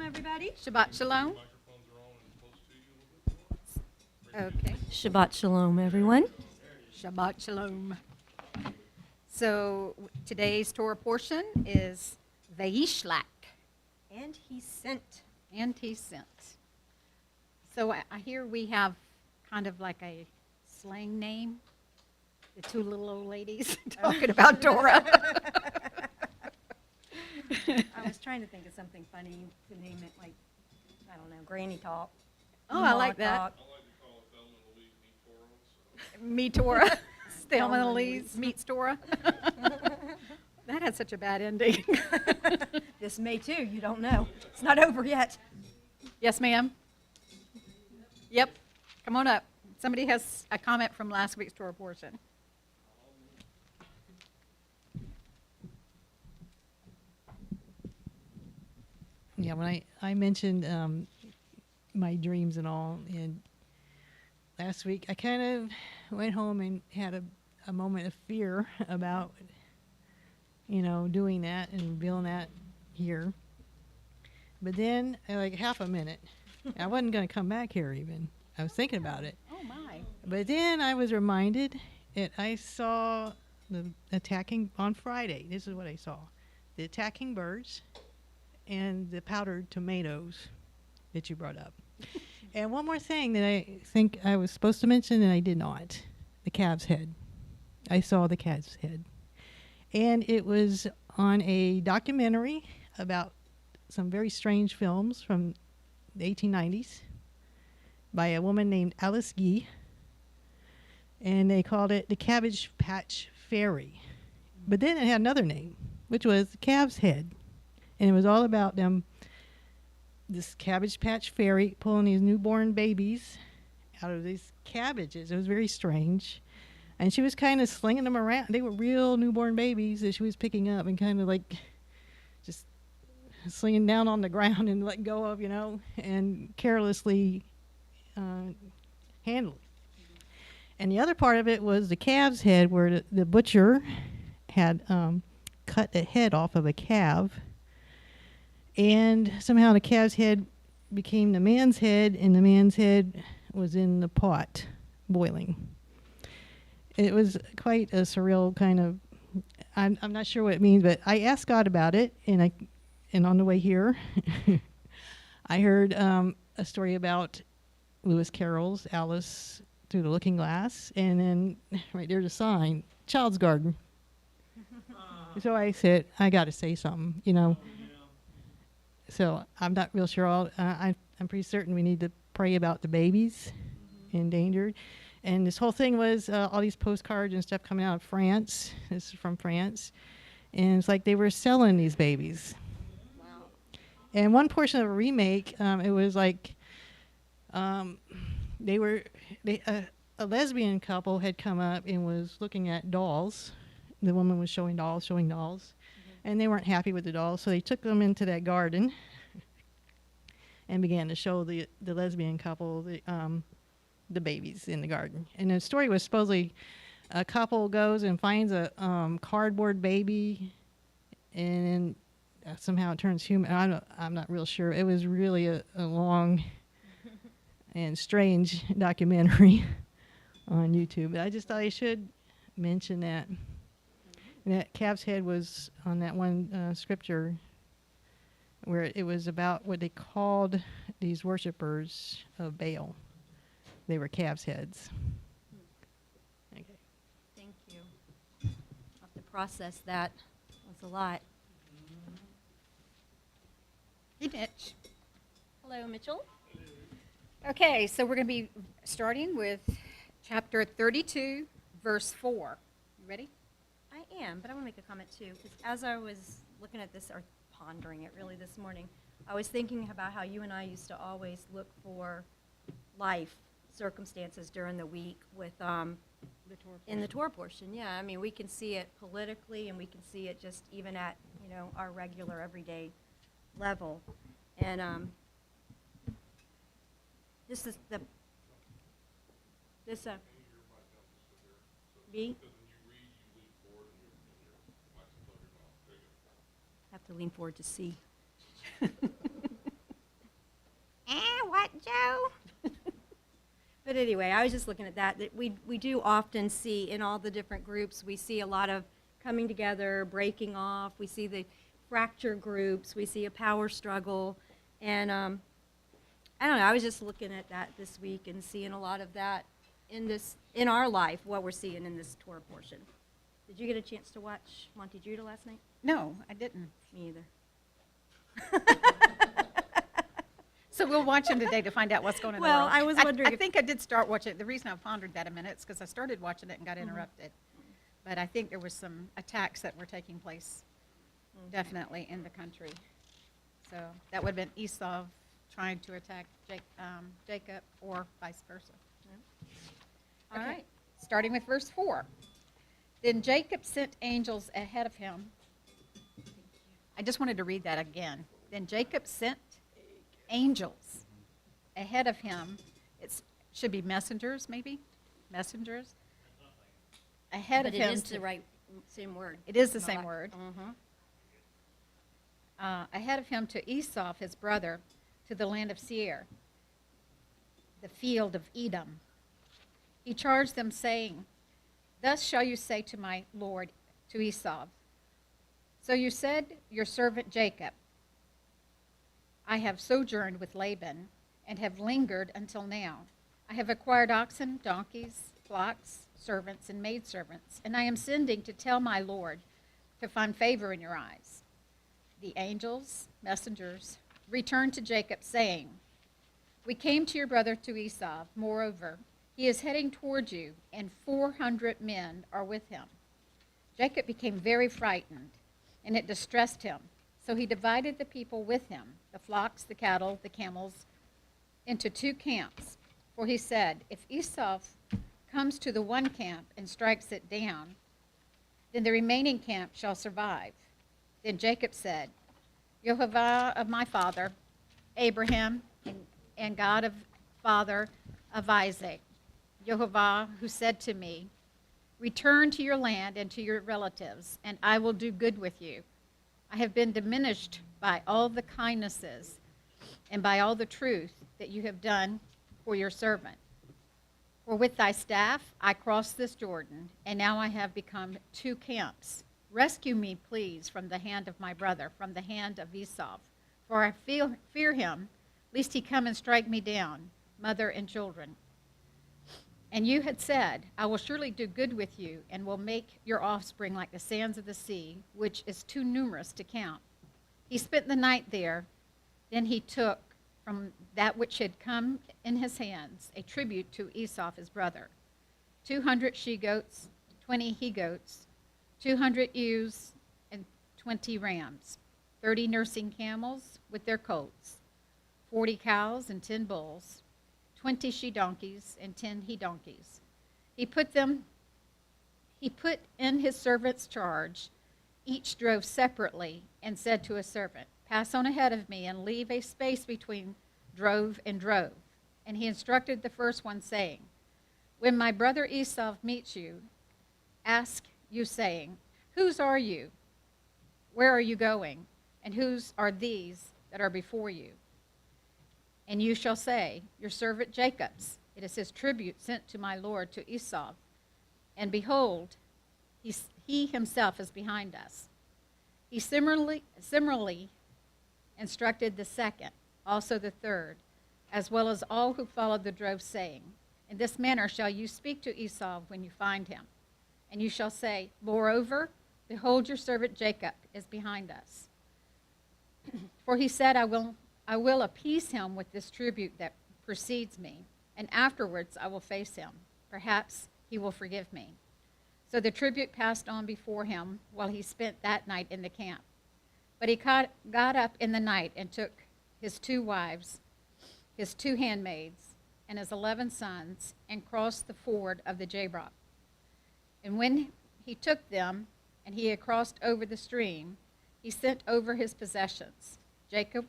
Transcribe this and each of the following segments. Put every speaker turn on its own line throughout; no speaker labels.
everybody.
Shabbat Shalom. Okay.
Shabbat Shalom, everyone.
Shabbat Shalom. So today's Torah portion is Vayishlach.
And he sent.
And he sent. So I hear we have kind of like a slang name. The two little old ladies talking about Torah.
I was trying to think of something funny to name it, like, I don't know, granny talk.
Oh, I like that.
I like to call it Thelma and Louise meet Torah.
Me Torah. Thelma and Louise meets Torah. That had such a bad ending.
This may too, you don't know. It's not over yet.
Yes, ma'am. Yep. Come on up. Somebody has a comment from last week's Torah portion.
Yeah, when I mentioned my dreams and all, and last week I kind of went home and had a moment of fear about, doing that and revealing that here. But then, like half a minute, I wasn't going to come back here even. I was thinking about it.
Oh, my.
But then I was reminded that I saw the attacking, on Friday, this is what I saw, the attacking birds and the powdered tomatoes that you brought up. And one more thing that I think I was supposed to mention and I did not, the calf's head. I saw the calf's head. And it was on a documentary about some very strange films from the 1890s by a woman named Alice Guy. And they called it the Cabbage Patch Fairy. But then it had another name, which was the calf's head. And it was all about them, this Cabbage Patch Fairy pulling these newborn babies out of these cabbages. It was very strange. And she was kind of slinging them around. They were real newborn babies that she was picking up and kind of like just slinging down on the ground and letting go of, and carelessly handling. And the other part of it was the calf's head, where the butcher had cut the head off of a calf. And somehow the calf's head became the man's head, and the man's head was in the pot boiling. It was quite a surreal kind of, I'm not sure what it means, but I asked God about it, and on the way here, I heard a story about Lewis Carroll's Alice Through the Looking Glass, and then right there's a sign, Child's Garden. So I said, I got to say something, So I'm not real sure. I'm pretty certain we need to pray about the babies endangered. And this whole thing was all these postcards and stuff coming out of France. This is from France. And it's like they were selling these babies.
Wow.
And one portion of a remake, it was like a lesbian couple had come up and was looking at dolls. The woman was showing dolls. And they weren't happy with the dolls, so they took them into that garden and began to show the lesbian couple the babies in the garden. And the story was supposedly a couple goes and finds a cardboard baby, and then somehow it turns human. I'm not real sure. It was really a long and strange documentary on YouTube. But I just thought I should mention that. And that calf's head was on that one scripture where it was about what they called these worshipers of Baal. They were calf's heads. Okay.
Thank you. I'll have to process that. That's a lot.
Hey, Mitch.
Hello, Mitchell.
Okay, so we're going to be starting with chapter 32, verse 4. You ready?
I am, but I want to make a comment too, because as I was looking at this, or pondering it really this morning, I was thinking about how you and I used to always look for life circumstances during the week with in the Torah portion. Yeah, I mean, we can see it politically, and we can see it just even at our regular everyday level. And this is the B. Have to lean forward to see. what, Joe? But anyway, I was just looking at that we do often see in all the different groups, we see a lot of coming together, breaking off. We see the fracture groups. We see a power struggle. And I don't know, I was just looking at that this week and seeing a lot of that in our life, what we're seeing in this Torah portion. Did you get a chance to watch Monty Judah last night?
No, I didn't.
Me either.
So we'll watch them today to find out what's going on in the
Well,
world.
I was wondering
I
if-
think I did start watching it. The reason I pondered that a minute is because I started watching it and got interrupted. But I think there was some attacks that were taking place definitely in the country. So that would have been Esau trying to attack Jacob or vice versa.
All
Okay,
right.
starting with verse 4. Then Jacob sent angels ahead of him. I just wanted to read that again. Then Jacob sent angels ahead of him. It should be messengers, maybe? Messengers? Ahead
But
of
it
him.
is the right, same word.
It is the same word.
Mm-hmm.
Ahead of him to Esau, his brother, to the land of Seir, the field of Edom. He charged them, saying, Thus shall you say to my lord, to Esau, So you said, your servant Jacob, I have sojourned with Laban, and have lingered until now. I have acquired oxen, donkeys, flocks, servants, and maidservants, and I am sending to tell my lord to find favor in your eyes. The angels, messengers, returned to Jacob, saying, We came to your brother to Esau. Moreover, he is heading toward you, and 400 men are with him. Jacob became very frightened, and it distressed him. So he divided the people with him, the flocks, the cattle, the camels, into 2 camps. For he said, If Esau comes to the one camp and strikes it down, then the remaining camp shall survive. Then Jacob said, Jehovah of my father, Abraham, and God of father of Isaac, Jehovah, who said to me, Return to your land and to your relatives, and I will do good with you. I have been diminished by all the kindnesses and by all the truth that you have done for your servant. For with thy staff I crossed this Jordan, and now I have become 2 camps. Rescue me, please, from the hand of my brother, from the hand of Esau. For I fear him, lest he come and strike me down, mother and children. And you had said, I will surely do good with you, and will make your offspring like the sands of the sea, which is too numerous to count. He spent the night there. Then he took from that which had come in his hands a tribute to Esau his brother, 200 she-goats, 20 he-goats, 200 ewes, and 20 rams, 30 nursing camels with their colts, 40 cows and 10 bulls, 20 she-donkeys and 10 he-donkeys. He put in his servant's charge. Each drove separately, and said to his servant, Pass on ahead of me and leave a space between drove and drove. And he instructed the first one, saying, When my brother Esau meets you, ask you, saying, Whose are you? Where are you going? And whose are these that are before you? And you shall say, Your servant Jacob's. It is his tribute sent to my lord to Esau. And behold, he himself is behind us. He similarly instructed the second, also the third, as well as all who followed the drove, saying, In this manner shall you speak to Esau when you find him. And you shall say, Moreover, behold, your servant Jacob is behind us. For he said, I will appease him with this tribute that precedes me, and afterwards I will face him. Perhaps he will forgive me. So the tribute passed on before him while he spent that night in the camp. But he got up in the night and took his 2 wives, his 2 handmaids, and his 11 sons, and crossed the ford of the Jabbok. And when he took them, and he had crossed over the stream, he sent over his possessions. Jacob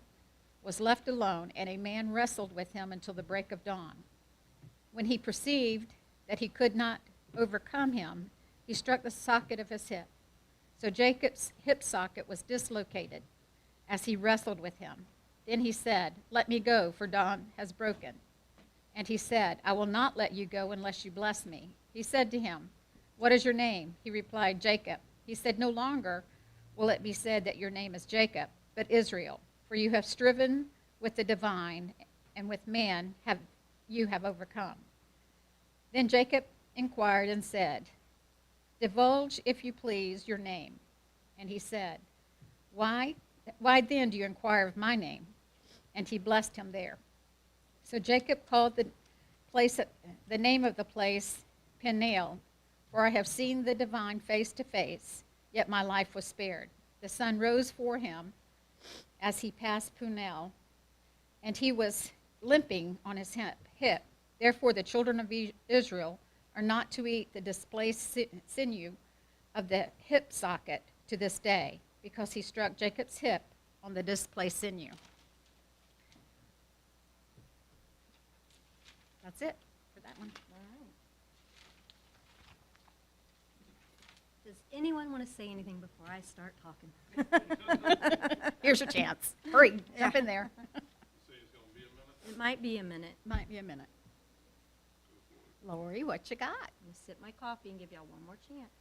was left alone, and a man wrestled with him until the break of dawn. When he perceived that he could not overcome him, he struck the socket of his hip. So Jacob's hip socket was dislocated as he wrestled with him. Then he said, "Let me go, for dawn has broken." And he said, "I will not let you go unless you bless me." He said to him, "What is your name?" He replied, "Jacob." He said, "No longer will it be said that your name is Jacob, but Israel, for you have striven with the divine, and with man you have overcome." Then Jacob inquired and said, "Divulge, if you please, your name." And he said, Why then do you inquire of my name?" And he blessed him there. So Jacob called the name of the place Peniel, for I have seen the divine face to face, yet my life was spared. The sun rose for him as he passed Peniel, and he was limping on his hip. Therefore the children of Israel are not to eat the displaced sinew of the hip socket to this day, because he struck Jacob's hip on the displaced sinew. That's it for that one.
All right. Does anyone want to say anything before I start talking?
Here's your chance. Hurry, jump in there.
Say it's gonna be a minute.
It might be a minute.
Might be a minute. Lori, what you got?
Let me sip my coffee and give y'all one more chance.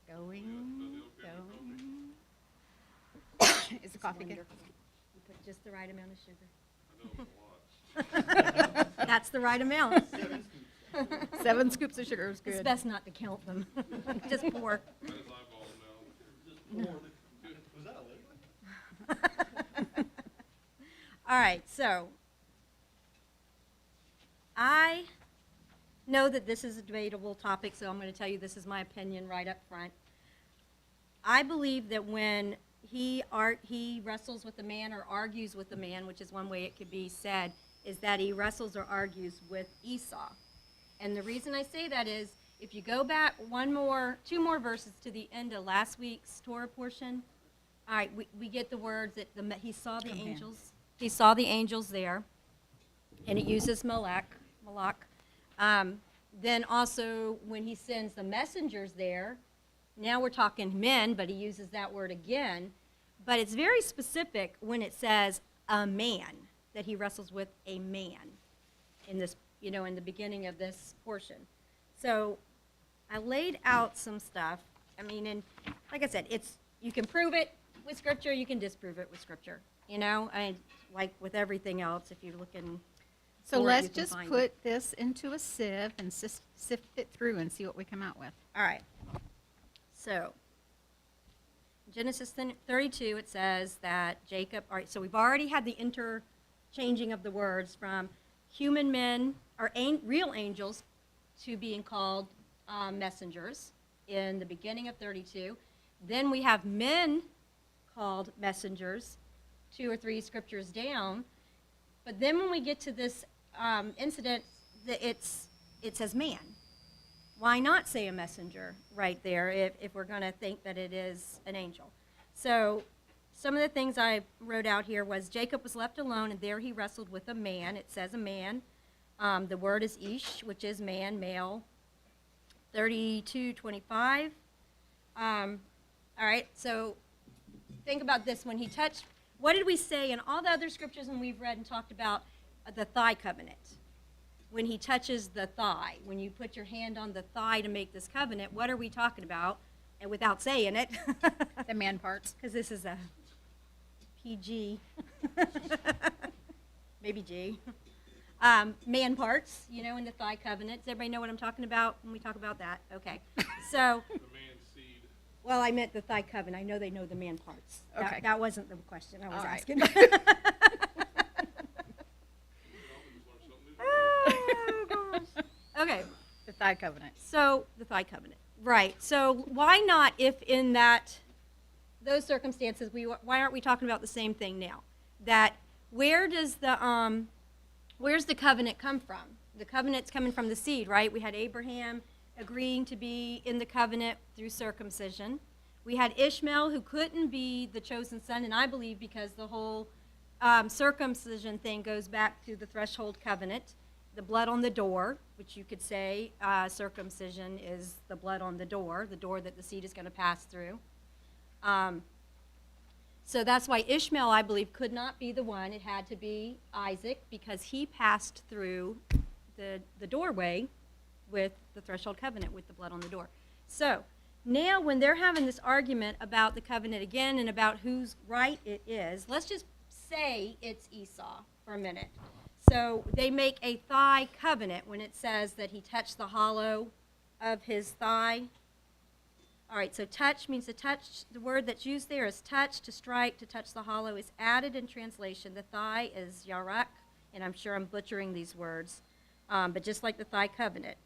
Going,
Yeah,
going. Is the coffee good?
Wonderful. You put just the right amount of sugar.
I know it's a lot.
That's the right amount.
7 scoops of sugar is
It's
good.
best not to count them. Just pour.
I just eyeball them now.
Was that a late one?
All right, so I know that this is a debatable topic, so I'm going to tell you this is my opinion right up front. I believe that when he wrestles with a man or argues with a man, which is one way it could be said, is that he wrestles or argues with Esau. And the reason I say that is, if you go back two more verses to the end of last week's Torah portion, all right, we get the words that he saw the
Compare.
angels. He saw the angels there, and it uses Malak. Then also when he sends the messengers there, now we're talking men, but he uses that word again. But it's very specific when it says a man, that he wrestles with a man in this, in the beginning of this portion. So I laid out some stuff. I mean, and like I said, you can prove it with Scripture, you can disprove it with Scripture. Like with everything else, if you're looking
So
for it,
let's
you can
just
find
put
it.
this into a sieve and sift it through and see what we come out with.
All right. So, Genesis 32, it says that Jacob, all right, so we've already had the interchanging of the words from human men, or real angels, to being called messengers in the beginning of 32. Then we have men called messengers 2 or 3 scriptures down. But then when we get to this incident, it says man. Why not say a messenger right there if we're going to think that it is an angel? So some of the things I wrote out here was Jacob was left alone, and there he wrestled with a man. It says a man. The word is ish, which is man, male. 32:25. All right, so think about this. When he touched, what did we say in all the other scriptures when we've read and talked about the thigh covenant? When he touches the thigh, when you put your hand on the thigh to make this covenant, what are we talking about? And without saying it,
The man parts.
because this is a PG, maybe G, man parts, in the thigh covenant. Does everybody know what I'm talking about when we talk about that? Okay. So,
The man's seed.
well, I meant the thigh covenant. I know they know the man parts.
Okay.
That wasn't the question I was
All right.
asking. Oh, gosh. Okay.
The thigh covenant.
So the thigh covenant, right? So why not, if in those circumstances, why aren't we talking about the same thing now? That where's the covenant come from? The covenant's coming from the seed, right? We had Abraham agreeing to be in the covenant through circumcision. We had Ishmael, who couldn't be the chosen son, and I believe because the whole circumcision thing goes back to the threshold covenant. The blood on the door, which you could say circumcision is the blood on the door that the seed is going to pass through. So that's why Ishmael, I believe, could not be the one. It had to be Isaac because he passed through the doorway with the threshold covenant with the blood on the door. So now when they're having this argument about the covenant again and about whose right it is, let's just say it's Esau for a minute. So they make a thigh covenant when it says that he touched the hollow of his thigh. All right, so touch means to touch. The word that's used there is touch, to strike, to touch the hollow is added in translation. The thigh is yarak, and I'm sure I'm butchering these words, but just like the thigh covenant.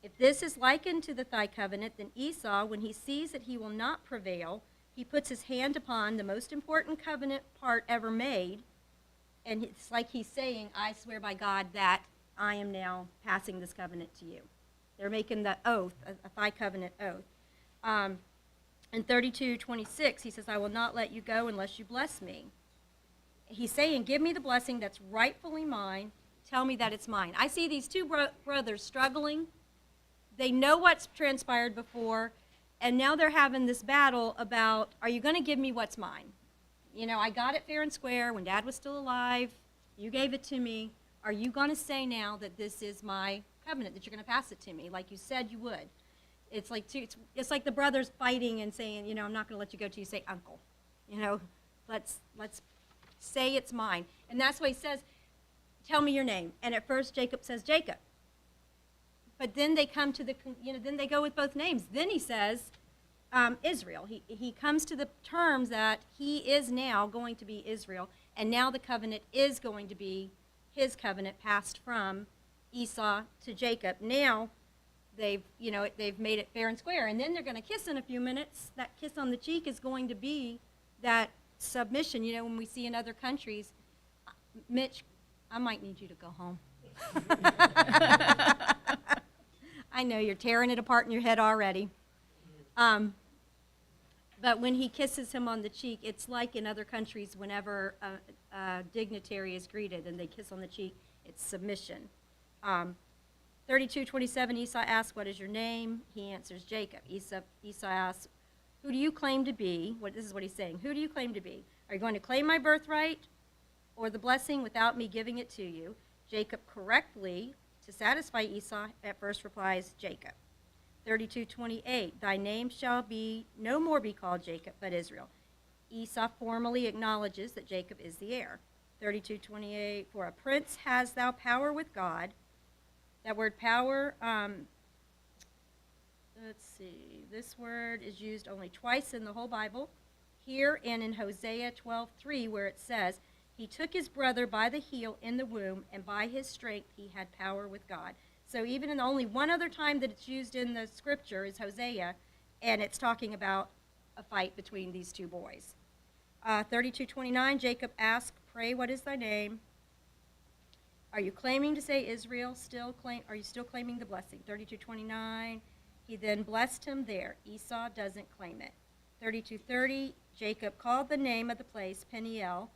If this is likened to the thigh covenant, then Esau, when he sees that he will not prevail, he puts his hand upon the most important covenant part ever made, and it's like he's saying, I swear by God that I am now passing this covenant to you. They're making the oath, a thigh covenant oath. In 32:26, he says, I will not let you go unless you bless me. He's saying, give me the blessing that's rightfully mine. Tell me that it's mine. I see these two brothers struggling. They know what's transpired before, and now they're having this battle about, are you going to give me what's mine? You know, I got it fair and square when Dad was still alive. You gave it to me. Are you going to say now that this is my covenant, that you're going to pass it to me like you said you would? It's like it's like the brothers fighting and saying, you know, I'm not going to let you go till you say uncle. You know, let's say it's mine. And that's why he says, tell me your name. And at first Jacob says Jacob. But then they come to then they go with both names. Then he says Israel. He comes to the terms that he is now going to be Israel, and now the covenant is going to be his covenant passed from Esau to Jacob. Now they've made it fair and square, and then they're going to kiss in a few minutes. That kiss on the cheek is going to be that submission. You know, when we see in other countries, Mitch, I might need you to go home. I know you're tearing it apart in your head already. But when he kisses him on the cheek, it's like in other countries whenever a dignitary is greeted and they kiss on the cheek, it's submission. 32:27, Esau asks, what is your name? He answers, Jacob. Esau asks, who do you claim to be? This is what he's saying. Who do you claim to be? Are you going to claim my birthright or the blessing without me giving it to you? Jacob correctly, to satisfy Esau, at first replies, Jacob. 32:28, thy name shall be no more be called Jacob, but Israel. Esau formally acknowledges that Jacob is the heir. 32:28, for a prince has thou power with God. That word power, let's see, this word is used only twice in the whole Bible. Here and in Hosea 12:3, where it says, he took his brother by the heel in the womb, and by his strength he had power with God. So even in only one other time that it's used in the scripture is Hosea, and it's talking about a fight between these two boys. 32:29, Jacob asked, pray, what is thy name? Are you claiming to say Israel? Are you still claiming the blessing? 32:29, he then blessed him there. Esau doesn't claim it. 32:30, Jacob called the name of the place Peniel.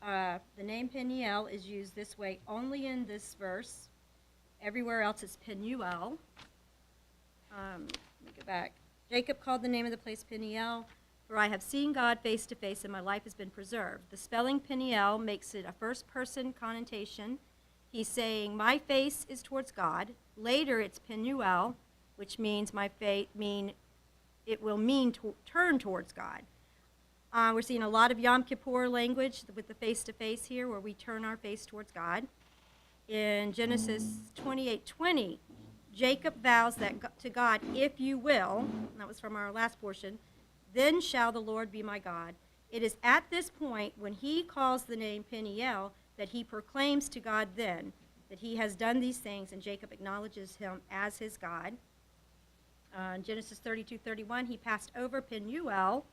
The name Peniel is used this way only in this verse. Everywhere else it's Penuel. Let me go back. Jacob called the name of the place Peniel, for I have seen God face to face, and my life has been preserved. The spelling Peniel makes it a first-person connotation. He's saying, my face is towards God. Later it's Penuel, which means it will mean to turn towards God. We're seeing a lot of Yom Kippur language with the face-to-face here, where we turn our face towards God. In Genesis 28:20, Jacob vows that to God, if you will, and that was from our last portion, then shall the Lord be my God. It is at this point, when he calls the name Peniel, that he proclaims to God then that he has done these things, and Jacob acknowledges him as his God. In Genesis 32:31, he passed over Penuel.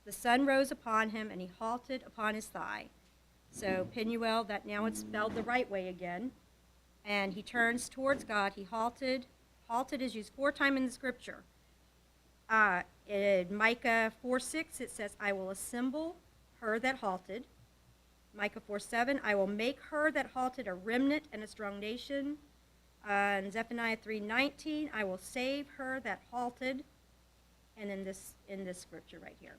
The sun rose upon him, and he halted upon his thigh. So Penuel, that now it's spelled the right way again. And he turns towards God. He halted. Halted is used 4 times in the scripture. In Micah 4:6, it says, I will assemble her that halted. Micah 4:7, I will make her that halted a remnant and a strong nation. In Zephaniah 3:19, I will save her that halted. And in this scripture right here.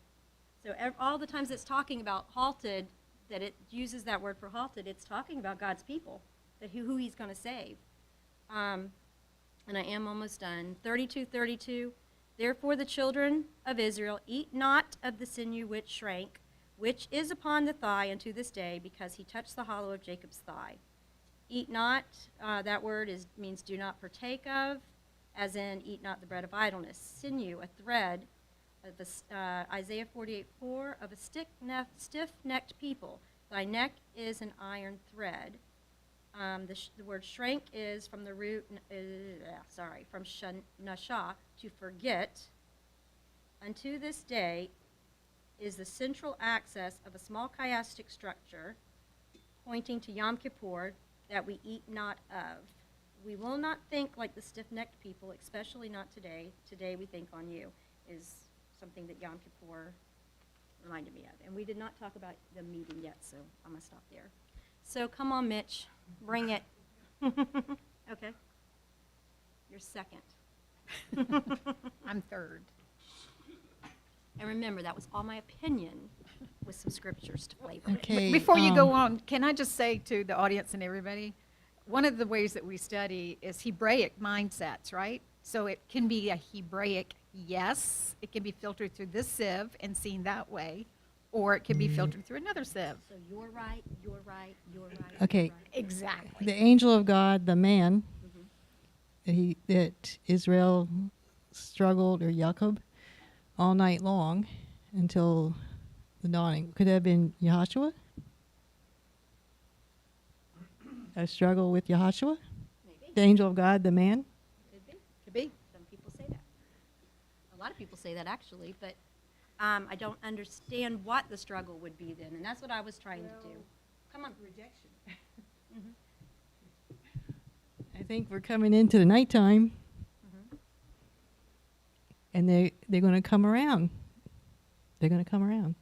So all the times it's talking about halted, that it uses that word for halted, it's talking about God's people, that who he's going to save. And I am almost done. 32:32. Therefore the children of Israel eat not of the sinew which shrank, which is upon the thigh unto this day, because he touched the hollow of Jacob's thigh. Eat not, that word means do not partake of, as in eat not the bread of idleness. Sinew, a thread, of Isaiah 48:4, of a stiff-necked people. Thy neck is an iron thread. The word shrank is from the root, from nasha, to forget. Unto this day is the central axis of a small chiastic structure pointing to Yom Kippur that we eat not of. We will not think like the stiff-necked people, especially not today. Today we think on you is something that Yom Kippur reminded me of. And we did not talk about the meeting yet, so I'm going to stop there. So come on, Mitch. Bring it. Okay. You're second.
I'm third.
And remember, that was all my opinion with some scriptures to flavor it.
Okay.
Before you go on, can I just say to the audience and everybody, one of the ways that we study is Hebraic mindsets, right? So it can be a Hebraic yes. It can be filtered through this sieve and seen that way, or it can be filtered through another sieve.
So you're right, you're right, you're right.
Okay.
You're right.
Exactly.
The angel of God, the man
Mhm.
that Israel struggled, or Jacob, all night long until the dawning. Could that have been Yahshua? A struggle with Yahshua?
Maybe.
The angel of God, the man?
Could be.
Could be.
Some people say that. A lot of people say that, actually, but I don't understand what the struggle would be then, and that's what I was trying to do. Come on.
Rejection. I think we're coming into the nighttime, and they're going to come around. They're going to come around.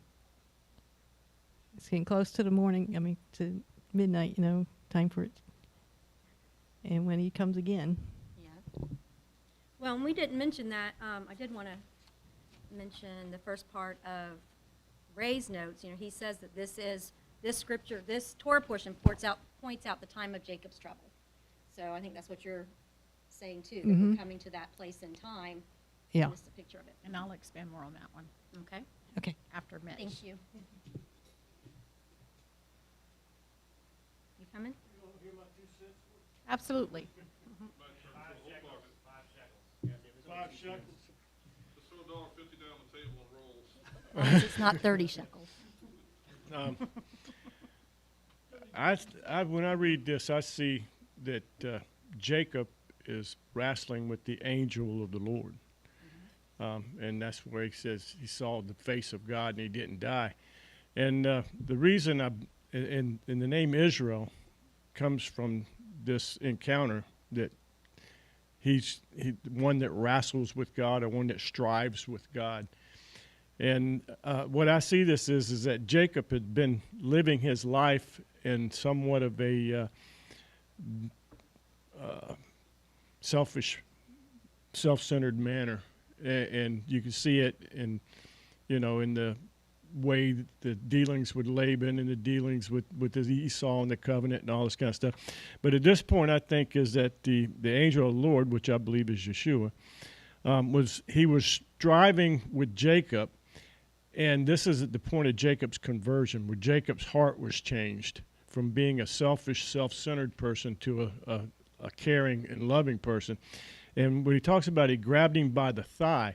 It's getting close to the morning, to midnight, time for it. And when he comes again.
Yeah. Well, and we didn't mention that. I did want to mention the first part of Ray's notes. He says that this scripture, this Torah portion points out the time of Jacob's trouble. So I think that's what you're saying too, that we're coming to that place in time.
Yeah.
This is a picture of it.
And I'll expand more on that one
Okay.
Okay.
after Mitch.
Thank you. You coming?
Absolutely.
Five shekels.
Just throw $1.50 down the table and rolls.
It's not 30 shekels.
When I read this, I see that Jacob is wrestling with the angel of the Lord. And that's where he says he saw the face of God and he didn't die. And the reason in the name Israel comes from this encounter, that he's one that wrestles with God, or one that strives with God. And what I see this is that Jacob had been living his life in somewhat of a selfish, self-centered manner, and you can see it in the way that the dealings with Laban and the dealings with Esau and the covenant and all this kind of stuff. But at this point, I think is that the angel of the Lord, which I believe is Yeshua, was striving with Jacob, and this is at the point of Jacob's conversion, where Jacob's heart was changed from being a selfish, self-centered person to a caring and loving person. And when he talks about he grabbed him by the thigh,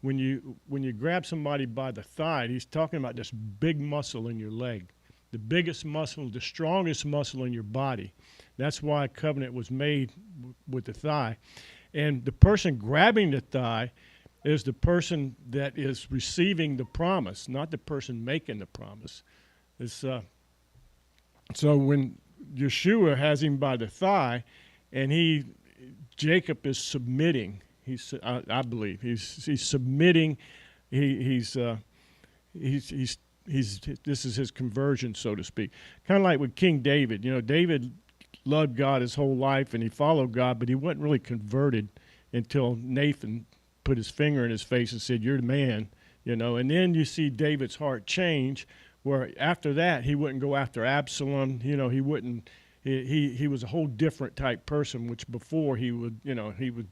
when you grab somebody by the thigh, he's talking about this big muscle in your leg, the biggest muscle, the strongest muscle in your body. That's why covenant was made with the thigh. And the person grabbing the thigh is the person that is receiving the promise, not the person making the promise. So when Yeshua has him by the thigh, and Jacob is submitting. I believe he's submitting. This is his conversion, so to speak. Kind of like with King David. David loved God his whole life, and he followed God, but he wasn't really converted until Nathan put his finger in his face and said, "You're the man. you know. And then you see David's heart change, where after that he wouldn't go after Absalom. You know, he wouldn't. He was a whole different type person, which before he would, you know, he would.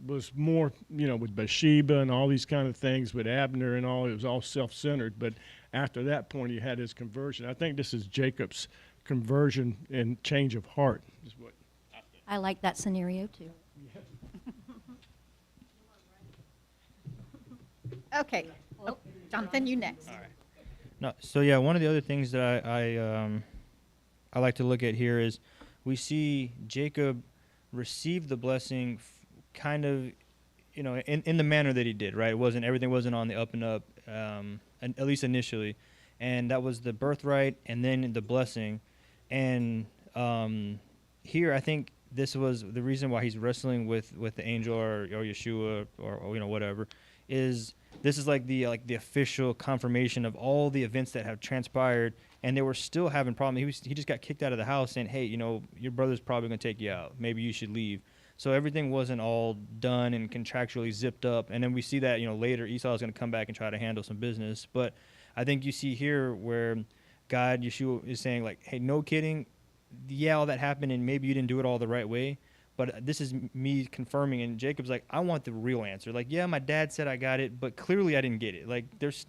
Was more, you know, with Bathsheba and all these kind of things with Abner and all. It was all self-centered. But after that point, he had his conversion. I think this is Jacob's conversion and change of heart. Is what
I like that scenario too.
Okay. Oh, Jonathan, you next.
All right. No, so yeah, one of the other things that I like to look at here is we see Jacob receive the blessing kind of, you know, in the manner that he did, right? Everything wasn't on the up and up, at least initially, and that was the birthright and then the blessing, and here I think this was the reason why he's wrestling with the angel or Yeshua or you know whatever, is this is like the official confirmation of all the events that have transpired, and they were still having problems. He just got kicked out of the house saying, hey, you know, your brother's probably going to take you out. Maybe you should leave. So everything wasn't all done and contractually zipped up. And then we see that, you know, later Esau is going to come back and try to handle some business. But I think you see here where God, Yeshua, is saying like, hey, no kidding. Yeah, all that happened and maybe you didn't do it all the right way. But this is me confirming, and Jacob's like, I want the real answer. Like, yeah, my dad said I got it, but clearly I didn't get it. Like, this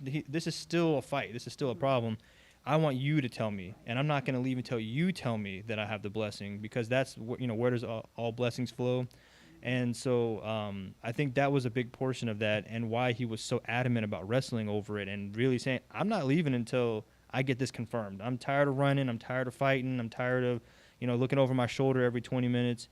is still a fight. This is still a problem. I want you to tell me, and I'm not going to leave until you tell me that I have the blessing, because that's you know, where does all blessings flow. And so I think that was a big portion of that, and why he was so adamant about wrestling over it and really saying, I'm not leaving until I get this confirmed. I'm tired of running. I'm tired of fighting. I'm tired of, you know, looking over my shoulder every 20 minutes.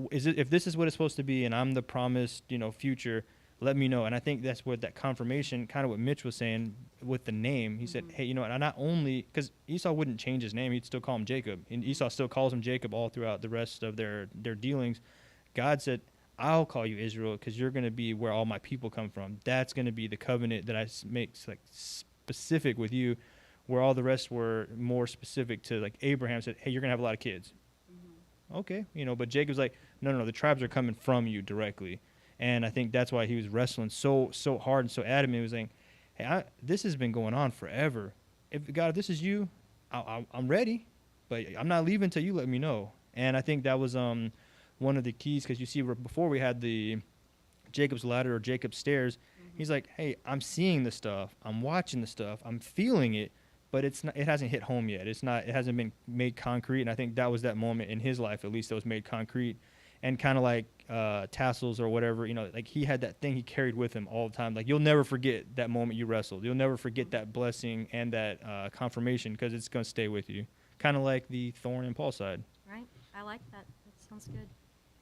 If this is what it's supposed to be and I'm the promised, you know, future, let me know. And I think that's what that confirmation, kind of what Mitch was saying with the name. He said, hey, you know what, not only, because Esau wouldn't change his name, he'd still call him Jacob. And Esau still calls him Jacob all throughout the rest of their dealings. God said, I'll call you Israel because you're going to be where all my people come from. That's going to be the covenant that I make like specific with you, where all the rest were more specific to, like Abraham said, hey, you're going to have a lot of kids. Okay, you know, but Jacob's like, no, the tribes are coming from you directly. And I think that's why he was wrestling so hard and so adamant. He was saying, hey, this has been going on forever. If God, if this is you, I'm ready, but I'm not leaving until you let me know. And I think that was one of the keys, because you see, before we had the Jacob's ladder or Jacob's stairs, he's like, hey, I'm seeing the stuff, I'm watching the stuff, I'm feeling it, but it hasn't hit home yet. It hasn't been made concrete. And I think that was that moment in his life, at least, that was made concrete. And kind of like tassels or whatever, you know, like he had that thing he carried with him all the time. Like, you'll never forget that moment you wrestled. You'll never forget that blessing and that confirmation, because it's going to stay with you. Kind of like the thorn in Paul's side.
Right? I like that. That sounds good.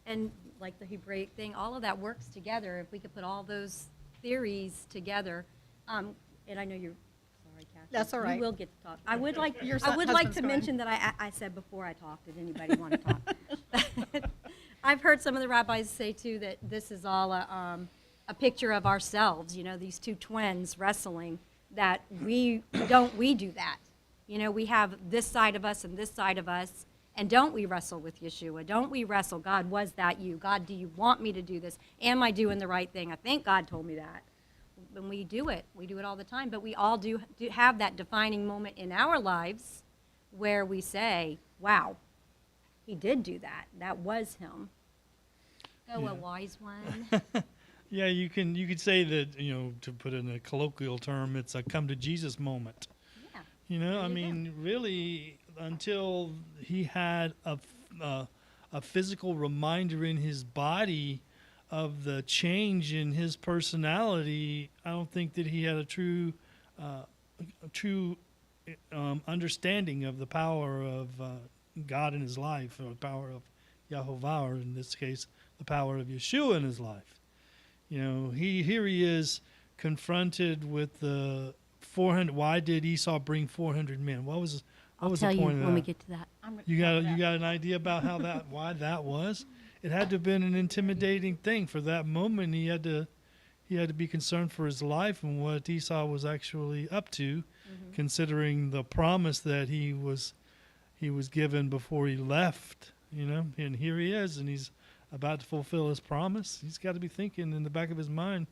And like the Hebraic thing, all of that works together. If we could put all those theories together, and I know you're sorry, Kathy.
That's all right.
You will get to talk. I would like
Your
I would like
husband's
to
going.
mention that I said before I talked, did anybody want to talk? I've heard some of the rabbis say too that this is all a picture of ourselves. You know, these two twins wrestling. That we do that. You know, we have this side of us and this side of us. And don't we wrestle with Yeshua? Don't we wrestle? God, was that you? God, do you want me to do this? Am I doing the right thing? I think God told me that. When we do it all the time. But we all do have that defining moment in our lives where we say, wow, he did do that. That was him. Go, a wise one.
Yeah, you could say that, you know, to put it in a colloquial term, it's a come to Jesus moment.
Yeah.
You know, I
There you
mean, really, until he had a physical reminder in his body of the change in his personality, I don't think that he had a true understanding of the power of God in his life, or the power of Yahovah, or in this case, the power of Yeshua in his life. You know, here he is confronted with the 400. Why did Esau bring 400 men? What was
I'll
the
tell you
point of
when we
that?
get to that.
You got an idea about how why that was? It had to have been an intimidating thing for that moment. He had to be concerned for his life and what Esau was actually up to, considering the promise that he was given before he left. You know, and here he is, and he's about to fulfill his promise. He's got to be thinking in the back of his mind,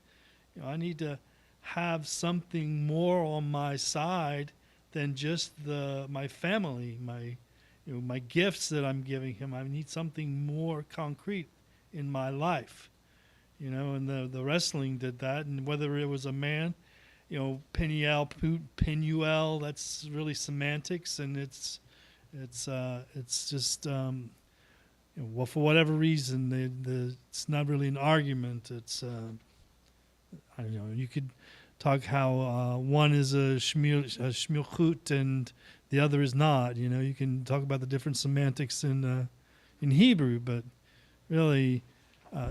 I need to have something more on my side than just my family, my gifts that I'm giving him. I need something more concrete in my life, and the wrestling did that. And whether it was a man, Peniel, that's really semantics, and it's just, well, for whatever reason, it's not really an argument. It's, I don't know, you could talk how one is a shmilchut and the other is not. You can talk about the different semantics in Hebrew, but really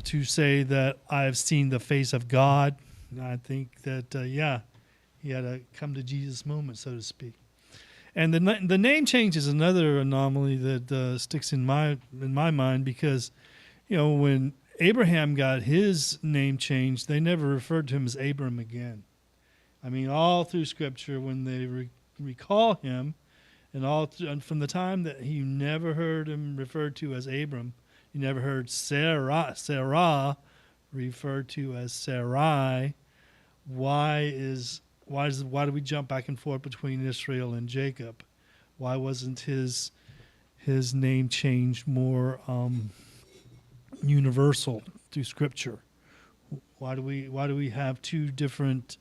to say that I've seen the face of God, I think that, he had a come to Jesus moment, so to speak. And the name change is another anomaly that sticks in my mind, because, when Abraham got his name changed, they never referred to him as Abram again. I mean, all through Scripture, when they recall him, and from the time that you never heard him referred to as Abram, you never heard Sarah referred to as Sarai. Why do we jump back and forth between Israel and Jacob? Why wasn't his name changed more universal through Scripture? Why do we have two different?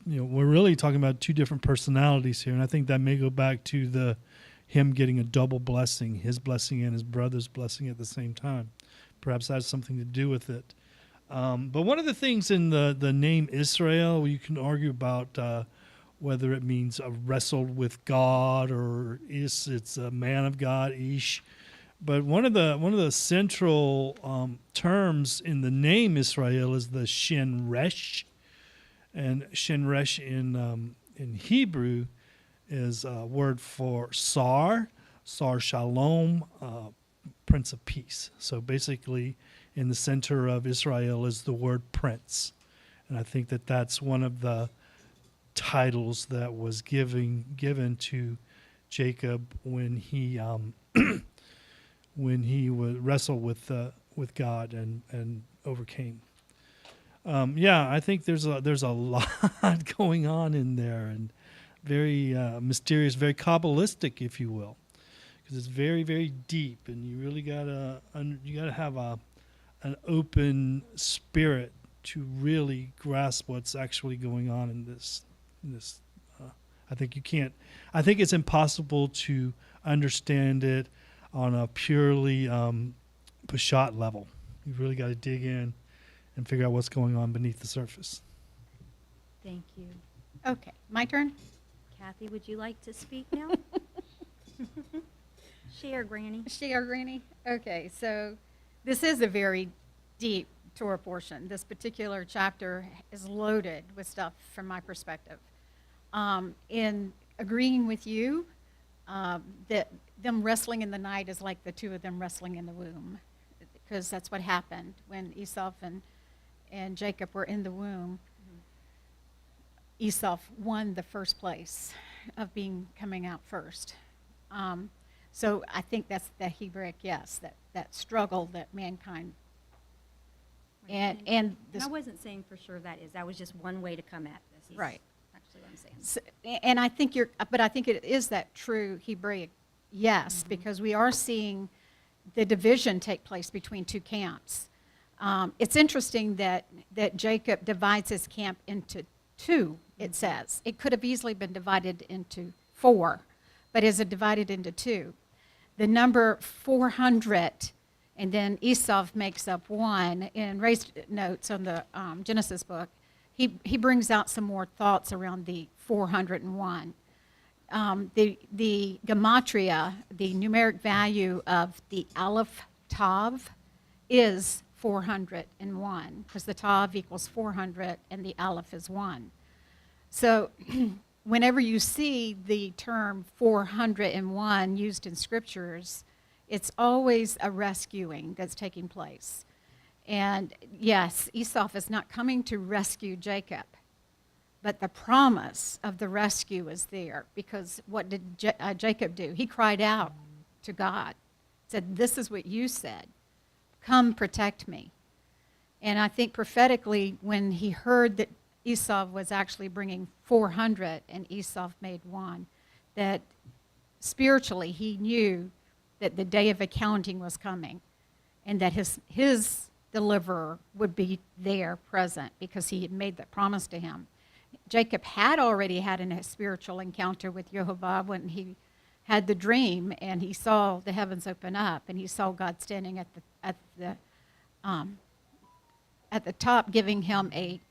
We're really talking about two different personalities here, and I think that may go back to him getting a double blessing, his blessing and his brother's blessing at the same time. Perhaps that has something to do with it. But one of the things in the name Israel, you can argue about whether it means wrestled with God or it's a man of God, Ish. But one of the central terms in the name Israel is the Shin Resh, and Shin Resh in Hebrew is a word for Sar Shalom, Prince of Peace. So basically, in the center of Israel is the word prince. And I think that that's one of the titles that was given to Jacob when he would wrestle with God and overcame. I think there's a lot going on in there, and very mysterious, very Kabbalistic, if you will, because it's very, very deep, and you really gotta have an open spirit to really grasp what's actually going on in this. I think it's impossible to understand it on a purely Peshat level. You've really got to dig in and figure out what's going on beneath the surface.
Thank you.
Okay, my turn.
Kathy, would you like to speak now? Share, Granny.
Share, Granny. Okay, so this is a very deep Torah portion. This particular chapter is loaded with stuff from my perspective. In agreeing with you, that them wrestling in the night is like the two of them wrestling in the womb, because that's what happened when Esau and Jacob were in the womb. Esau won the first place of coming out first. So I think that's the Hebraic, yes, that struggle that mankind. And this,
I wasn't saying for sure that was just one way to come at this.
Right.
Actually what I'm saying.
so, and I think I think it is that true Hebraic, yes, because we are seeing the division take place between two camps. It's interesting that Jacob divides his camp into two, it says. It could have easily been divided into 4, but is it divided into 2? The number 400, and then Esau makes up 1. In Ray's notes on the Genesis book, he brings out some more thoughts around the 401. The gematria, the numeric value of the Aleph Tav, is 401, because the Tav equals 400 and the Aleph is 1. So whenever you see the term 401 used in scriptures, it's always a rescuing that's taking place. And yes, Esau is not coming to rescue Jacob, but the promise of the rescue is there, because what did Jacob do? He cried out to God, said, "This is what you said. Come protect me." And I think prophetically, when he heard that Esau was actually bringing 400 and Esau made one, that spiritually he knew that the day of accounting was coming and that his deliverer would be there present because he had made that promise to him. Jacob had already had a spiritual encounter with Jehovah when he had the dream and he saw the heavens open up and he saw God standing at the top giving him a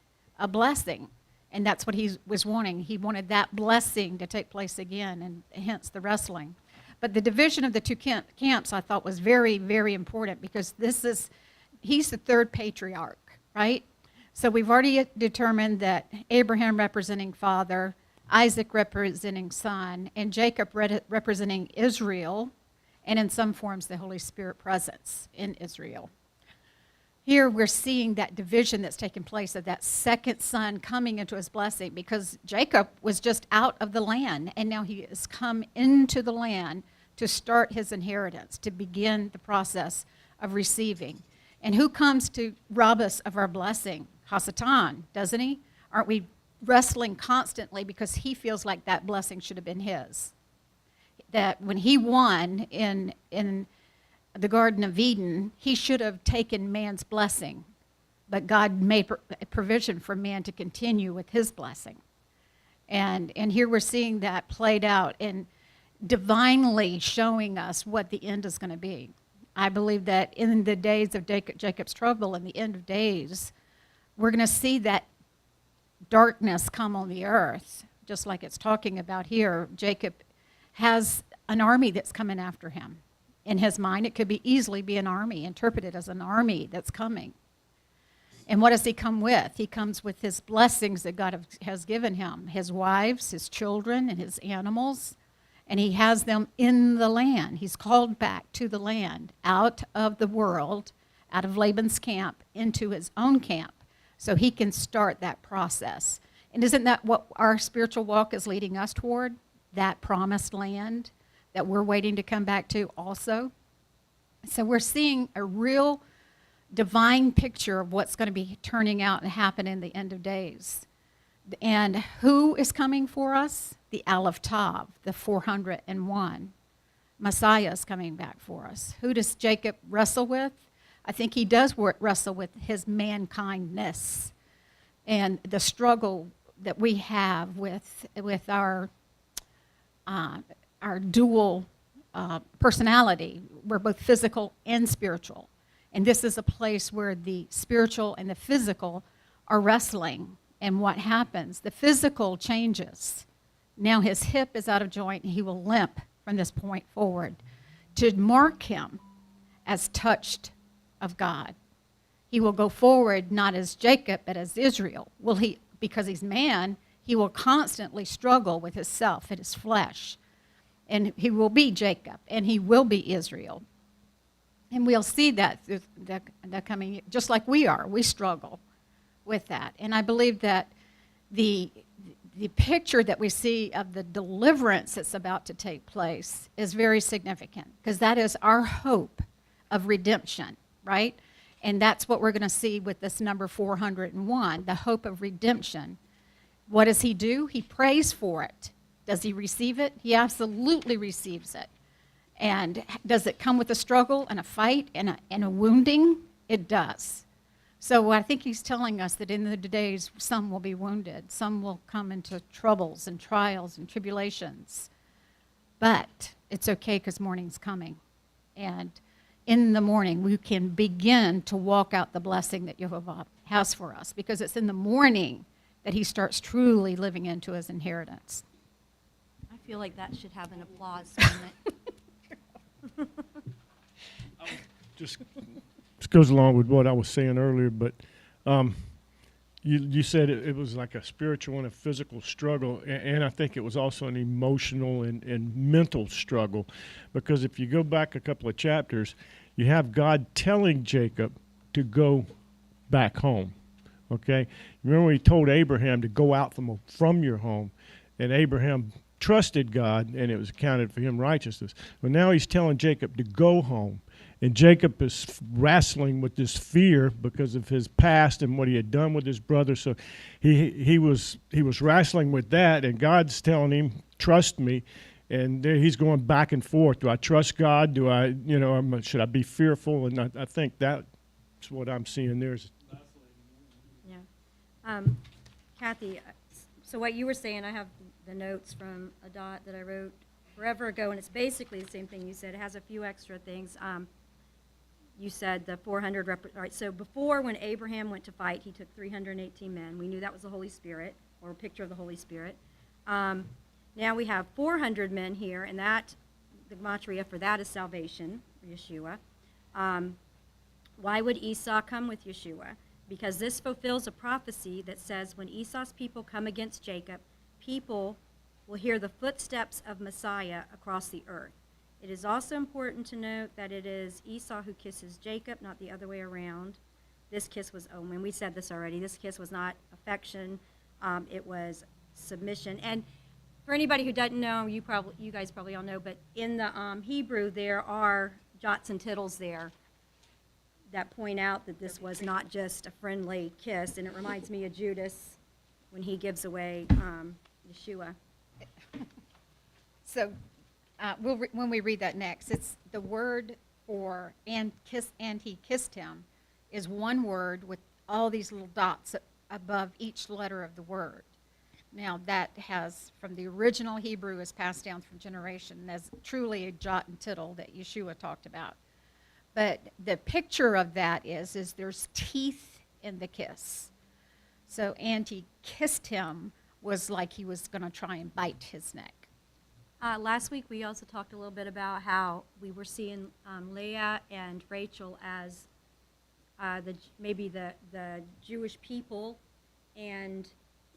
blessing. And that's what he was wanting. He wanted that blessing to take place again, and hence the wrestling. But the division of the two camps I thought was very, very important because he's the third patriarch, right? So we've already determined that Abraham representing father, Isaac representing son, and Jacob representing Israel, and in some forms the Holy Spirit presence in Israel. Here we're seeing that division that's taken place of that second son coming into his blessing because Jacob was just out of the land and now he has come into the land to start his inheritance, to begin the process of receiving. And who comes to rob us of our blessing? Hasatan, doesn't he? Aren't we wrestling constantly because he feels like that blessing should have been his? That when he won in the Garden of Eden, he should have taken man's blessing, but God made provision for man to continue with his blessing. And here we're seeing that played out and divinely showing us what the end is going to be. I believe that in the days of Jacob's trouble, in the end of days, we're going to see that darkness come on the earth, just like it's talking about here. Jacob has an army that's coming after him. In his mind, it could easily be an army, interpreted as an army that's coming. And what does he come with? He comes with his blessings that God has given him, his wives, his children, and his animals. And he has them in the land. He's called back to the land, out of the world, out of Laban's camp, into his own camp, so he can start that process. And isn't that what our spiritual walk is leading us toward? That promised land that we're waiting to come back to also. So we're seeing a real divine picture of what's going to be turning out and happen in the end of days. And who is coming for us? The Aleph Tav, the 401. Messiah is coming back for us. Who does Jacob wrestle with? I think he does wrestle with his mankindness and the struggle that we have with our dual personality. We're both physical and spiritual. And this is a place where the spiritual and the physical are wrestling. And what happens? The physical changes. Now his hip is out of joint and he will limp from this point forward to mark him as touched of God. He will go forward not as Jacob but as Israel. Because he's man, he will constantly struggle with his self and his flesh. And he will be Jacob, and he will be Israel. And we'll see that through the coming year, just like we are. We struggle with that. And I believe that the picture that we see of the deliverance that's about to take place is very significant, because that is our hope of redemption, right? And that's what we're going to see with this number 401, the hope of redemption. What does he do? He prays for it. Does he receive it? He absolutely receives it. And does it come with a struggle and a fight and a wounding? It does. So I think he's telling us that in the days, some will be wounded. Some will come into troubles and trials and tribulations. But it's okay because morning's coming. And in the morning, we can begin to walk out the blessing that Jehovah has for us, because it's in the morning that he starts truly living into his inheritance.
I feel like that should have an applause moment.
Just goes along with what I was saying earlier, but you said it was like a spiritual and a physical struggle, and I think it was also an emotional and mental struggle, because if you go back a couple of chapters, you have God telling Jacob to go back home. Okay, remember when he told Abraham to go out from your home, and Abraham trusted God, and it was accounted for him righteousness. But now he's telling Jacob to go home. And Jacob is wrestling with this fear because of his past and what he had done with his brother. So he was wrestling with that, and God's telling him, "Trust me." And there he's going back and forth. Do I trust God? Do I, should I be fearful? And I think that's what I'm seeing there.
Yeah. Kathy, so what you were saying, I have the notes from a dot that I wrote forever ago, and it's basically the same thing you said. It has a few extra things. You said the 400, all right, so before when Abraham went to fight, he took 318 men. We knew that was the Holy Spirit, or a picture of the Holy Spirit. Now we have 400 men here, and that, the gematria for that is salvation, Yeshua. Why would Esau come with Yeshua? Because this fulfills a prophecy that says when Esau's people come against Jacob, people will hear the footsteps of Messiah across the earth. It is also important to note that it is Esau who kisses Jacob, not the other way around. This kiss was, oh, and we said this already, this kiss was not affection, it was submission. And for anybody who doesn't know, you guys probably all know, but in the Hebrew there are jots and tittles there that point out that this was not just a friendly kiss, and it reminds me of Judas when he gives away Yeshua.
So when we read that next, it's the word for and he kissed him is one word with all these little dots above each letter of the word. Now that has, from the original Hebrew, is passed down from generation as truly a jot and tittle that Yeshua talked about. But the picture of that is there's teeth in the kiss. So, and he kissed him was like he was going to try and bite his neck.
Last week we also talked a little bit about how we were seeing Leah and Rachel as maybe the Jewish people and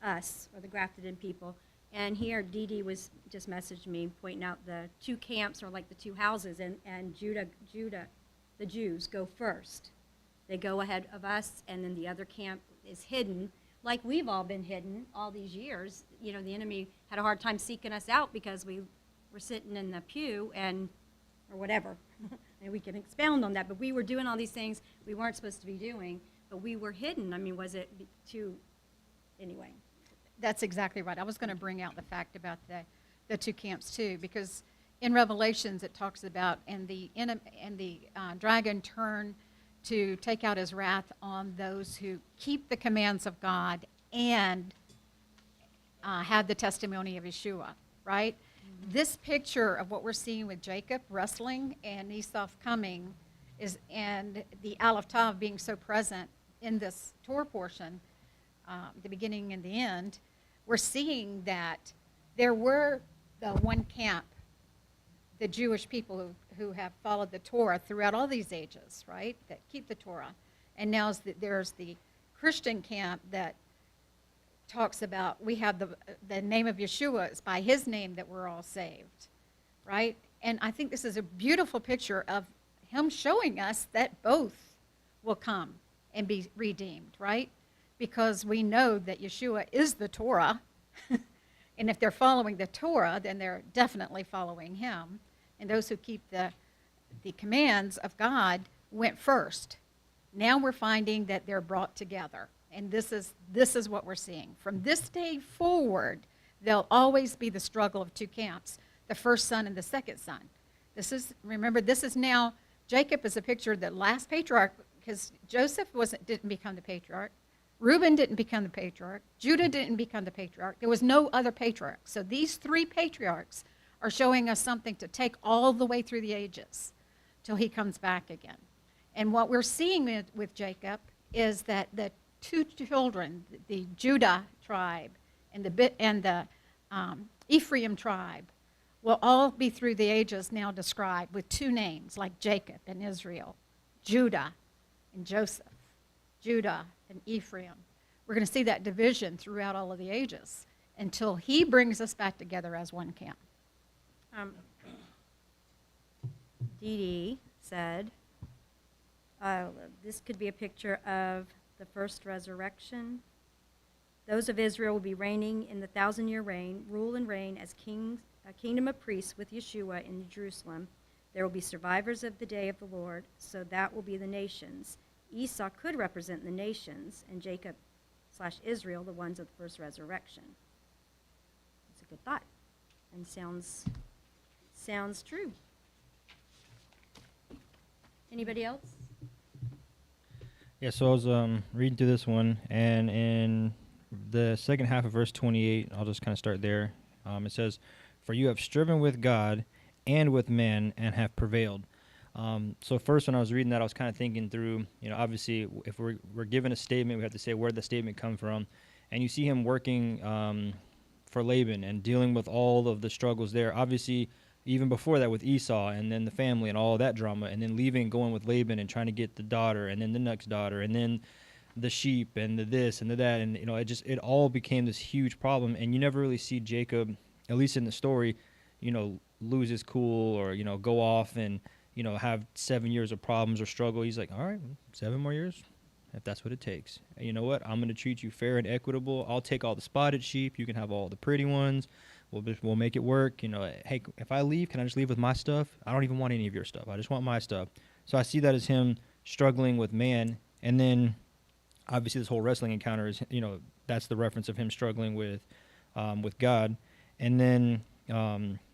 us, or the grafted in people. And here Dee Dee was just messaged me pointing out the two camps are like the two houses, and Judah, the Jews, go first. They go ahead of us, and then the other camp is hidden, like we've all been hidden all these years. You know, the enemy had a hard time seeking us out because we were sitting in the pew or whatever. And we can expound on that, but we were doing all these things we weren't supposed to be doing, but we were hidden. I mean, was it too, anyway.
That's exactly right. I was going to bring out the fact about the two camps too, because in Revelations it talks about and the dragon turned to take out his wrath on those who keep the commands of God and have the testimony of Yeshua, right? Mm-hmm. This picture of what we're seeing with Jacob wrestling and Esau coming and the Aleph Tav being so present in this Torah portion, the beginning and the end, we're seeing that there were the one camp, the Jewish people who have followed the Torah throughout all these ages, right, that keep the Torah. And now there's the Christian camp that talks about we have the name of Yeshua. It's by his name that we're all saved, right? And I think this is a beautiful picture of him showing us that both will come and be redeemed, right? Because we know that Yeshua is the Torah. And if they're following the Torah, then they're definitely following him. And those who keep the commands of God went first. Now we're finding that they're brought together. And this is what we're seeing. From this day forward, there'll always be the struggle of two camps, the first son and the second son. Remember, this is now, Jacob is a picture of the last patriarch, because Joseph didn't become the patriarch. Reuben didn't become the patriarch. Judah didn't become the patriarch. There was no other patriarch. So these three patriarchs are showing us something to take all the way through the ages till he comes back again. And what we're seeing with Jacob is that the two children, the Judah tribe and the Ephraim tribe, will all be through the ages now described with two names, like Jacob and Israel, Judah and Joseph, Judah and Ephraim. We're going to see that division throughout all of the ages until he brings us back together as one camp.
Dee Dee said, this could be a picture of the first resurrection. Those of Israel will be reigning in the 1,000-year reign, rule and reign as kings, a kingdom of priests with Yeshua in Jerusalem. There will be survivors of the day of the Lord, so that will be the nations. Esau could represent the nations, and Jacob/Israel, the ones of the first resurrection. It's a good thought, and sounds true. Anybody else?
Yeah, so I was reading through this one, and in the second half of verse 28, I'll just kind of start there. It says, "For you have striven with God and with men and have prevailed." So first, when I was reading that, I was kind of thinking through, obviously, if we're given a statement, we have to say where the statement come from. And you see him working for Laban and dealing with all of the struggles there. Obviously, even before that with Esau and then the family and all of that drama, and then leaving, going with Laban and trying to get the daughter and then the next daughter and then the sheep and the this and the that. And, it all became this huge problem. And you never really see Jacob, at least in the story, lose his cool or, go off and, have 7 years of problems or struggle. He's like, all right, 7 more years, if that's what it takes. And you know what? I'm going to treat you fair and equitable. I'll take all the spotted sheep. You can have all the pretty ones. We'll make it work. Hey, if I leave, can I just leave with my stuff? I don't even want any of your stuff. I just want my stuff. So I see that as him struggling with man. And then obviously this whole wrestling encounter is, that's the reference of him struggling with God. And then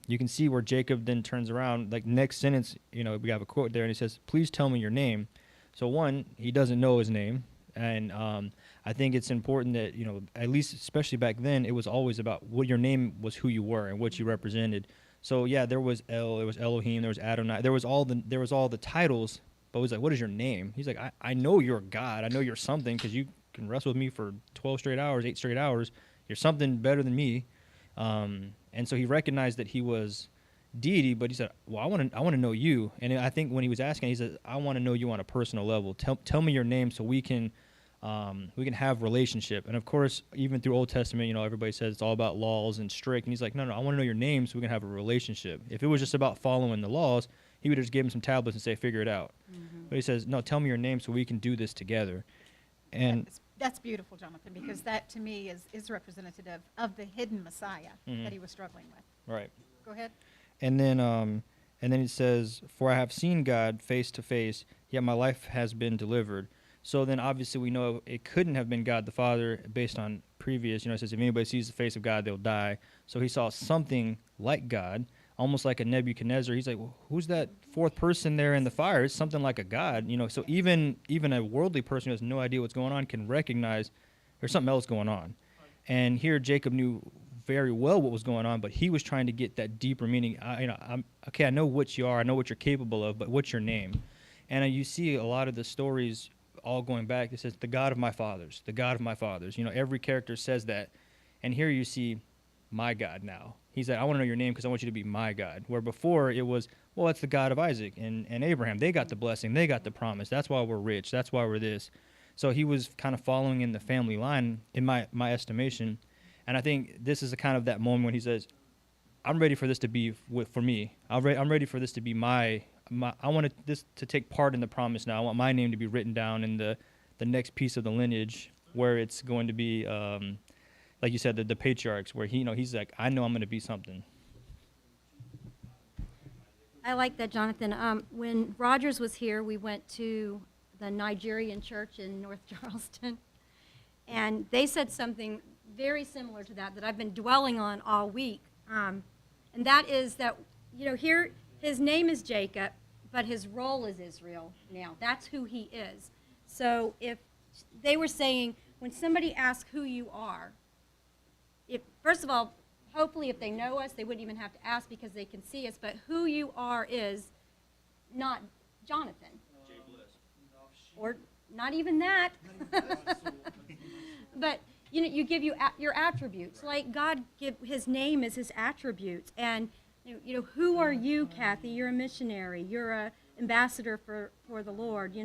you can see where Jacob then turns around, like next sentence, we have a quote there and he says, "Please tell me your name." So one, he doesn't know his name. And I think it's important that, at least especially back then, it was always about what your name was, who you were and what you represented. So yeah, there was there was Elohim, there was Adonai, there was all the titles, but it was like, what is your name? He's like, I know you're God. I know you're something because you can wrestle with me for 12 straight hours, 8 straight hours. You're something better than me. And so he recognized that he was deity, but he said, well, I want to know you. And I think when he was asking, he said, I want to know you on a personal level. Tell me your name so we can have relationship. And of course, even through Old Testament, everybody says it's all about laws and strict. And he's like, no, I want to know your name so we can have a relationship. If it was just about following the laws, he would have just give him some tablets and say, figure it out. Mm-hmm. But he says, no, tell me your name so we can do this together. And
that's beautiful, Jonathan, because that to me is representative of the hidden Messiah that he was struggling with.
Right.
Go ahead.
And then it says, "For I have seen God face to face, yet my life has been delivered." So then obviously we know it couldn't have been God the Father based on previous, it says if anybody sees the face of God, they'll die. So he saw something like God, almost like a Nebuchadnezzar. He's like, well, who's that fourth person there in the fire? It's something like a God, So even a worldly person who has no idea what's going on can recognize there's something else going on. And here Jacob knew very well what was going on, but he was trying to get that deeper meaning. I know what you are, I know what you're capable of, but what's your name? And you see a lot of the stories all going back. It says, the God of my fathers, the God of my fathers. Every character says that. And here you see my God now. He's like, I want to know your name because I want you to be my God. Where before it was, well, that's the God of Isaac and Abraham. They got the blessing. They got the promise. That's why we're rich. That's why we're this. So he was kind of following in the family line, in my estimation. And I think this is a kind of that moment when he says, I'm ready for this to be for me. I'm ready for this to be my I want this to take part in the promise now. I want my name to be written down in the next piece of the lineage where it's going to be, like you said, the patriarchs, where he's like, I know I'm going to be something.
I like that, Jonathan. When Rogers was here, we went to the Nigerian church in North Charleston, and they said something very similar to that I've been dwelling on all week. And that is that, here his name is Jacob, but his role is Israel now. That's who he is. So if they were saying, when somebody asks who you are, first of all, hopefully if they know us, they wouldn't even have to ask because they can see us, but who you are is not Jonathan. Or not even that. But you give your attributes. Like God his name is his attributes. And who are you, Kathy? You're a missionary. You're a ambassador for the Lord.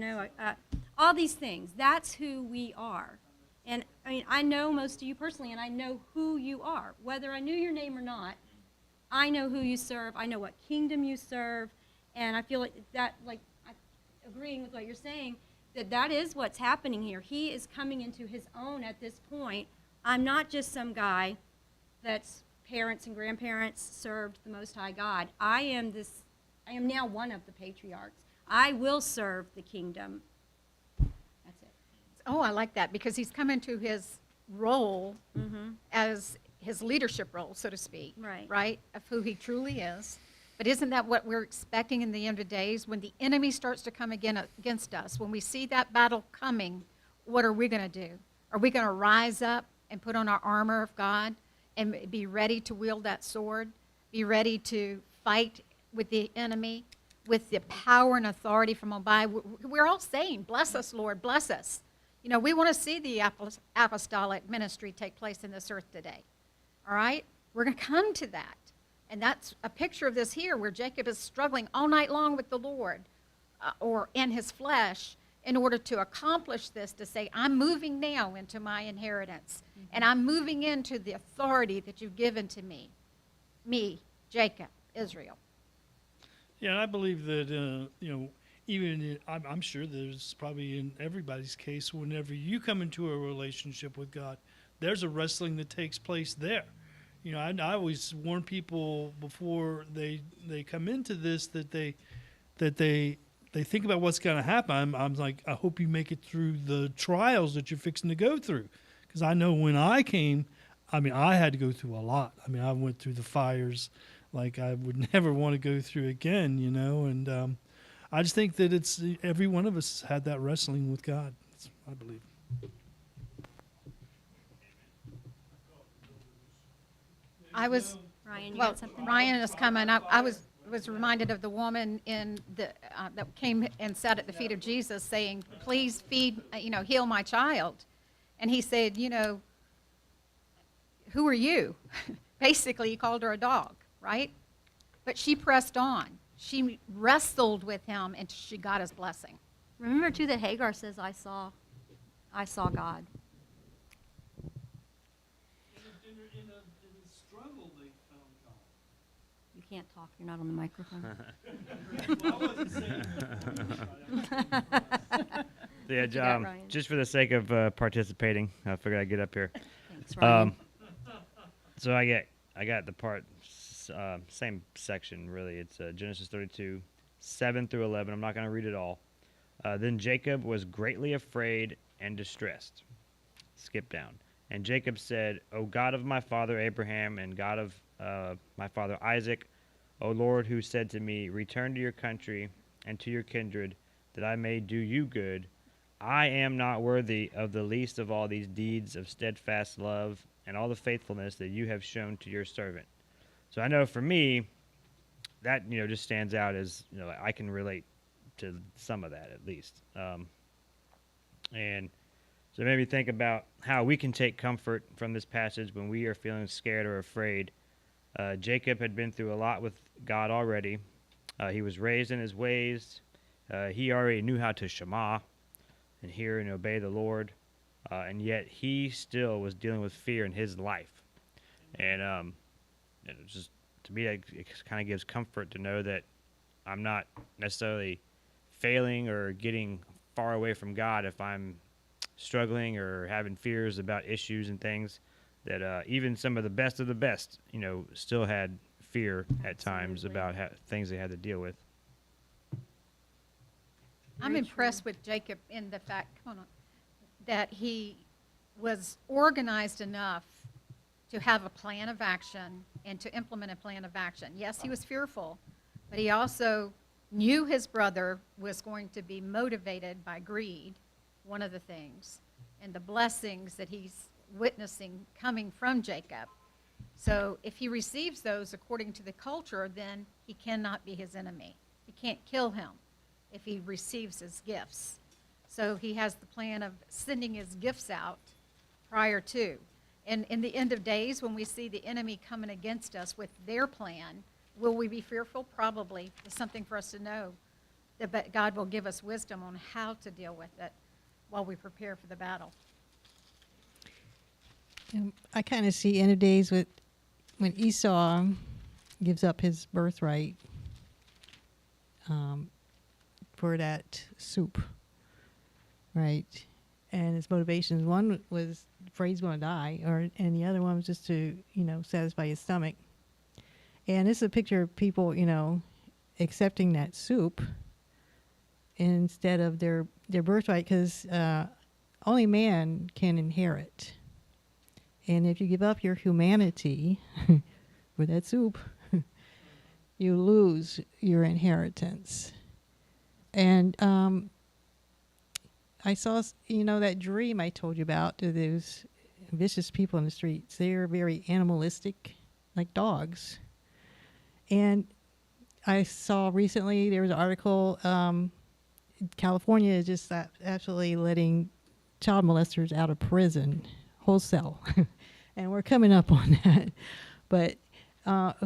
All these things. That's who we are. And I know most of you personally, and I know who you are. Whether I knew your name or not, I know who you serve. I know what kingdom you serve. And I feel like that, agreeing with what you're saying, that is what's happening here. He is coming into his own at this point. I'm not just some guy that's parents and grandparents served the Most High God. I am this I am now one of the patriarchs. I will serve the kingdom. That's it.
Oh, I like that because he's come into his role as his leadership role, so to speak.
Right.
Of who he truly is. But isn't that what we're expecting in the end of days? When the enemy starts to come again against us, when we see that battle coming, what are we going to do? Are we going to rise up and put on our armor of God and be ready to wield that sword? Be ready to fight with the enemy with the power and authority from on high? We're all saying, bless us, Lord, bless us. You know, we want to see the apostolic ministry take place in this earth today. All right? We're going to come to that. And that's a picture of this here where Jacob is struggling all night long with the Lord or in his flesh in order to accomplish this, to say, I'm moving now into my inheritance. And I'm moving into the authority that you've given to me, Jacob, Israel.
Yeah, and I believe that, I'm sure there's probably in everybody's case, whenever you come into a relationship with God, there's a wrestling that takes place there. You know, I always warn people before they come into this that they think about what's going to happen. I'm like, I hope you make it through the trials that you're fixing to go through. Because I know when I came, I had to go through a lot. I went through the fires like I would never want to go through again, and I just think that it's every one of us had that wrestling with God. That's, I believe.
Ryan, you
Well,
got something?
Ryan is coming. I was reminded of the woman in the that came and sat at the feet of Jesus, saying, "Please feed, heal my child." And he said, "Who are you?" Basically, he called her a dog, right? But she pressed on. She wrestled with him, and she got his blessing.
Remember, too, that Hagar says, I saw God.
In a struggle, they found God.
You can't talk. You're not on the microphone.
Well, I wasn't saying
Yeah,
What you got, Ryan?
just for the sake of participating, I figured I'd get up here.
Thanks, Ryan.
So I got the part, same section really. It's Genesis 32, 7 through 11. I'm not going to read it all. Then Jacob was greatly afraid and distressed. Skip down. And Jacob said, O God of my father Abraham and God of my father Isaac, O Lord, who said to me, return to your country and to your kindred, that I may do you good. I am not worthy of the least of all these deeds of steadfast love and all the faithfulness that you have shown to your servant. So I know for me, that just stands out as I can relate to some of that at least. And so it made me think about how we can take comfort from this passage when we are feeling scared or afraid. Jacob had been through a lot with God already. He was raised in his ways. He already knew how to shema and hear and obey the Lord. And yet he still was dealing with fear in his life. And just to me, it kind of gives comfort to know that I'm not necessarily failing or getting far away from God if I'm struggling or having fears about issues and things. That even some of the best, still had fear at times about things they had to deal with.
I'm impressed with Jacob in the fact, that he was organized enough to have a plan of action and to implement a plan of action. Yes, he was fearful, but he also knew his brother was going to be motivated by greed, one of the things, and the blessings that he's witnessing coming from Jacob. So if he receives those according to the culture, then he cannot be his enemy. He can't kill him if he receives his gifts. So he has the plan of sending his gifts out prior to. And in the end of days, when we see the enemy coming against us with their plan, will we be fearful? Probably. It's something for us to know that God will give us wisdom on how to deal with it while we prepare for the battle.
And I kind of see end of days with when Esau gives up his birthright for that soup, right? And his motivations, one was afraid he's going to die, and the other one was just to satisfy his stomach. And this is a picture of people, accepting that soup instead of their birthright, because only man can inherit. And if you give up your humanity for that soup, you lose your inheritance. And I saw, that dream I told you about, those vicious people in the streets. They're very animalistic, like dogs. And I saw recently, there was an article, California is just absolutely letting child molesters out of prison, wholesale. And we're coming up on that. But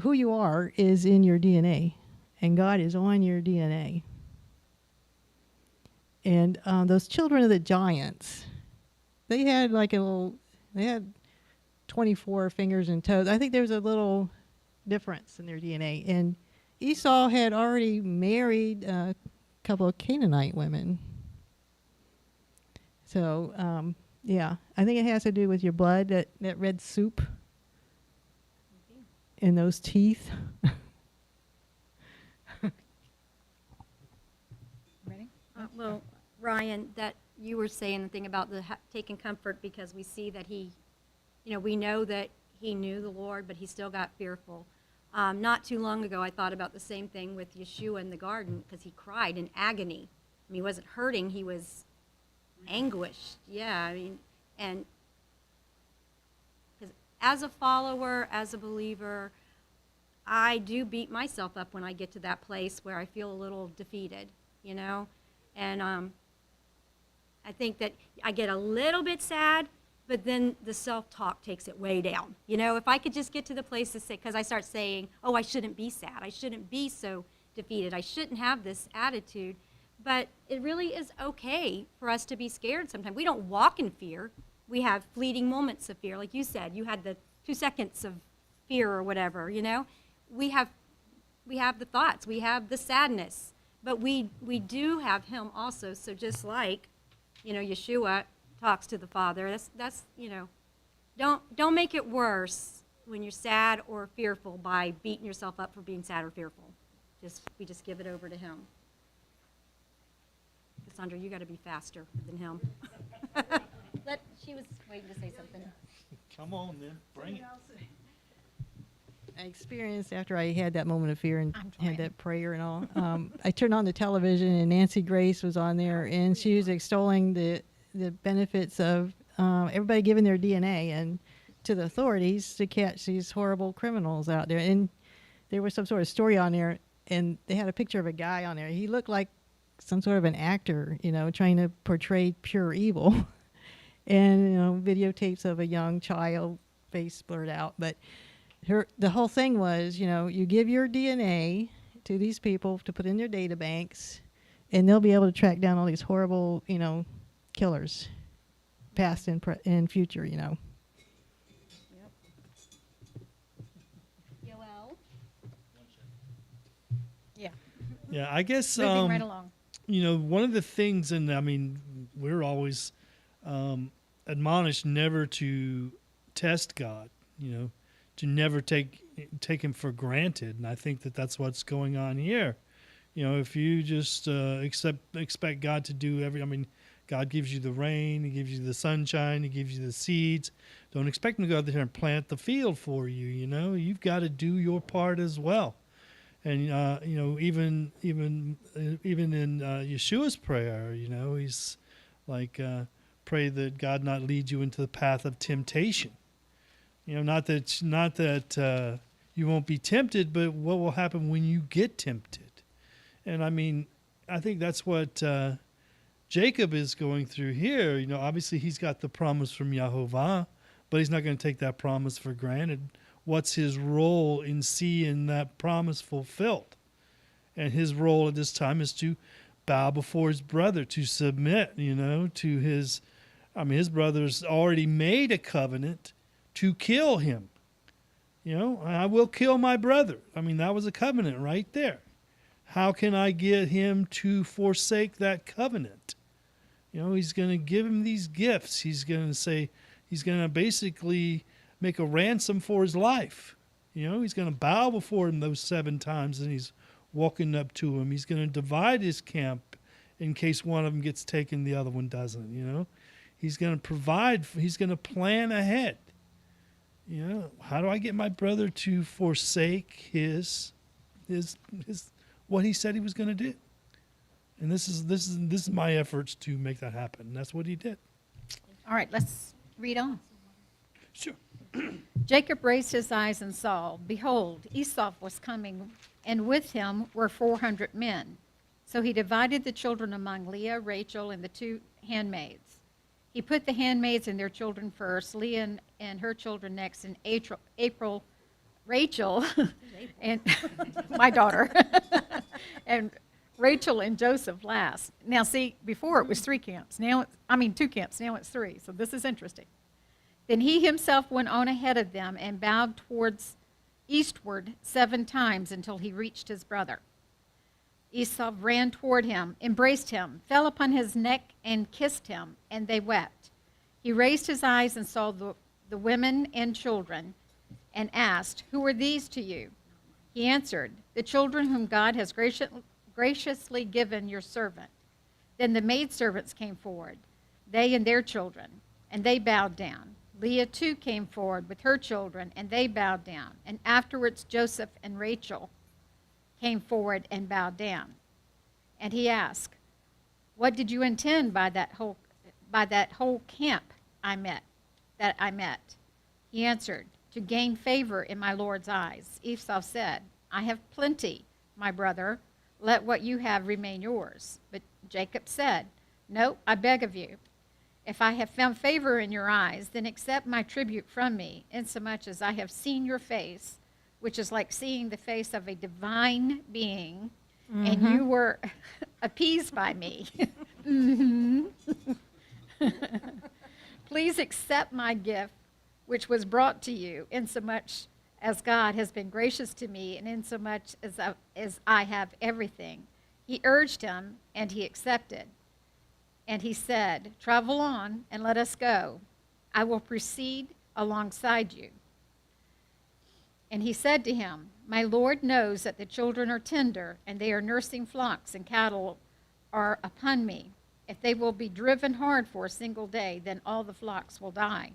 who you are is in your DNA, and God is on your DNA. And those children of the giants, they had they had 24 fingers and toes. I think there's a little difference in their DNA. And Esau had already married a couple of Canaanite women. So, yeah, I think it has to do with your blood, that red soup and those teeth.
Ready?
Well, Ryan, that you were saying the thing about taking comfort because we see that he, we know that he knew the Lord, but he still got fearful. Not too long ago, I thought about the same thing with Yeshua in the garden because he cried in agony. I mean, he wasn't hurting, he was anguished. Yeah, I mean, and because as a follower, as a believer, I do beat myself up when I get to that place where I feel a little defeated, and I think that I get a little bit sad, but then the self-talk takes it way down. If I could just get to the place to say, because I start saying, oh, I shouldn't be sad. I shouldn't be so defeated. I shouldn't have this attitude. But it really is okay for us to be scared sometimes. We don't walk in fear. We have fleeting moments of fear. Like you said, you had the 2 seconds of fear or whatever, We have the thoughts. We have the sadness. But we do have him also. So just like, Yeshua talks to the Father, that's don't make it worse when you're sad or fearful by beating yourself up for being sad or fearful. We just give it over to him. Cassandra, you got to be faster than him. She was waiting to say something.
Come on, then. Bring it.
I experienced after I had that moment of fear and
I'm trying.
had that prayer and all. I turned on the television and Nancy Grace was on there, and she was extolling the benefits of everybody giving their DNA and to the authorities to catch these horrible criminals out there. And there was some sort of story on there, and they had a picture of a guy on there. He looked like some sort of an actor, trying to portray pure evil. And videotapes of a young child, face blurred out, but. The whole thing was, you give your DNA to these people to put in their data banks, and they'll be able to track down all these horrible, killers, past and future,
Yep. Yoel?
Yeah.
Yeah, I guess
Moving right along.
one of the things, and I mean, we're always admonished never to test God, to never take him for granted, and I think that's what's going on here. If you just expect God to do God gives you the rain, He gives you the sunshine, He gives you the seeds. Don't expect Him to go out there and plant the field for you. You've got to do your part as well. And even in Yeshua's prayer, He's like, pray that God not lead you into the path of temptation. Not that you won't be tempted, but what will happen when you get tempted? And I think that's what Jacob is going through here. Obviously he's got the promise from Yahovah, but he's not going to take that promise for granted. What's his role in seeing that promise fulfilled? And his role at this time is to bow before his brother, to submit, to his brother's already made a covenant to kill him. I will kill my brother. That was a covenant right there. How can I get him to forsake that covenant? He's going to give him these gifts. He's going to basically make a ransom for his life. He's going to bow before him those 7 times, and he's walking up to him. He's going to divide his camp in case one of them gets taken, the other one doesn't, you know. He's going to provide, he's going to plan ahead. You know, how do I get my brother to forsake his what he said he was going to do? And this is my efforts to make that happen. And that's what he did.
All right, let's read on.
Sure.
Jacob raised his eyes and saw, behold, Esau was coming, and with him were 400 men. So he divided the children among Leah, Rachel, and the 2 handmaids. He put the handmaids and their children first, Leah and her children next, and Rachel, and my daughter, and Rachel and Joseph last. Now, see, before it was 3 camps. 2 camps. Now it's 3. So this is interesting. Then he himself went on ahead of them and bowed towards eastward 7 times until he reached his brother. Esau ran toward him, embraced him, fell upon his neck, and kissed him, and they wept. He raised his eyes and saw the women and children, and asked, "Who are these to you?" He answered, "The children whom God has graciously given your servant." Then the maidservants came forward, they and their children, and they bowed down. Leah too came forward with her children, and they bowed down. And afterwards Joseph and Rachel came forward and bowed down. And he asked, "What did you intend by that whole camp I met?" He answered, "To gain favor in my Lord's eyes." Esau said, "I have plenty, my brother. Let what you have remain yours." But Jacob said, "No, I beg of you. If I have found favor in your eyes, then accept my tribute from me, insomuch as I have seen your face, which is like seeing the face of a divine being, and you were appeased by me. Please accept my gift, which was brought to you, insomuch as God has been gracious to me, and insomuch as I have everything." He urged him, and he accepted. And he said, "Travel on, and let us go. I will proceed alongside you." And he said to him, "My Lord knows that the children are tender, and they are nursing flocks, and cattle are upon me. If they will be driven hard for a single day, then all the flocks will die.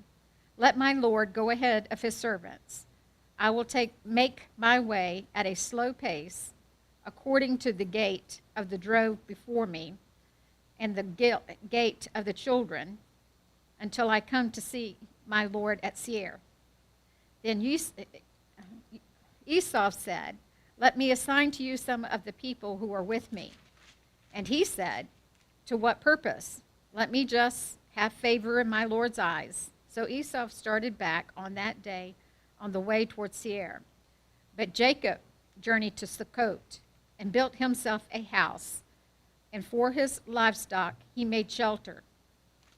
Let my Lord go ahead of his servants. I will make my way at a slow pace, according to the gait of the drove before me, and the gate of the children, until I come to see my Lord at Seir." Then Esau said, "Let me assign to you some of the people who are with me." And he said, "To what purpose? Let me just have favor in my Lord's eyes." So Esau started back on that day on the way toward Seir. But Jacob journeyed to Sukkot and built himself a house, and for his livestock he made shelter,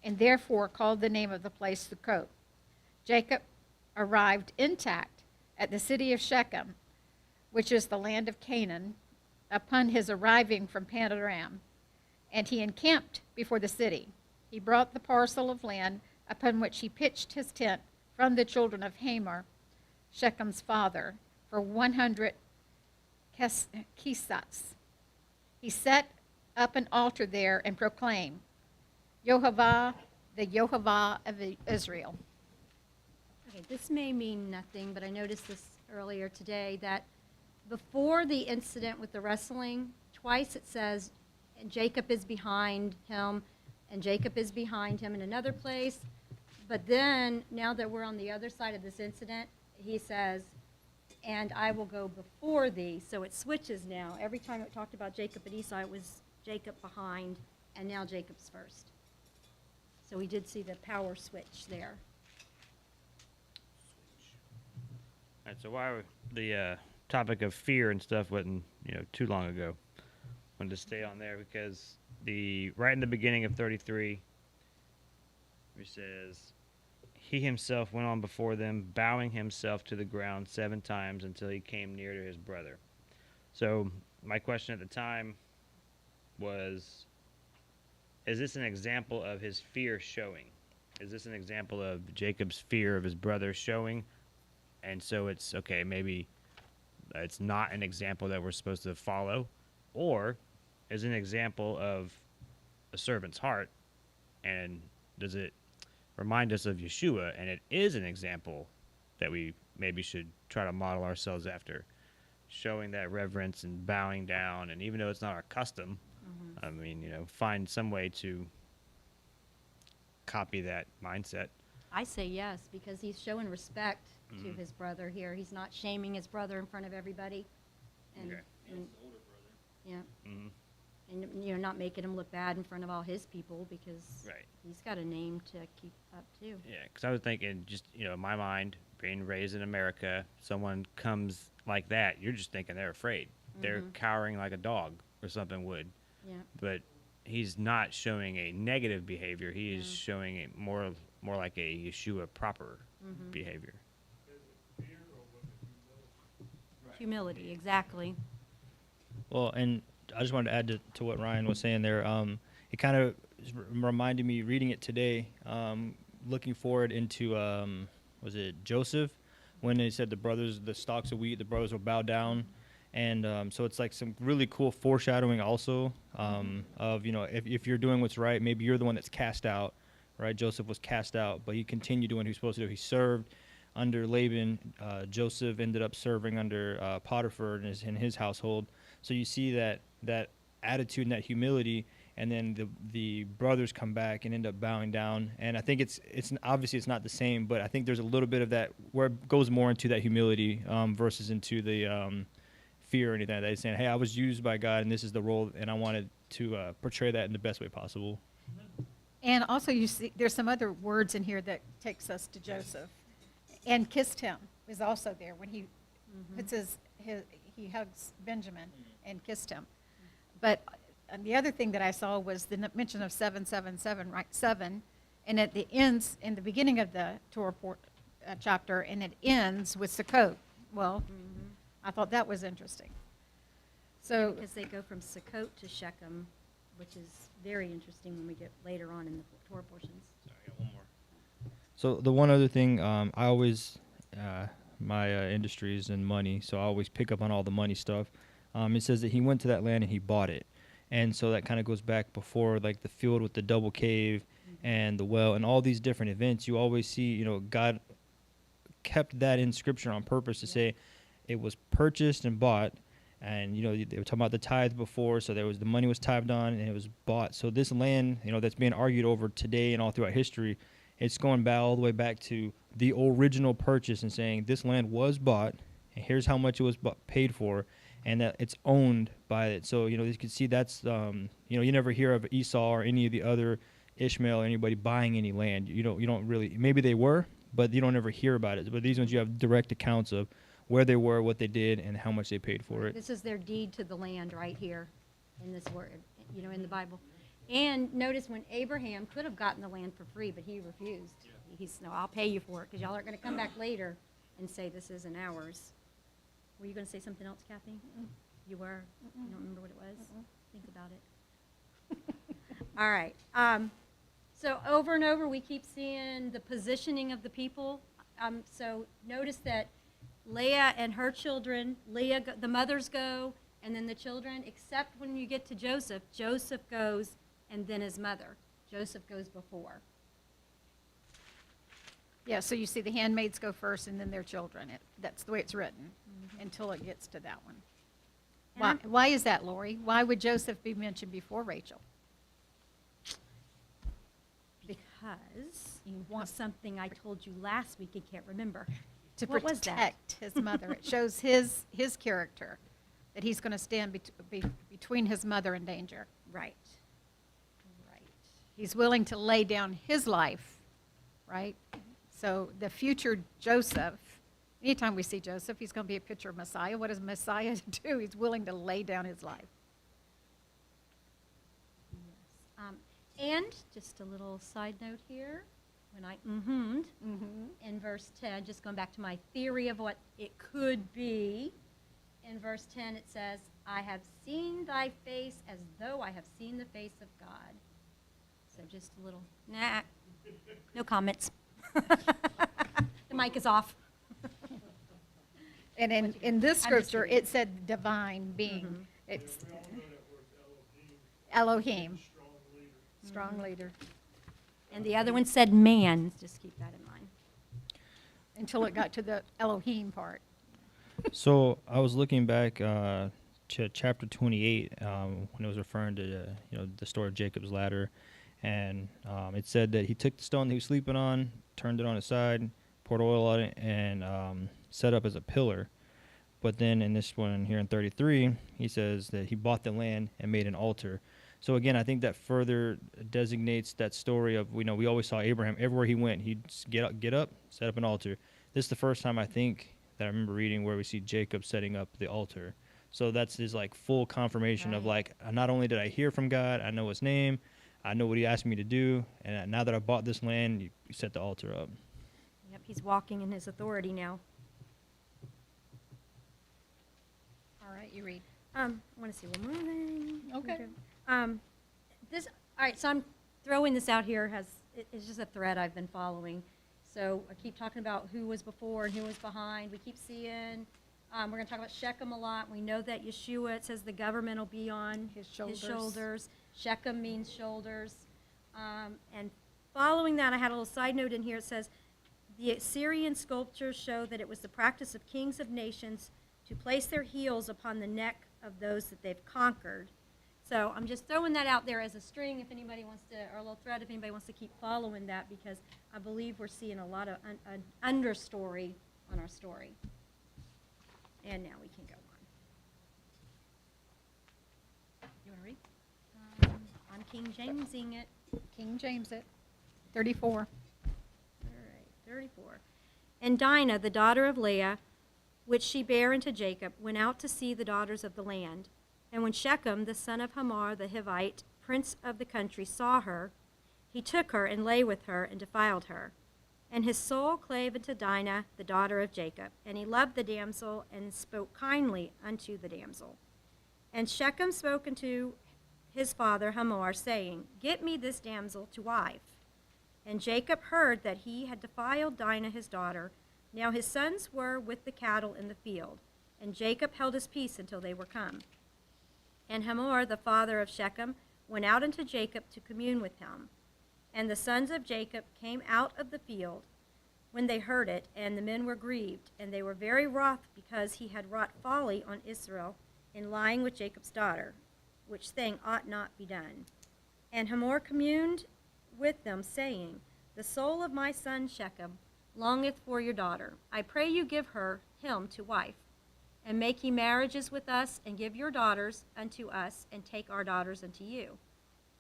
and therefore called the name of the place Sukkot. Jacob arrived intact at the city of Shechem, which is the land of Canaan, upon his arriving from Paddan, and he encamped before the city. He brought the parcel of land upon which he pitched his tent from the children of Hamor, Shechem's father, for 100 kesats. He set up an altar there and proclaimed, "Yehovah, the Yehovah of Israel."
Okay, this may mean nothing, but I noticed this earlier today, that before the incident with the wrestling, twice it says, "And Jacob is behind him," and Jacob is behind him in another place. But then, now that we're on the other side of this incident, he says, "And I will go before thee." So it switches now. Every time it talked about Jacob and Esau, it was Jacob behind, and now Jacob's first. So we did see the power switch there.
All right, so why the topic of fear and stuff wasn't too long ago. Wanted to stay on there because right in the beginning of 33, it says, "He himself went on before them, bowing himself to the ground 7 times until he came near to his brother." So my question at the time was, is this an example of his fear showing? Is this an example of Jacob's fear of his brother showing? And so it's, okay, maybe
It's not an example that we're supposed to follow, or is an example of a servant's heart, and does it remind us of Yeshua, and it is an example that we maybe should try to model ourselves after, showing that reverence and bowing down, and even though it's not our custom, I mean, find some way to copy that mindset.
I say yes, because he's showing respect to his brother here. He's not shaming his brother in front of everybody. And,
Okay.
and yeah.
Mm-hmm.
And, not making him look bad in front of all his people, because
Right.
he's got a name to keep up, too.
Yeah, because I was thinking, just in my mind, being raised in America, someone comes like that, you're just thinking they're afraid. They're cowering like a dog or something would.
Yeah.
But he's not showing a negative behavior. He is showing a more like a Yeshua proper behavior.
Humility, exactly.
Well, and I just wanted to add to what Ryan was saying there. It kind of reminded me reading it today, looking forward into, was it Joseph, when they said the stalks of wheat, the brothers will bow down. And so it's like some really cool foreshadowing also of, if you're doing what's right, maybe you're the one that's cast out, right? Joseph was cast out, but he continued doing what he was supposed to do. He served under Laban. Joseph ended up serving under Potiphar in his household. So you see that attitude and that humility, and then the brothers come back and end up bowing down. And I think it's obviously it's not the same, but I think there's a little bit of that where it goes more into that humility versus into the fear or anything like that. He's saying, hey, I was used by God, and this is the role, and I wanted to portray that in the best way possible.
And also, you see, there's some other words in here that takes us to Joseph. And kissed him is also there when he puts he hugs Benjamin and kissed him. But the other thing that I saw was the mention of 777, right? 7, and at the ends in the beginning of the Torah chapter, and it ends with Sukkot. Well, I thought that was interesting. So
Because they go from Sukkot to Shechem, which is very interesting when we get later on in the Torah portions.
Sorry, I got one more. So the one other thing, I always, my industry is in money, so I always pick up on all the money stuff. It says that he went to that land and he bought it. And so that kind of goes back before, like the field with the double cave and the well and all these different events. You always see, God kept that in Scripture on purpose to say it was purchased and bought. And, they were talking about the tithe before, so the money was tithed on and it was bought. So this land, that's being argued over today and all throughout history, it's going back all the way back to the original purchase and saying this land was bought, and here's how much it was paid for, and that it's owned by it. So, you can see that's, you never hear of Esau or any of the other Ishmael or anybody buying any land. You don't really, maybe they were, but you don't ever hear about it. But these ones you have direct accounts of where they were, what they did, and how much they paid for it.
This is their deed to the land right here in this word, in the Bible. And notice when Abraham could have gotten the land for free, but he refused. He's, no, I'll pay you for it, because y'all aren't going to come back later and say this isn't ours. Were you going to say something else, Kathy? You were? You don't remember what it was? Think about it. All right. So over and over, we keep seeing the positioning of the people. So notice that Leah and her children, the mothers go, and then the children, except when you get to Joseph, Joseph goes, and then his mother. Joseph goes before.
yeah, so you see the handmaids go first and then their children. That's the way it's written until it gets to that one.
And
Why is that, Lori? Why would Joseph be mentioned before Rachel?
Because
You
of
want
something I told you last week and can't remember.
to
What was that?
protect his mother. It shows his character, that he's going to stand between his mother and danger.
Right. Right.
He's willing to lay down his life, right? So the future Joseph, anytime we see Joseph, he's going to be a picture of Messiah. What does Messiah do? He's willing to lay down his life.
Yes. And just a little side note here, when I in verse 10, just going back to my theory of what it could be, in verse 10 it says, I have seen thy face as though I have seen the face of God. So just a little, no comments. The mic is off.
And in this
I'm just
scripture,
kidding.
it said divine being. It's Elohim, strong leader,
And the other one said man, just keep that in mind.
until it got to the Elohim part.
So I was looking back to chapter 28 when it was referring to the story of Jacob's ladder, and it said that he took the stone that he was sleeping on, turned it on its side, poured oil on it, and set up as a pillar. But then in this one here in 33, he says that he bought the land and made an altar. So again, I think that further designates that story of, we always saw Abraham, everywhere he went, he'd get up, set up an altar. This is the first time I think that I remember reading where we see Jacob setting up the altar. So that's his like full confirmation of like, not only did I hear from God, I know his name, I know what he asked me to do, and now that I bought this land, you set the altar up.
Yep, he's walking in his authority now.
All right, you read.
I want to see, we're moving.
Okay.
This, all right, so I'm throwing this out here, it's just a thread I've been following. So I keep talking about who was before and who was behind. We keep seeing, we're going to talk about Shechem a lot. We know that Yeshua, it says the government will be on
His shoulders.
Shechem means shoulders. And following that, I had a little side note in here. It says, the Assyrian sculptures show that it was the practice of kings of nations to place their heels upon the neck of those that they've conquered. So I'm just throwing that out there as a string if anybody wants to, or a little thread if anybody wants to keep following that, because I believe we're seeing a lot of an understory on our story. And now we can go on. You want to read? I'm King Jamesing it.
King James it. 34.
All right, 34. And Dinah, the daughter of Leah, which she bare unto Jacob, went out to see the daughters of the land. And when Shechem, the son of Hamor the Hivite, prince of the country, saw her, he took her and lay with her and defiled her. And his soul clave unto Dinah, the daughter of Jacob. And he loved the damsel and spoke kindly unto the damsel. And Shechem spoke unto his father Hamor, saying, Get me this damsel to wife. And Jacob heard that he had defiled Dinah his daughter. Now his sons were with the cattle in the field. And Jacob held his peace until they were come. And Hamor, the father of Shechem, went out unto Jacob to commune with him. And the sons of Jacob came out of the field when they heard it, and the men were grieved, and they were very wroth because he had wrought folly on Israel in lying with Jacob's daughter, which thing ought not be done. And Hamor communed with them, saying, The soul of my son Shechem longeth for your daughter. I pray you give him to wife. And make ye marriages with us, and give your daughters unto us, and take our daughters unto you.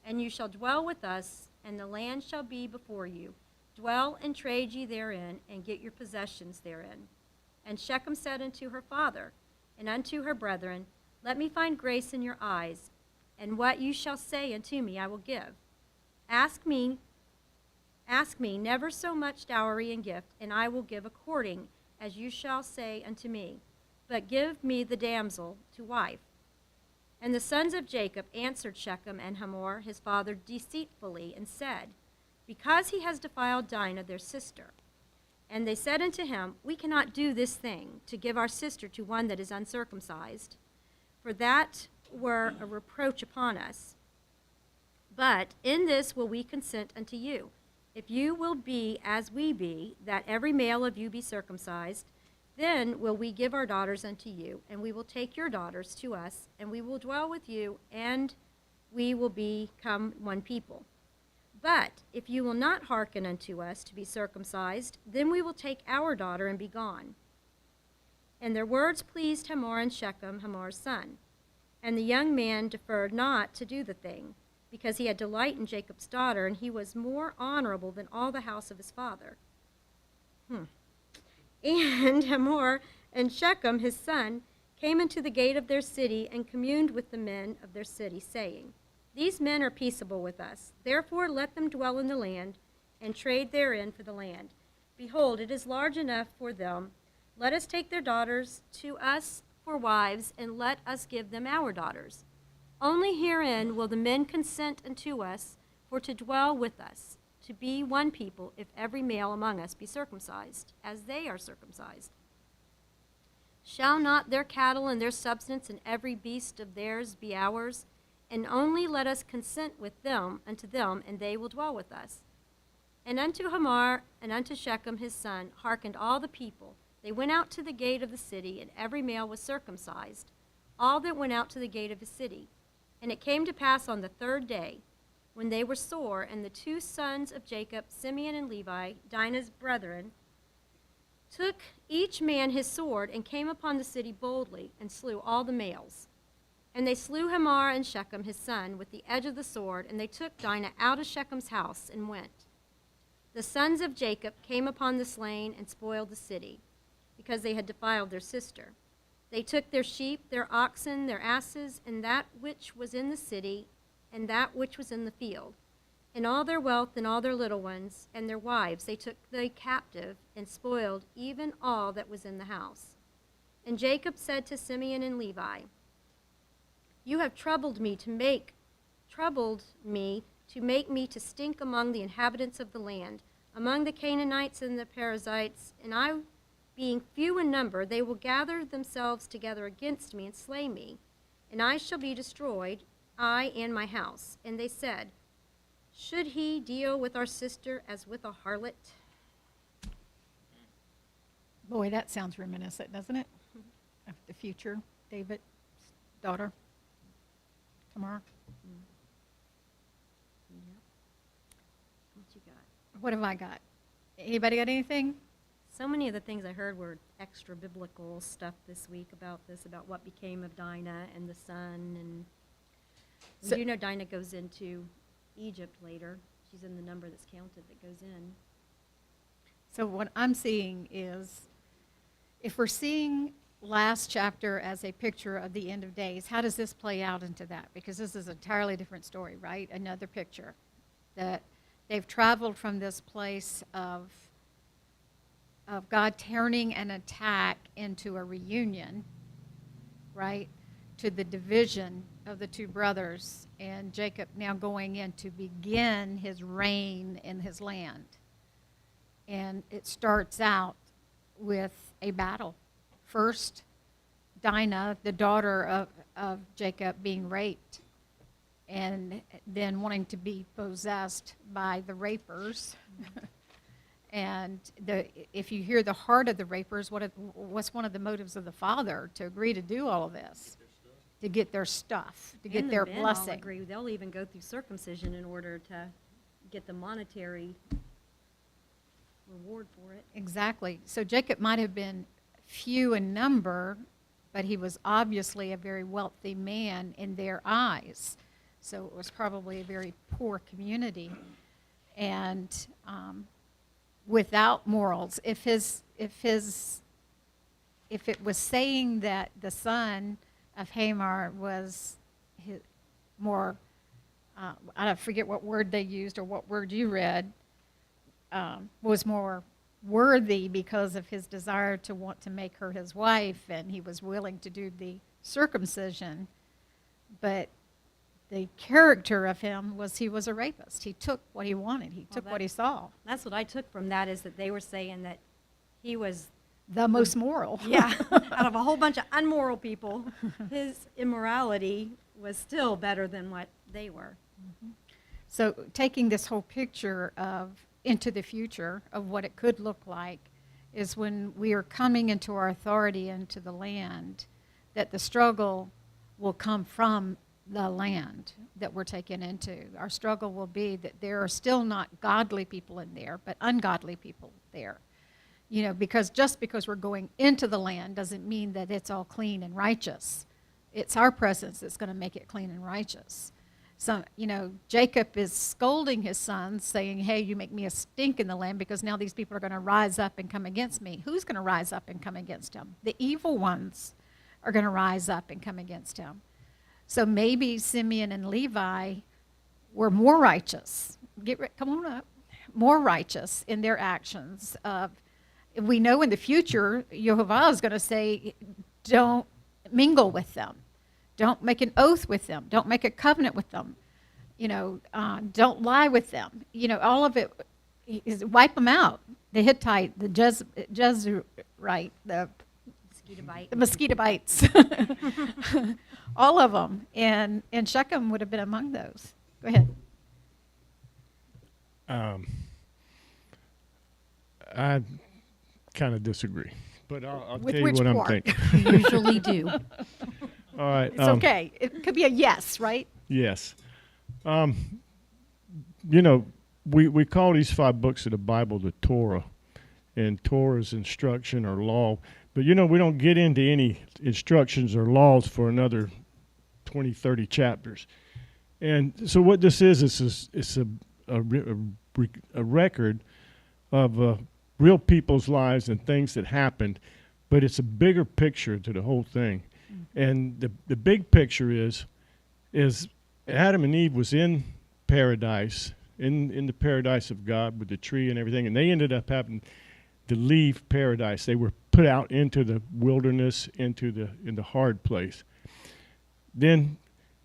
And you shall dwell with us, and the land shall be before you. Dwell and trade ye therein, and get your possessions therein. And Shechem said unto her father, and unto her brethren, Let me find grace in your eyes, and what you shall say unto me I will give. Ask me never so much dowry and gift, and I will give according as you shall say unto me. But give me the damsel to wife. And the sons of Jacob answered Shechem and Hamor his father deceitfully, and said, Because he has defiled Dinah their sister. And they said unto him, We cannot do this thing, to give our sister to one that is uncircumcised, for that were a reproach upon us. But in this will we consent unto you, if you will be as we be, that every male of you be circumcised, then will we give our daughters unto you, and we will take your daughters to us, and we will dwell with you, and we will become one people. But if you will not hearken unto us to be circumcised, then we will take our daughter and be gone. And their words pleased Hamor and Shechem, Hamor's son. And the young man deferred not to do the thing, because he had delight in Jacob's daughter, and he was more honorable than all the house of his father. And Hamor and Shechem his son came into the gate of their city and communed with the men of their city, saying, These men are peaceable with us. Therefore let them dwell in the land, and trade therein for the land. Behold, it is large enough for them. Let us take their daughters to us for wives, and let us give them our daughters. Only herein will the men consent unto us for to dwell with us, to be one people, if every male among us be circumcised, as they are circumcised. Shall not their cattle and their substance and every beast of theirs be ours? And only let us consent with them unto them, and they will dwell with us. And unto Hamor and unto Shechem his son hearkened all the people. They went out to the gate of the city, and every male was circumcised, all that went out to the gate of the city. And it came to pass on the third day, when they were sore, and the two sons of Jacob, Simeon and Levi, Dinah's brethren, took each man his sword, and came upon the city boldly, and slew all the males. And they slew Hamor and Shechem his son with the edge of the sword, and they took Dinah out of Shechem's house, and went. The sons of Jacob came upon the slain, and spoiled the city, because they had defiled their sister. They took their sheep, their oxen, their asses, and that which was in the city, and that which was in the field, and all their wealth and all their little ones, and their wives they took they captive, and spoiled even all that was in the house. And Jacob said to Simeon and Levi, You have troubled me to make me to stink among the inhabitants of the land, among the Canaanites and the Perizzites, and I, being few in number, they will gather themselves together against me and slay me, and I shall be destroyed, I and my house. And they said, Should he deal with our sister as with a harlot?
Boy, that sounds reminiscent, doesn't it? Of the future, David's daughter, Tamar.
What you got?
What have I got? Anybody got anything?
So many of the things I heard were extra biblical stuff this week about what became of Dinah and the son. And
So-
we do know Dinah goes into Egypt later. She's in the number that's counted that goes in.
So what I'm seeing is, if we're seeing last chapter as a picture of the end of days, how does this play out into that? Because this is an entirely different story, right? Another picture. That they've traveled from this place of God turning an attack into a reunion, right? To the division of the two brothers, and Jacob now going in to begin his reign in his land. And it starts out with a battle. First, Dinah, the daughter of Jacob, being raped, and then wanting to be possessed by the rapers. And if you hear the heart of the rapers, what's one of the motives of the father to agree to do all of this? To get their stuff, to get
And
their
the men
blessing.
all agree. They'll even go through circumcision in order to get the monetary reward for it.
Exactly. So Jacob might have been few in number, but he was obviously a very wealthy man in their eyes. So it was probably a very poor community. And without morals, if it was saying that the son of Hamor was more, I forget what word they used or what word you read, was more worthy because of his desire to want to make her his wife, and he was willing to do the circumcision. But the character of him was he was a rapist. He took what he wanted. He took what he saw.
That's what I took from that, is that they were saying that he was,
The most moral.
yeah, out of a whole bunch of unmoral people, his immorality was still better than what they were.
So taking this whole picture of into the future of what it could look like is when we are coming into our authority into the land, that the struggle will come from the land that we're taken into. Our struggle will be that there are still not godly people in there, but ungodly people there. You know, because just because we're going into the land doesn't mean that it's all clean and righteous. It's our presence that's going to make it clean and righteous. So, you know, Jacob is scolding his sons, saying, hey, you make me a stink in the land because now these people are going to rise up and come against me. Who's going to rise up and come against him? The evil ones are going to rise up and come against him. So maybe Simeon and Levi were more righteous. Come on up. More righteous in their actions. We know in the future, Yehovah is going to say, don't mingle with them. Don't make an oath with them. Don't make a covenant with them. You know, don't lie with them. You know, all of it is wipe them out. The Hittite, the Jezreelite, the
Mosquito bite.
The mosquito bites. All of them. And Shechem would have been among those. Go ahead.
I kind of disagree, but I'll
With
tell you
which
what I'm
part?
thinking.
You usually do.
All right.
It's okay. It could be a yes, right?
Yes. We call these 5 books of the Bible the Torah, and Torah's instruction or law. But, we don't get into any instructions or laws for another 20, 30 chapters. And so what this is it's a record of real people's lives and things that happened, but it's a bigger picture to the whole thing. And the big picture is Adam and Eve was in paradise, in the paradise of God with the tree and everything, and they ended up having to leave paradise. They were put out into the wilderness, in the hard place. Then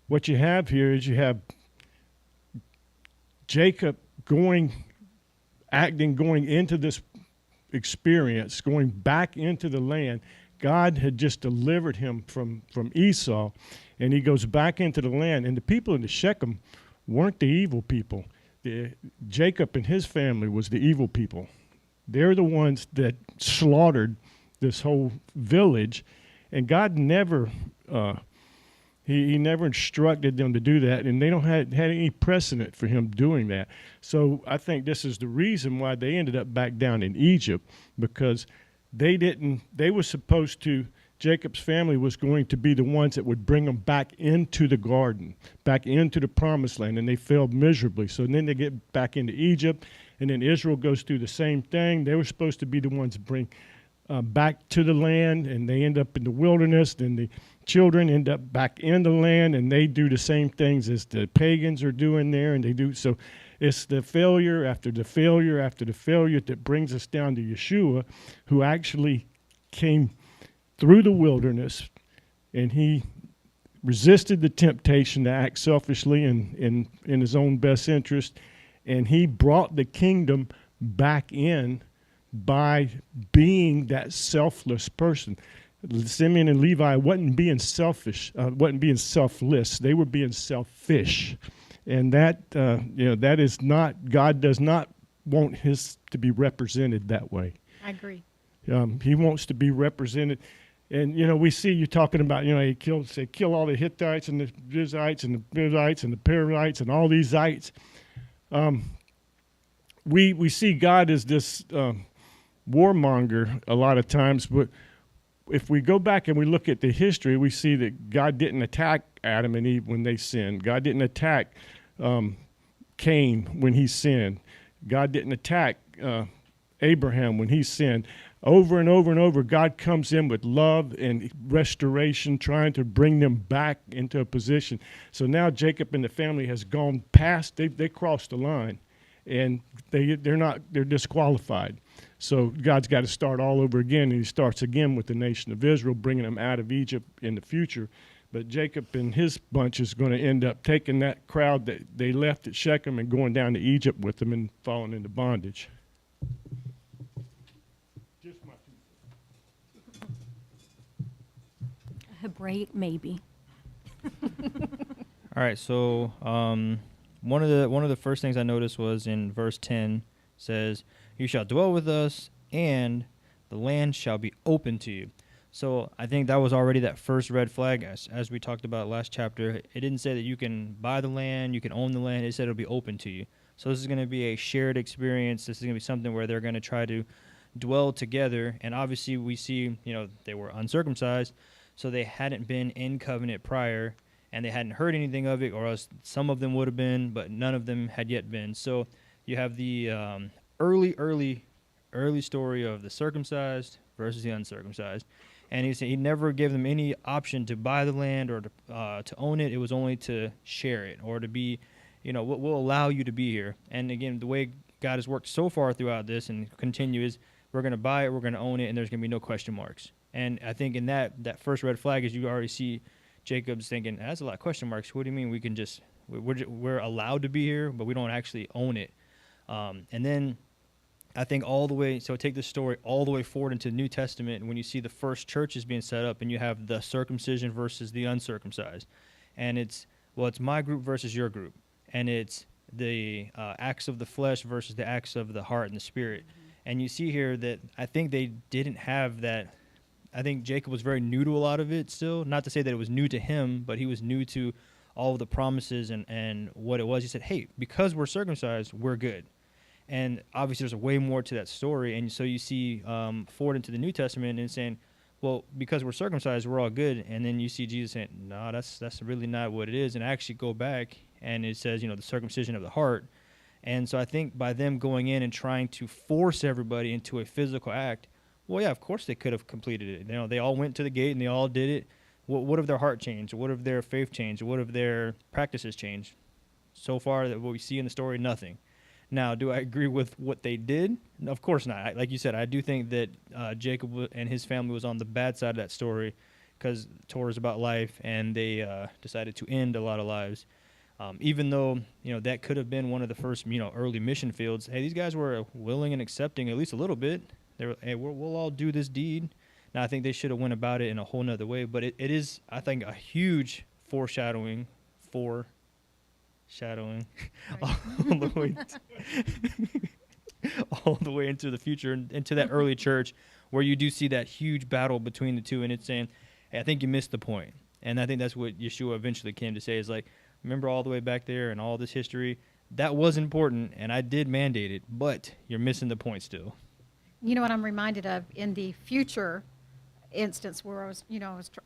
what you have here is you have Jacob going into this experience, going back into the land. God had just delivered him from Esau, and he goes back into the land. And the people in the Shechem weren't the evil people. Jacob and his family was the evil people. They're the ones that slaughtered this whole village, and God never he never instructed them to do that, and they don't had any precedent for him doing that. So I think this is the reason why they ended up back down in Egypt, because they were supposed to, Jacob's family was going to be the ones that would bring them back into the garden, back into the promised land, and they failed miserably. So then they get back into Egypt, and then Israel goes through the same thing. They were supposed to be the ones to bring back to the land, and they end up in the wilderness. Then the children end up back in the land, and they do the same things as the pagans are doing there, and they do. So it's the failure after the failure after the failure that brings us down to Yeshua, who actually came through the wilderness, and he resisted the temptation to act selfishly and in his own best interest, and he brought the kingdom back in by being that selfless person. Simeon and Levi wasn't being selfish, wasn't being selfless. They were being selfish, and that that is not. God does not want his to be represented that way.
I agree.
He wants to be represented. And, we see you talking about, he kill all the Hittites and the Jezites and the Bizites and the Perizzites and all these ites. We see God as this warmonger a lot of times, but if we go back and we look at the history, we see that God didn't attack Adam and Eve when they sinned. God didn't attack Cain when he sinned. God didn't attack Abraham when he sinned. Over and over and over, God comes in with love and restoration, trying to bring them back into a position. So now Jacob and the family has gone past, they crossed the line, and they're disqualified. So God's got to start all over again, and he starts again with the nation of Israel, bringing them out of Egypt in the future. But Jacob and his bunch is going to end up taking that crowd that they left at Shechem and going down to Egypt with them and falling into bondage.
Hebraic maybe.
All right, so one of the first things I noticed was in verse 10 says, "You shall dwell with us, and the land shall be open to you." So I think that was already that first red flag, as we talked about last chapter. It didn't say that you can buy the land, you can own the land. It said it'll be open to you. So this is going to be a shared experience. This is going to be something where they're going to try to dwell together. And obviously we see, they were uncircumcised, so they hadn't been in covenant prior, and they hadn't heard anything of it, or else some of them would have been, but none of them had yet been. So you have the early story of the circumcised versus the uncircumcised. And he never gave them any option to buy the land or to own it. It was only to share it, or to be, we'll allow you to be here. And again, the way God has worked so far throughout this and continue is we're going to buy it, we're going to own it, and there's going to be no question marks. And I think in that first red flag is you already see Jacob's thinking, that's a lot of question marks. What do you mean we can we're allowed to be here, but we don't actually own it? And then I think all the way, so take this story all the way forward into the New Testament, and when you see the first churches being set up, and you have the circumcision versus the uncircumcised, and it's my group versus your group, and it's the acts of the flesh versus the acts of the heart and the spirit. And you see here that I think they didn't have that. I think Jacob was very new to a lot of it still. Not to say that it was new to him, but he was new to all of the promises and what it was. He said, hey, because we're circumcised, we're good. And obviously there's way more to that story. And so you see forward into the New Testament and saying, well, because we're circumcised, we're all good. And then you see Jesus saying, no, that's really not what it is. And actually go back and it says, the circumcision of the heart. And so I think by them going in and trying to force everybody into a physical act, well, yeah, of course they could have completed it. They all went to the gate and they all did it. What if their heart changed? What if their faith changed? What if their practices changed? So far, that what we see in the story, nothing. Now, do I agree with what they did? No, of course not. Like you said, I do think that Jacob and his family was on the bad side of that story because Torah is about life, and they decided to end a lot of lives. Even though, that could have been one of the first, early mission fields. Hey, these guys were willing and accepting at least a little bit. They were, hey, we'll all do this deed. Now, I think they should have went about it in a whole nother way, but it is, I think, a huge foreshadowing all the way all the way into the future and into that early church where you do see that huge battle between the two, and it's saying, hey, I think you missed the point. And I think that's what Yeshua eventually came to say is like, remember all the way back there and all this history, that was important, and I did mandate it, but you're missing the point still.
You know what I'm reminded of in the future instance where I was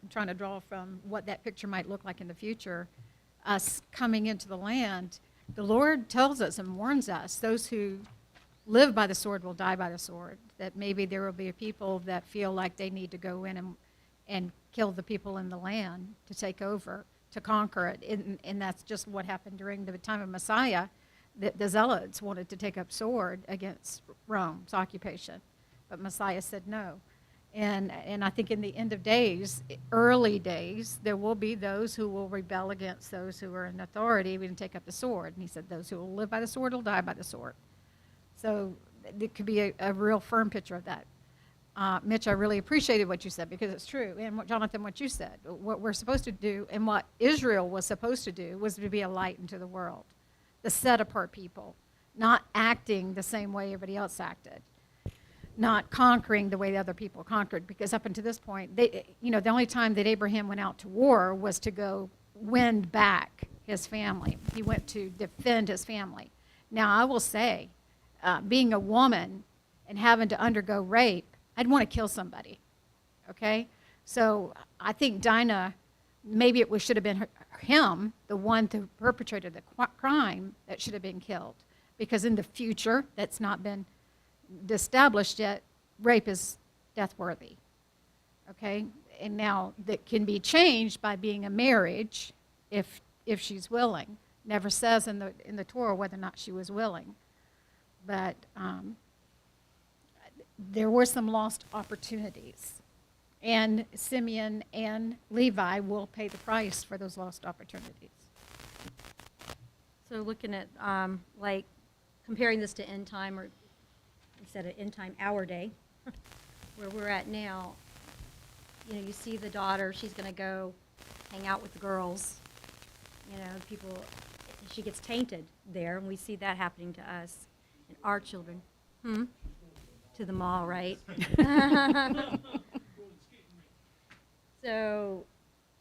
trying to draw from what that picture might look like in the future, us coming into the land, the Lord tells us and warns us, those who live by the sword will die by the sword, that maybe there will be people that feel like they need to go in and kill the people in the land to take over, to conquer it. And that's just what happened during the time of Messiah. The Zealots wanted to take up sword against Rome's occupation, but Messiah said no. And I think in the end of days, early days, there will be those who will rebel against those who are in authority and take up the sword. And he said those who will live by the sword will die by the sword. So it could be a real firm picture of that. Mitch, I really appreciated what you said because it's true. And Jonathan, what you said, what we're supposed to do and what Israel was supposed to do was to be a light into the world, the set-apart people, not acting the same way everybody else acted, not conquering the way the other people conquered. Because up until this point, the only time that Abraham went out to war was to go win back his family. He went to defend his family. Now, I will say, being a woman and having to undergo rape, I'd want to kill somebody, okay? So I think Dinah, maybe should have been him, the one who perpetrated the crime, that should have been killed. Because in the future, that's not been established yet, rape is death worthy, okay? And now that can be changed by being a marriage if she's willing. Never says in the Torah whether or not she was willing. But there were some lost opportunities. And Simeon and Levi will pay the price for those lost opportunities.
So looking at, like, comparing this to end time, or instead of end time, our day, where we're at now, you see the daughter, she's going to go hang out with the girls. People, she gets tainted there, and we see that happening to us and our children. To the mall, right? So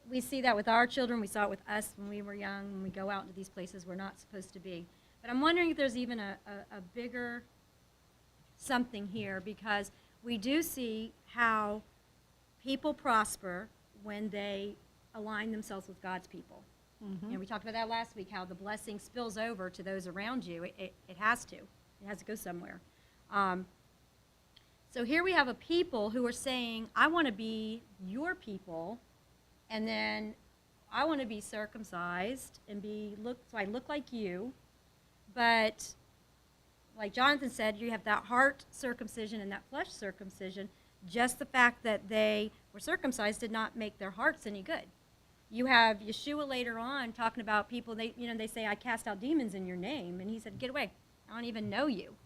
we see that with our children. We saw it with us when we were young, when we go out into these places we're not supposed to be. But I'm wondering if there's even a bigger something here, because we do see how people prosper when they align themselves with God's people. Mm-hmm. We talked about that last week, how the blessing spills over to those around you. It has to. It has to go somewhere. So here we have a people who are saying, I want to be your people, and then I want to be circumcised and so I look like you. But like Jonathan said, you have that heart circumcision and that flesh circumcision. Just the fact that they were circumcised did not make their hearts any good. You have Yeshua later on talking about people, they say, I cast out demons in your name. And he said, get away. I don't even know you.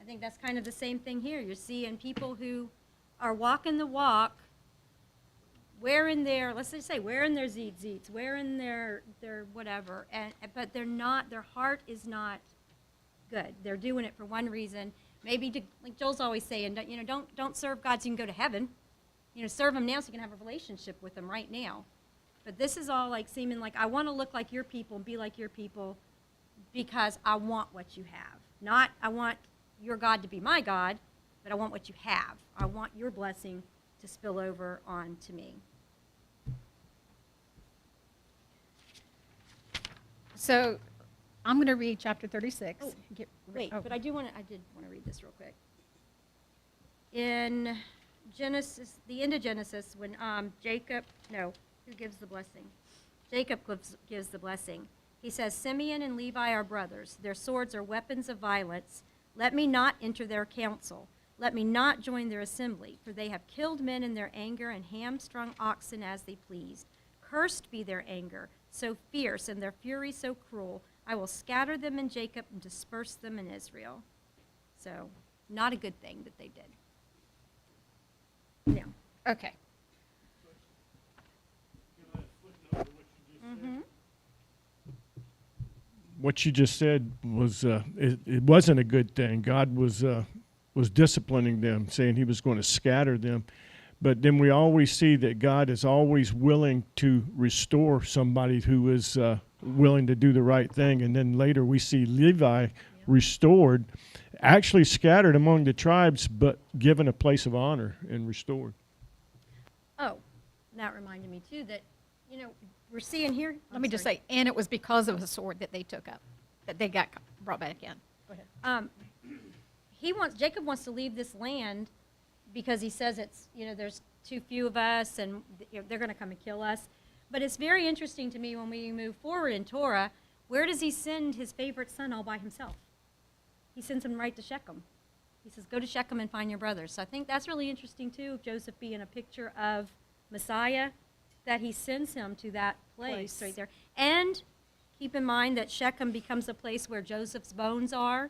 I think that's kind of the same thing here. You're seeing people who are walking the walk, wearing their, let's just say, wearing their zeets, wearing their whatever, but they're not, their heart is not good. They're doing it for one reason. Maybe to, like Joel's always saying, don't serve God so you can go to heaven. Serve him now so you can have a relationship with him right now. But this is all like seeming like I want to look like your people and be like your people because I want what you have. Not I want your God to be my God, but I want what you have. I want your blessing to spill over onto me.
So I'm going to read chapter 36.
Oh, Wait,
oh.
but I did want to read this real quick. In Genesis, the end of Genesis, when who gives the blessing? Jacob gives the blessing. He says, Simeon and Levi are brothers. Their swords are weapons of violence. Let me not enter their council. Let me not join their assembly, for they have killed men in their anger and hamstrung oxen as they pleased. Cursed be their anger, so fierce, and their fury so cruel. I will scatter them in Jacob and disperse them in Israel. So, not a good thing that they did. Yeah.
Okay.
What you just said was it wasn't a good thing. God was disciplining them, saying he was going to scatter them. But then we always see that God is always willing to restore somebody who is willing to do the right thing. And then later we see Levi restored, actually scattered among the tribes, but given a place of honor and restored.
Oh, that reminded me too that, we're seeing here.
Let me just say, and it was because of a sword that they took up, that they got brought back in. Go ahead.
Jacob wants to leave this land because he says it's, there's too few of us and they're going to come and kill us. But it's very interesting to me when we move forward in Torah, where does he send his favorite son all by himself? He sends him right to Shechem. He says, go to Shechem and find your brothers. So I think that's really interesting too, Joseph being a picture of Messiah, that he sends him to that place right there. And keep in mind that Shechem becomes a place where Joseph's bones are.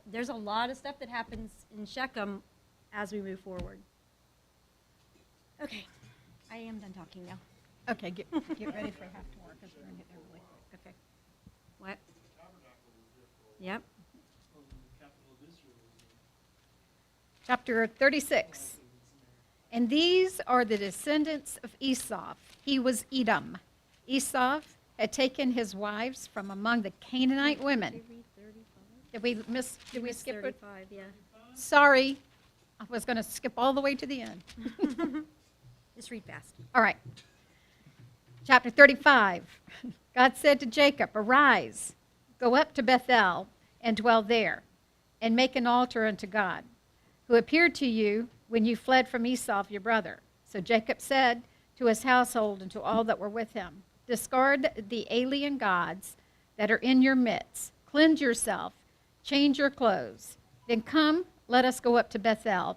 There's a lot of stuff that happens in Shechem as we move forward. Okay, I am done talking now.
Okay, get ready for half to work because we're going to get there really quick.
Okay. What? Yep.
Chapter 36. And these are the descendants of Esau. He was Edom. Esau had taken his wives from among the Canaanite women.
Did we read 35?
Did we skip it?
35, yeah.
Sorry. I was going to skip all the way to the end.
Just read fast.
All right. Chapter 35. God said to Jacob, arise, go up to Bethel and dwell there, and make an altar unto God, who appeared to you when you fled from Esau your brother. So Jacob said to his household and to all that were with him, discard the alien gods that are in your midst. Cleanse yourself, change your clothes. Then come, let us go up to Bethel,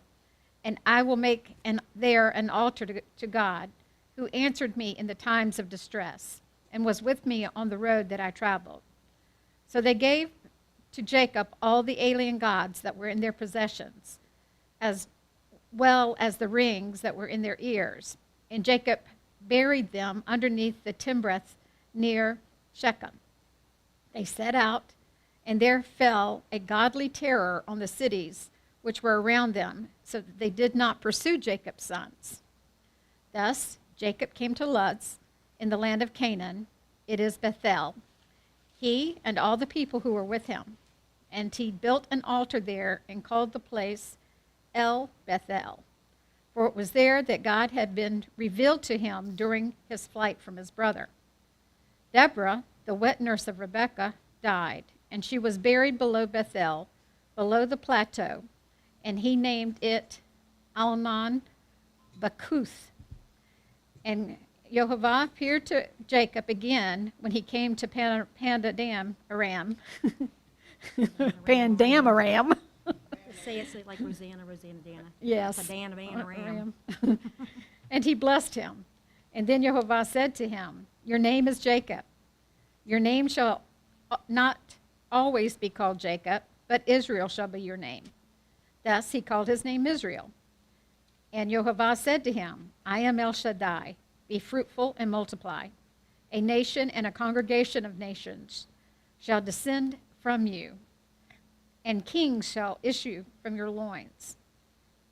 and I will make there an altar to God, who answered me in the times of distress, and was with me on the road that I traveled. So they gave to Jacob all the alien gods that were in their possessions, as well as the rings that were in their ears. And Jacob buried them underneath the Timbreth near Shechem. They set out, and there fell a godly terror on the cities which were around them, so that they did not pursue Jacob's sons. Thus Jacob came to Luz in the land of Canaan, it is Bethel, he and all the people who were with him. And he built an altar there and called the place El Bethel, for it was there that God had been revealed to him during his flight from his brother. Deborah, the wet nurse of Rebekah, died, and she was buried below Bethel, below the plateau, and he named it Alnon Bakuth. And Jehovah appeared to Jacob again when he came to Pandam Aram. Pandam Aram.
Say it like Rosanna, Dana.
Yes.
Padana, Aram.
And he blessed him. And then Jehovah said to him, your name is Jacob. Your name shall not always be called Jacob, but Israel shall be your name. Thus he called his name Israel. And Jehovah said to him, I am El Shaddai, be fruitful and multiply. A nation and a congregation of nations shall descend from you, and kings shall issue from your loins.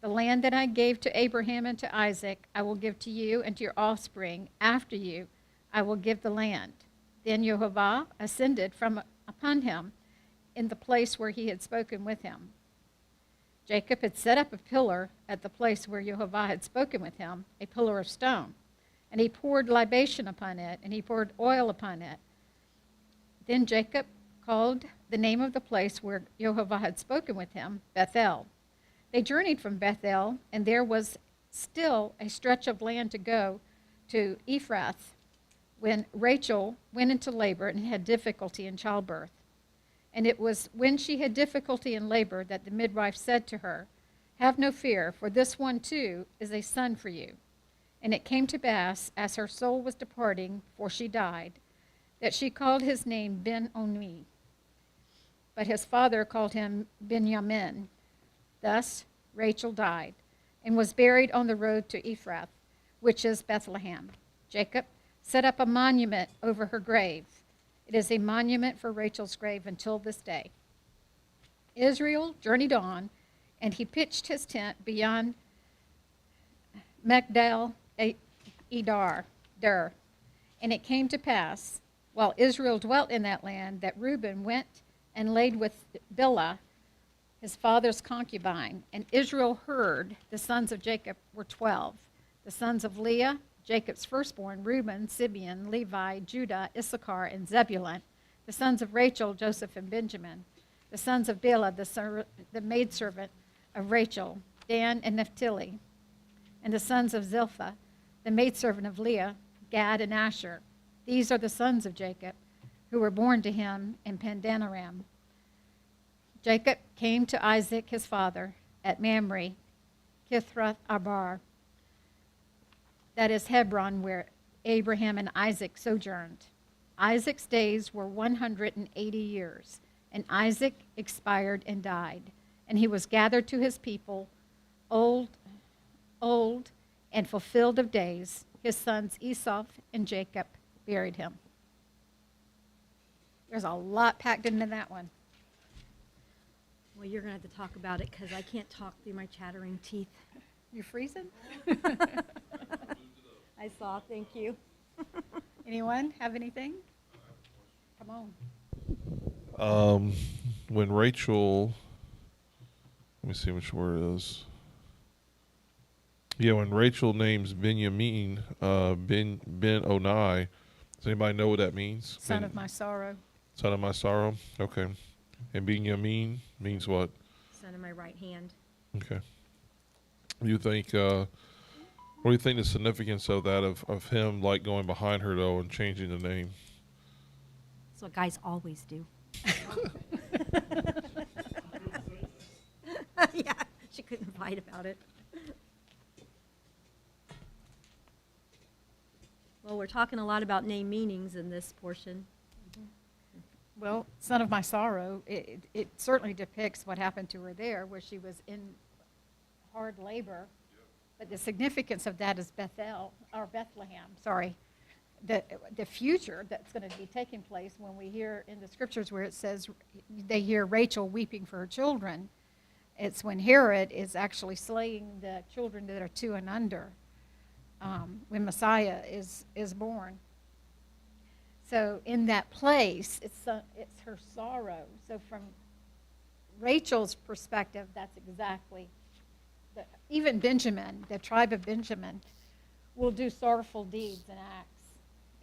The land that I gave to Abraham and to Isaac, I will give to you and to your offspring. After you, I will give the land. Then Jehovah ascended from upon him in the place where he had spoken with him. Jacob had set up a pillar at the place where Jehovah had spoken with him, a pillar of stone. And he poured libation upon it, and he poured oil upon it. Then Jacob called the name of the place where Jehovah had spoken with him, Bethel. They journeyed from Bethel, and there was still a stretch of land to go to Ephrath when Rachel went into labor and had difficulty in childbirth. And it was when she had difficulty in labor that the midwife said to her, Have no fear, for this one too is a son for you. And it came to pass, as her soul was departing, for she died, that she called his name Ben-Oni. But his father called him Benjamin. Thus Rachel died, and was buried on the road to Ephrath, which is Bethlehem. Jacob set up a monument over her grave. It is a monument for Rachel's grave until this day. Israel journeyed on, and he pitched his tent beyond Migdal Eder. And it came to pass, while Israel dwelt in that land, that Reuben went and laid with Bilhah, his father's concubine. And Israel heard the sons of Jacob were 12. The sons of Leah, Jacob's firstborn, Reuben, Simeon, Levi, Judah, Issachar, and Zebulun. The sons of Rachel, Joseph, and Benjamin. The sons of Bilhah, the maidservant of Rachel, Dan and Naphtali. And the sons of Zilpah, the maidservant of Leah, Gad and Asher. These are the sons of Jacob, who were born to him in Padanaram. Jacob came to Isaac his father at Mamre, Kithrath Arbar, that is Hebron, where Abraham and Isaac sojourned. Isaac's days were 180 years, and Isaac expired and died, and he was gathered to his people, old and fulfilled of days. His sons Esau and Jacob buried him. There's a lot packed into that one.
Well, you're going to have to talk about it because I can't talk through my chattering teeth.
You freezing?
I saw, thank you.
Anyone have anything? Come on.
When Rachel, let me see which word it is. Yeah, when Rachel names Benjamin, Ben-Oni, does anybody know what that means?
Son of my sorrow.
Son of my sorrow? Okay. And Benjamin means what?
Son of my right hand.
Okay. You think, what do you think the significance of that, of him like going behind her though and changing the name?
That's what guys always do. Yeah, she couldn't fight about it. Well, we're talking a lot about name meanings in this portion.
Well, son of my sorrow, it certainly depicts what happened to her there, where she was in hard labor. But the significance of that is Bethlehem, sorry. The future that's going to be taking place when we hear in the scriptures where it says they hear Rachel weeping for her children. It's when Herod is actually slaying the children that are 2 and under, when Messiah is born. So in that place, it's her sorrow. So from Rachel's perspective, that's exactly, even Benjamin, the tribe of Benjamin, will do sorrowful deeds and acts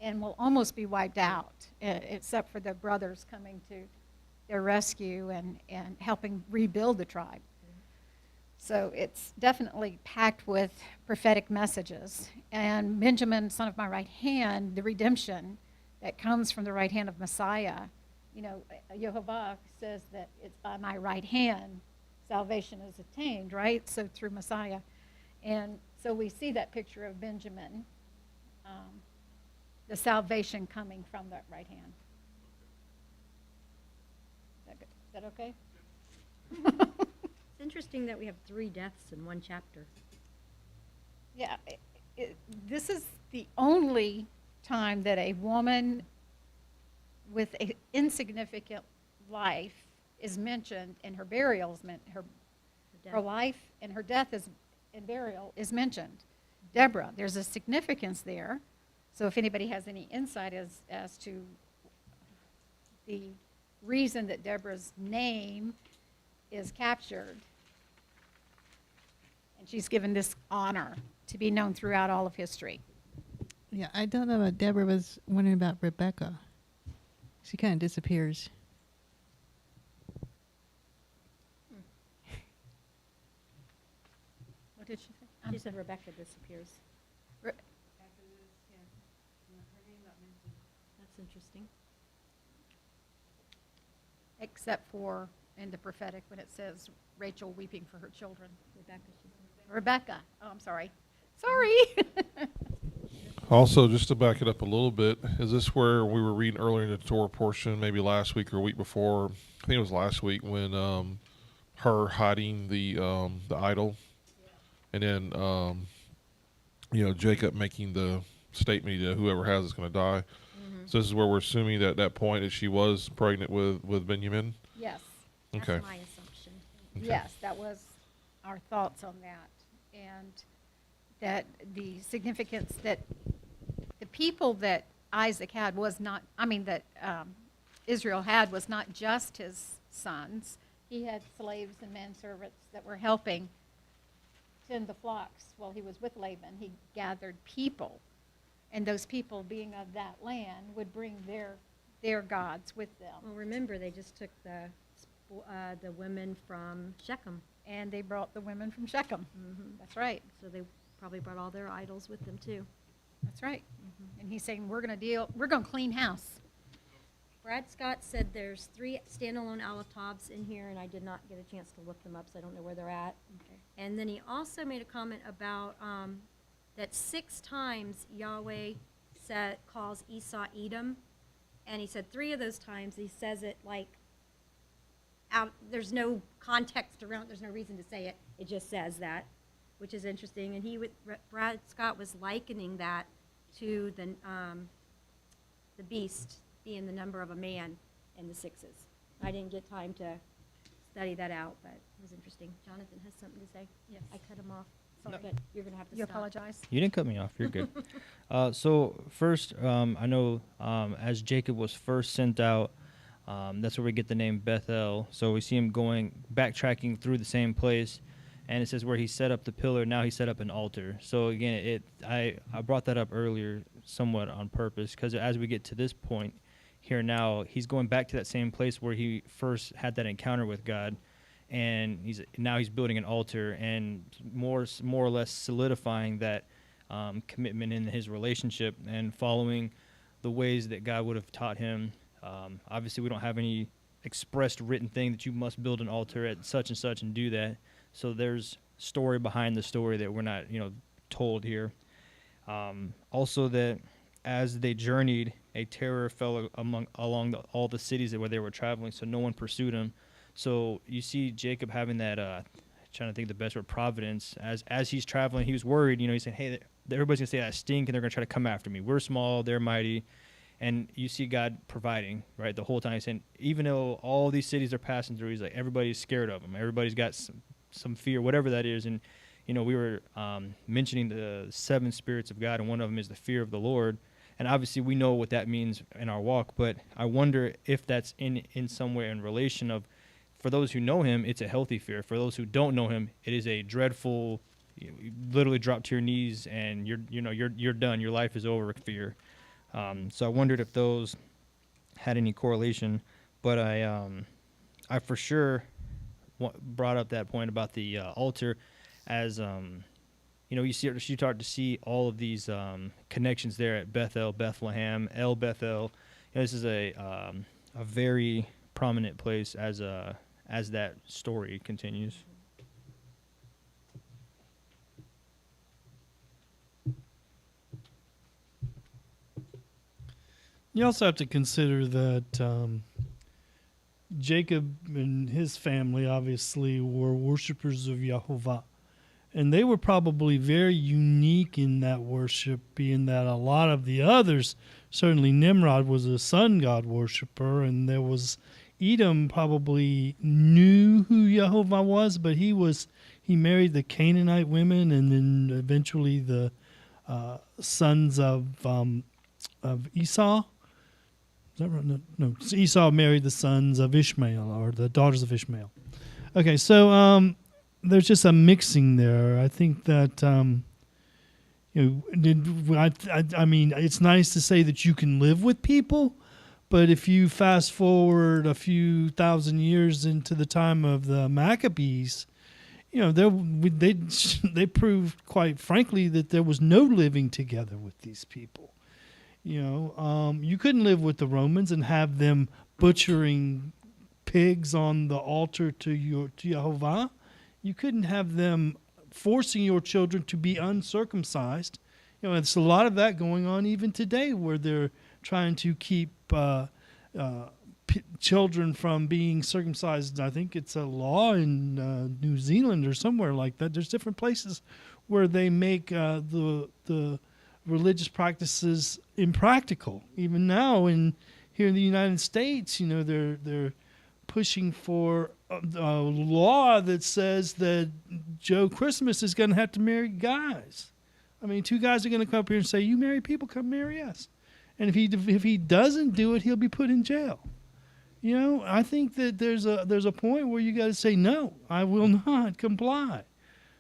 and will almost be wiped out, except for the brothers coming to their rescue and helping rebuild the tribe. So it's definitely packed with prophetic messages. And Benjamin, son of my right hand, the redemption that comes from the right hand of Messiah. You know, Jehovah says that it's by my right hand salvation is attained, right? So through Messiah. And so we see that picture of Benjamin, the salvation coming from that right hand. Is that good? Is that okay?
It's interesting that we have 3 deaths in one chapter.
Yeah, this is the only time that a woman with an insignificant life is mentioned, and her burial is meant, her
death.
life and her death and burial is mentioned. Deborah, there's a significance there. So if anybody has any insight as to the reason that Deborah's name is captured, and she's given this honor to be known throughout all of history.
Yeah, I don't know about Deborah. Was wondering about Rebecca. She kind of disappears.
What did she say?
She said Rebecca disappears.
Re-
That's interesting.
Except for in the prophetic when it says Rachel weeping for her children.
Rebecca, she said.
Rebecca. Oh, I'm sorry. Sorry.
Also, just to back it up a little bit, is this where we were reading earlier in the Torah portion, maybe last week or a week before? I think it was last week when her hiding the idol, and then Jacob making the statement that whoever has is going to die. So this is where we're assuming that at that point that she was pregnant with Benjamin.
Yes.
Okay.
That's my assumption.
Okay.
Yes, that was our thoughts on that. And that the significance that the people that Isaac had was not, that Israel had was not just his sons. He had slaves and manservants that were helping tend the flocks while he was with Laban. He gathered people, and those people being of that land would bring their gods with them.
Well, remember, they just took the women from Shechem.
And they brought the women from Shechem. That's right.
So they probably brought all their idols with them, too.
That's right. And he's saying, we're going to clean house.
Brad Scott said there's 3 standalone Alatabs in here, and I did not get a chance to look them up, so I don't know where they're at.
Okay.
And then he also made a comment about that 6 times Yahweh calls Esau Edom, and he said 3 of those times he says it like there's no context around, there's no reason to say it, it just says that, which is interesting. And Brad Scott was likening that to the beast being the number of a man in the 6s. I didn't get time to study that out, but it was interesting. Jonathan has something to say.
Yes.
I cut him off,
No.
but you're going to have to
You
stop.
apologize?
You didn't cut me off. You're good. So first, I know as Jacob was first sent out, that's where we get the name Bethel. So we see him backtracking through the same place, and it says where he set up the pillar. Now he set up an altar. So again, I brought that up earlier somewhat on purpose, because as we get to this point here now, he's going back to that same place where he first had that encounter with God, and he's building an altar and more or less solidifying that commitment in his relationship and following the ways that God would have taught him. Obviously, we don't have any expressed written thing that you must build an altar at such and such and do that. So there's story behind the story that we're not, told here. Also, that as they journeyed, a terror fell along all the cities where they were traveling, so no one pursued him. So you see Jacob having that, trying to think the best word, providence. As he's traveling, he was worried. He's saying, "Hey, everybody's gonna say I stink, and they're gonna try to come after me. We're small, they're mighty." And you see God providing, right, the whole time. He's saying, even though all these cities are passing through, he's like, everybody's scared of him. Everybody's got some fear, whatever that is. And, we were mentioning the 7 spirits of God, and one of them is the fear of the Lord. And obviously we know what that means in our walk, but I wonder if that's in some way in relation of, for those who know him, it's a healthy fear. For those who don't know him, it is a dreadful, you literally drop to your knees and you're done. Your life is over fear. So I wondered if those had any correlation, but I for sure brought up that point about the altar, as you start to see all of these connections there at Bethel, Bethlehem, El Bethel. This is a very prominent place as that story continues.
You also have to consider that Jacob and his family obviously were worshipers of Jehovah. And they were probably very unique in that worship, being that a lot of the others, certainly Nimrod was a sun god worshiper, and there was Edom probably knew who Jehovah was, but he married the Canaanite women, and then eventually the sons of Esau. Is that right? No. Esau married the sons of Ishmael, or the daughters of Ishmael. Okay, so there's just a mixing there. I think that I mean, it's nice to say that you can live with people, but if you fast forward a few thousand years into the time of the Maccabees, they proved, quite frankly, that there was no living together with these people. You couldn't live with the Romans and have them butchering pigs on the altar to Jehovah. You couldn't have them forcing your children to be uncircumcised. It's a lot of that going on even today, where they're trying to keep children from being circumcised. I think it's a law in New Zealand or somewhere like that. There's different places where they make the religious practices impractical. Even now, here in the United States, they're pushing for a law that says that Joe Christmas is going to have to marry guys. I mean, two guys are going to come up here and say, "You marry people, come marry us." And if he doesn't do it, he'll be put in jail. I think that there's a point where you got to say, "No, I will not comply.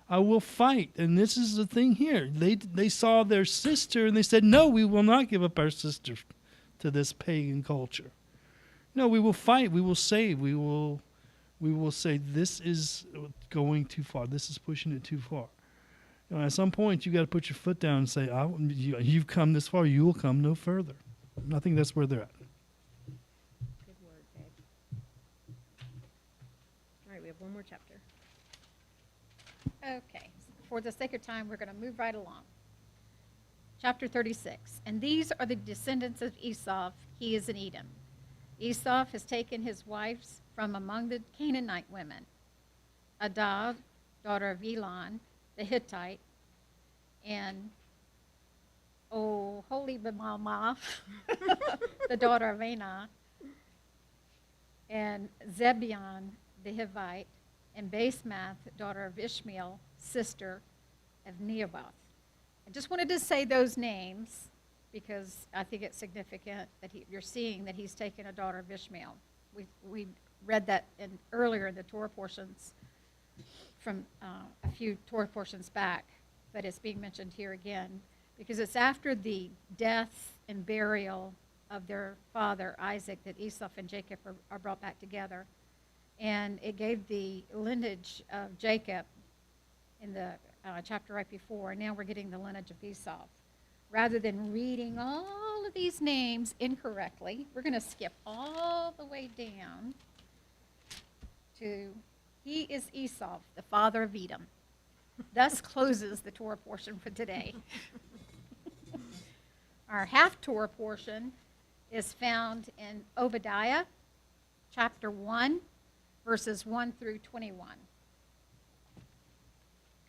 I will fight." And this is the thing here. They saw their sister and they said, "No, we will not give up our sister to this pagan culture. No, we will fight. We will save. We will say this is going too far. This is pushing it too far." At some point, you got to put your foot down and say, "You've come this far. You will come no further." I think that's where they're at.
Good word, babe. All right, we have one more chapter.
Okay, for the sake of time, we're going to move right along. Chapter 36. And these are the descendants of Esau. He is in Edom. Esau has taken his wives from among the Canaanite women. Adah, daughter of Elon, the Hittite, and Holibamah, the daughter of Anah, and Zebion, the Hivite, and Basemath, daughter of Ishmael, sister of Neobath. I just wanted to say those names because I think it's significant that you're seeing that he's taken a daughter of Ishmael. We read that earlier in the Torah portions from a few Torah portions back, but it's being mentioned here again because it's after the death and burial of their father Isaac that Esau and Jacob are brought back together. And it gave the lineage of Jacob in the chapter right before. And now we're getting the lineage of Esau. Rather than reading all of these names incorrectly, we're going to skip all the way down to, he is Esau, the father of Edom. Thus closes the Torah portion for today. Our half Torah portion is found in Obadiah, chapter 1, verses 1 through 21.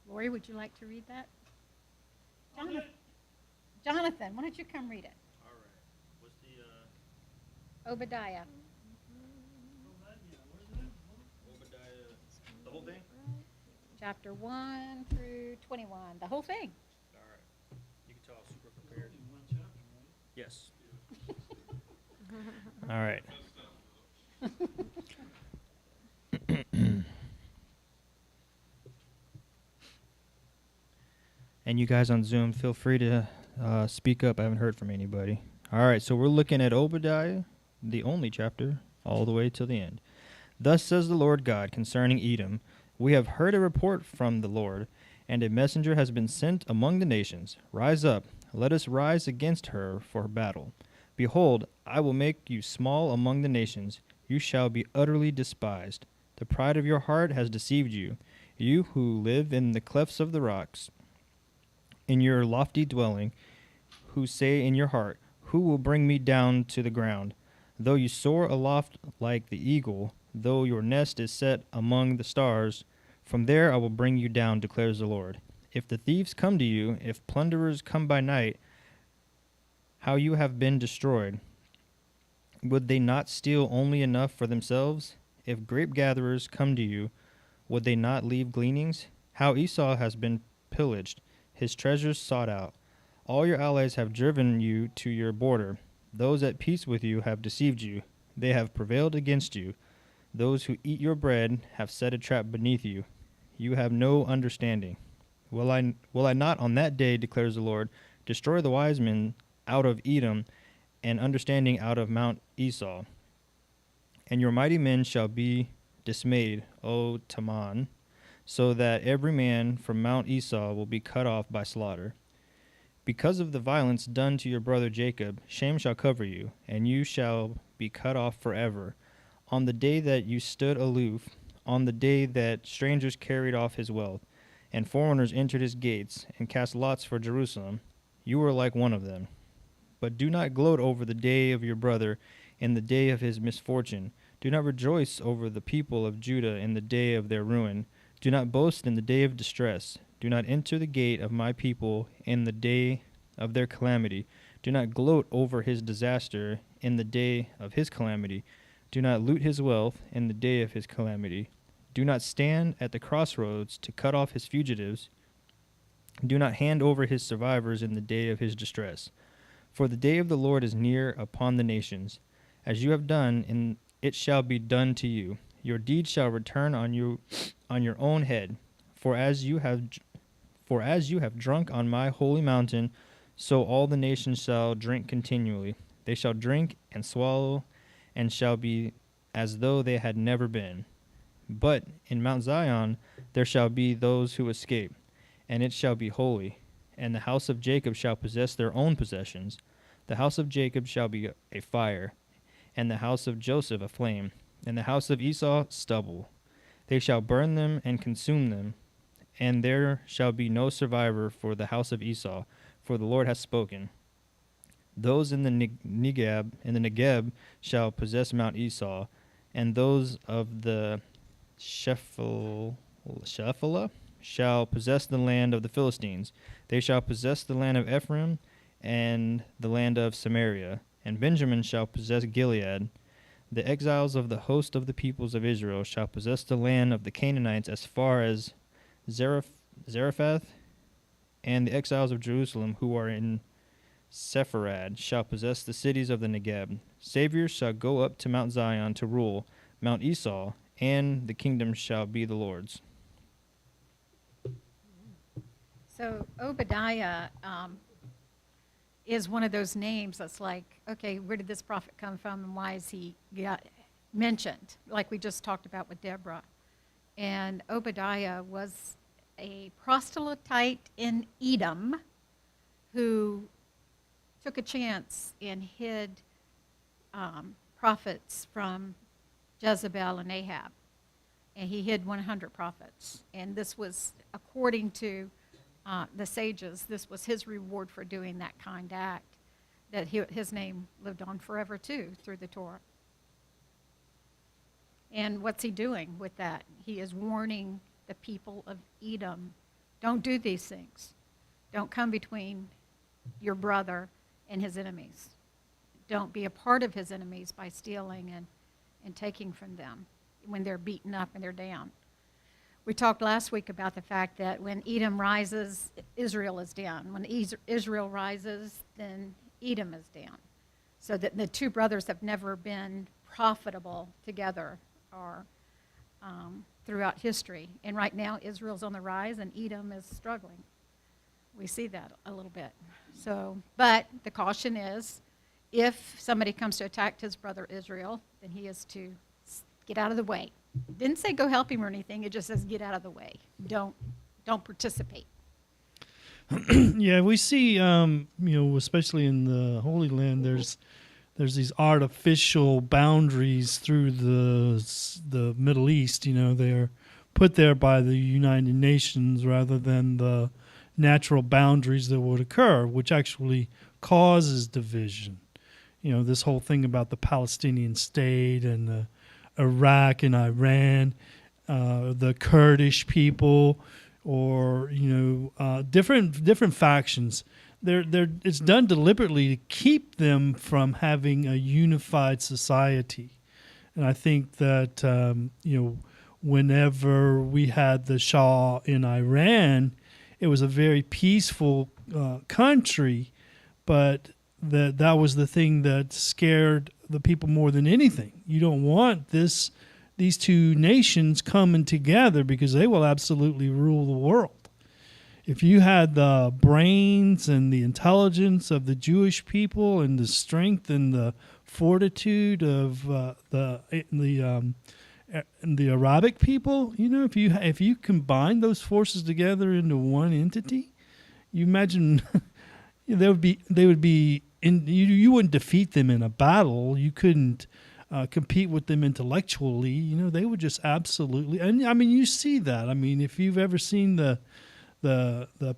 Lori, would you like to read that? Jonathan, why don't you come read it?
All right. What's the
Obadiah.
Obadiah? The whole thing?
Chapter 1 through 21, the whole thing.
All right. You can tell I'm super prepared. Yes. All right. And you guys on Zoom, feel free to speak up. I haven't heard from anybody. All right, so we're looking at Obadiah, the only chapter, all the way till the end. Thus says the Lord God concerning Edom, we have heard a report from the Lord, and a messenger has been sent among the nations. Rise up, let us rise against her for battle. Behold, I will make you small among the nations. You shall be utterly despised. The pride of your heart has deceived you, you who live in the clefts of the rocks. In your lofty dwelling, who say in your heart, who will bring me down to the ground? Though you soar aloft like the eagle, though your nest is set among the stars, from there I will bring you down, declares the Lord. If the thieves come to you, if plunderers come by night, how you have been destroyed. Would they not steal only enough for themselves? If grape gatherers come to you, would they not leave gleanings? How Esau has been pillaged, his treasures sought out. All your allies have driven you to your border. Those at peace with you have deceived you. They have prevailed against you. Those who eat your bread have set a trap beneath you. You have no understanding. Will I not on that day, declares the Lord, destroy the wise men out of Edom and understanding out of Mount Esau? And your mighty men shall be dismayed, O Taman, so that every man from Mount Esau will be cut off by slaughter. Because of the violence done to your brother Jacob, shame shall cover you, and you shall be cut off forever. On the day that you stood aloof, on the day that strangers carried off his wealth, and foreigners entered his gates, and cast lots for Jerusalem, you were like one of them. But do not gloat over the day of your brother in the day of his misfortune. Do not rejoice over the people of Judah in the day of their ruin. Do not boast in the day of distress. Do not enter the gate of my people in the day of their calamity. Do not gloat over his disaster in the day of his calamity. Do not loot his wealth in the day of his calamity. Do not stand at the crossroads to cut off his fugitives. Do not hand over his survivors in the day of his distress. For the day of the Lord is near upon the nations. As you have done, and it shall be done to you. Your deeds shall return on your own head. For as you have drunk on my holy mountain, so all the nations shall drink continually. They shall drink and swallow, and shall be as though they had never been. But in Mount Zion there shall be those who escape, and it shall be holy. And the house of Jacob shall possess their own possessions. The house of Jacob shall be a fire, and the house of Joseph a flame, and the house of Esau stubble. They shall burn them and consume them, and there shall be no survivor for the house of Esau, for the Lord has spoken. Those in the Negeb shall possess Mount Esau, and those of the Shephelah shall possess the land of the Philistines. They shall possess the land of Ephraim and the land of Samaria, and Benjamin shall possess Gilead. The exiles of the host of the peoples of Israel shall possess the land of the Canaanites as far as Zarephath, and the exiles of Jerusalem who are in Sepharad shall possess the cities of the Negeb. Saviors shall go up to Mount Zion to rule Mount Esau, and the kingdom shall be the Lord's.
So Obadiah is one of those names that's like, okay, where did this prophet come from and why is he mentioned? Like we just talked about with Deborah. And Obadiah was a proselyte in Edom who took a chance and hid prophets from Jezebel and Ahab. And he hid 100 prophets. And this was, according to the sages, this was his reward for doing that kind act, that his name lived on forever too through the Torah. And what's he doing with that? He is warning the people of Edom, don't do these things. Don't come between your brother and his enemies. Don't be a part of his enemies by stealing and taking from them when they're beaten up and they're down. We talked last week about the fact that when Edom rises, Israel is down. When Israel rises, then Edom is down. So that the two brothers have never been profitable together or throughout history. And right now, Israel's on the rise and Edom is struggling. We see that a little bit. So, but the caution is, if somebody comes to attack his brother Israel, then he is to get out of the way. It didn't say go help him or anything. It just says get out of the way. Don't participate.
Yeah, we see, especially in the Holy Land, there's these artificial boundaries through the Middle East. They're put there by the United Nations rather than the natural boundaries that would occur, which actually causes division. This whole thing about the Palestinian state and the Iraq and Iran, the Kurdish people, or different factions. It's done deliberately to keep them from having a unified society. And I think that whenever we had the Shah in Iran, it was a very peaceful country, but that was the thing that scared the people more than anything. You don't want these two nations coming together, because they will absolutely rule the world. If you had the brains and the intelligence of the Jewish people and the strength and the fortitude of the Arabic people, if you combine those forces together into one entity, you imagine they would be you wouldn't defeat them in a battle. You couldn't compete with them intellectually. They would just absolutely. And I mean, you see that. I mean, if you've ever seen the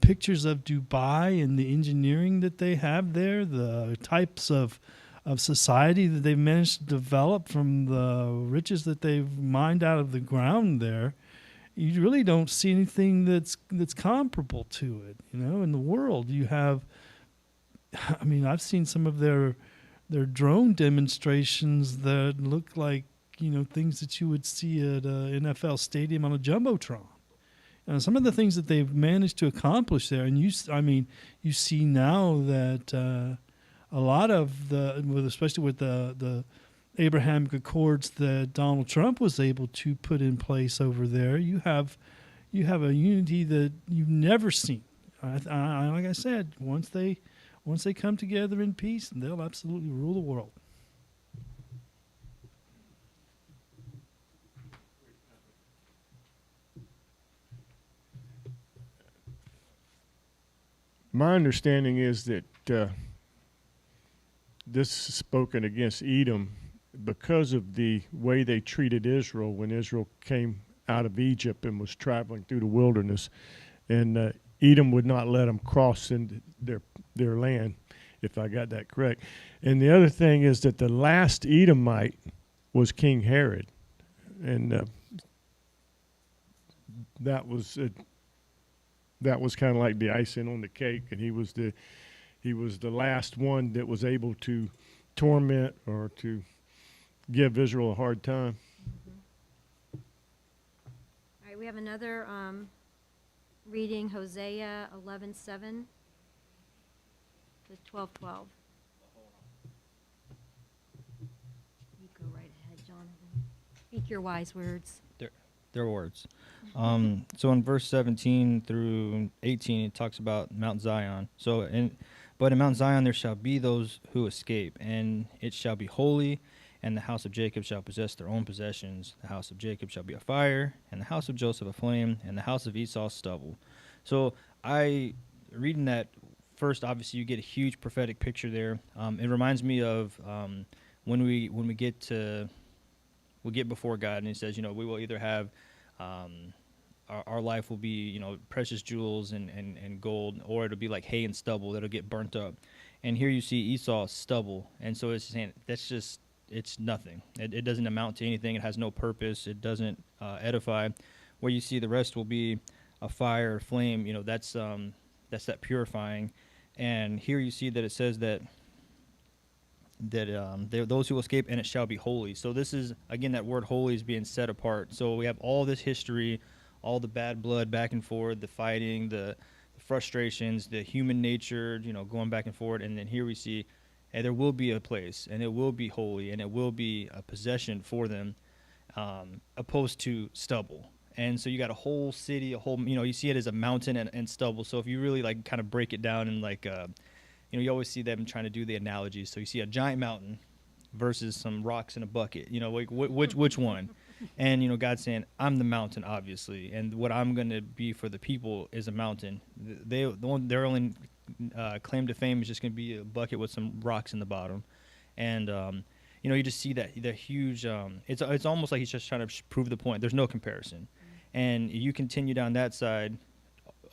pictures of Dubai and the engineering that they have there, the types of society that they've managed to develop from the riches that they've mined out of the ground there, you really don't see anything that's comparable to it. In the world, you have. I mean, I've seen some of their drone demonstrations that look like things that you would see at an NFL stadium on a jumbotron. Some of the things that they've managed to accomplish there, and you see now that a lot of especially with the Abrahamic Accords that Donald Trump was able to put in place over there, you have a unity that you've never seen. Like I said, once they come together in peace, they'll absolutely rule the world.
My understanding is that this is spoken against Edom because of the way they treated Israel when Israel came out of Egypt and was traveling through the wilderness. And Edom would not let them cross into their land, if I got that correct. And the other thing is that the last Edomite was King Herod. And that was kind of like the icing on the cake, and he was the last one that was able to torment or to give Israel a hard time.
All right, we have another reading, Hosea 11:7 to 12:12. You go right ahead, Jonathan. Speak your wise words.
Their words. So in verse 17 through 18, it talks about Mount Zion. But in Mount Zion there shall be those who escape, and it shall be holy, and the house of Jacob shall possess their own possessions. The house of Jacob shall be a fire, and the house of Joseph a flame, and the house of Esau stubble. So reading that first, obviously you get a huge prophetic picture there. It reminds me of when we get before God, and He says, we will either have our life will be, precious jewels and gold, or it'll be like hay and stubble that'll get burnt up. And here you see Esau stubble, and so it's saying it's nothing. It doesn't amount to anything. It has no purpose. It doesn't edify. Where you see the rest will be a fire, flame. That's that purifying. And here you see that it says that those who will escape, and it shall be holy. So this is, again, that word holy is being set apart. So we have all this history, all the bad blood back and forth, the fighting, the frustrations, the human nature, going back and forth. And then here we see, hey, there will be a place, and it will be holy, and it will be a possession for them, opposed to stubble. And so you got a whole city, you see it as a mountain and stubble. So if you really kind of break it down and you always see them trying to do the analogies. So you see a giant mountain versus some rocks in a bucket. Which one? And God's saying, I'm the mountain, obviously, and what I'm going to be for the people is a mountain. Their only claim to fame is just going to be a bucket with some rocks in the bottom, and you just see that the huge. It's almost like He's just trying to prove the point. There's no comparison, and you continue down that side.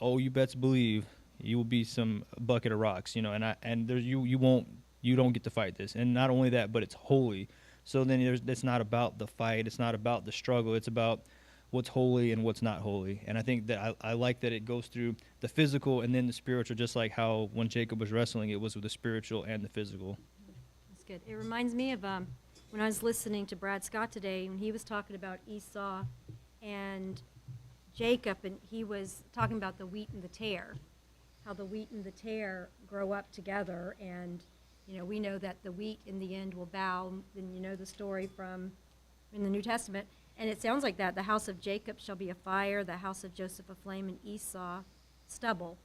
Oh, you best believe you will be some bucket of rocks, you don't get to fight this. And not only that, but it's holy. So then it's not about the fight. It's not about the struggle. It's about what's holy and what's not holy. And I think that I like that it goes through the physical and then the spiritual, just like how when Jacob was wrestling, it was with the spiritual and the physical.
That's good. It reminds me of when I was listening to Brad Scott today, when he was talking about Esau and Jacob, and he was talking about the wheat and the tare, how the wheat and the tare grow up together, and we know that the wheat in the end will bow. Then you know the story from in the New Testament, and it sounds like that. The house of Jacob shall be a fire, the house of Joseph a flame, and Esau stubble.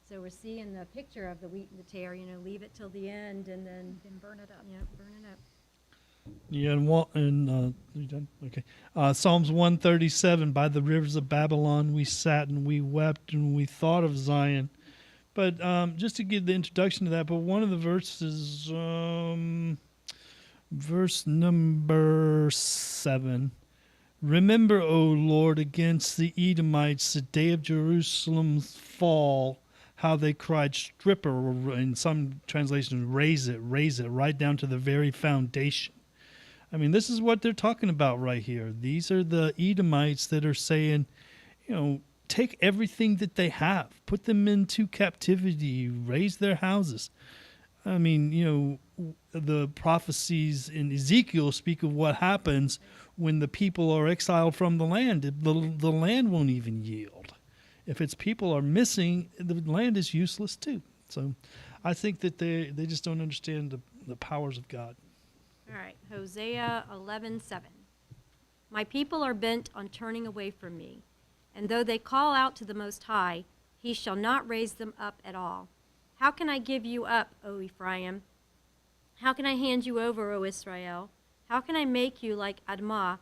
So we're seeing the picture of the wheat and the tare, leave it till the end and then
burn it up.
Yeah, burn it up.
Yeah, you done? Okay. Psalms 137, by the rivers of Babylon we sat and we wept and we thought of Zion. But just to give the introduction to that, but one of the verses, verse number 7, remember, O Lord, against the Edomites, the day of Jerusalem's fall, how they cried, strip her, or in some translations, raise it, right down to the very foundation. I mean, this is what they're talking about right here. These are the Edomites that are saying, take everything that they have, put them into captivity, raise their houses. I mean, the prophecies in Ezekiel speak of what happens when the people are exiled from the land. The land won't even yield. If its people are missing, the land is useless too. So I think that they just don't understand the powers of God.
All right, Hosea 11:7. My people are bent on turning away from me, and though they call out to the Most High, he shall not raise them up at all. How can I give you up, O Ephraim? How can I hand you over, O Israel? How can I make you like Admah?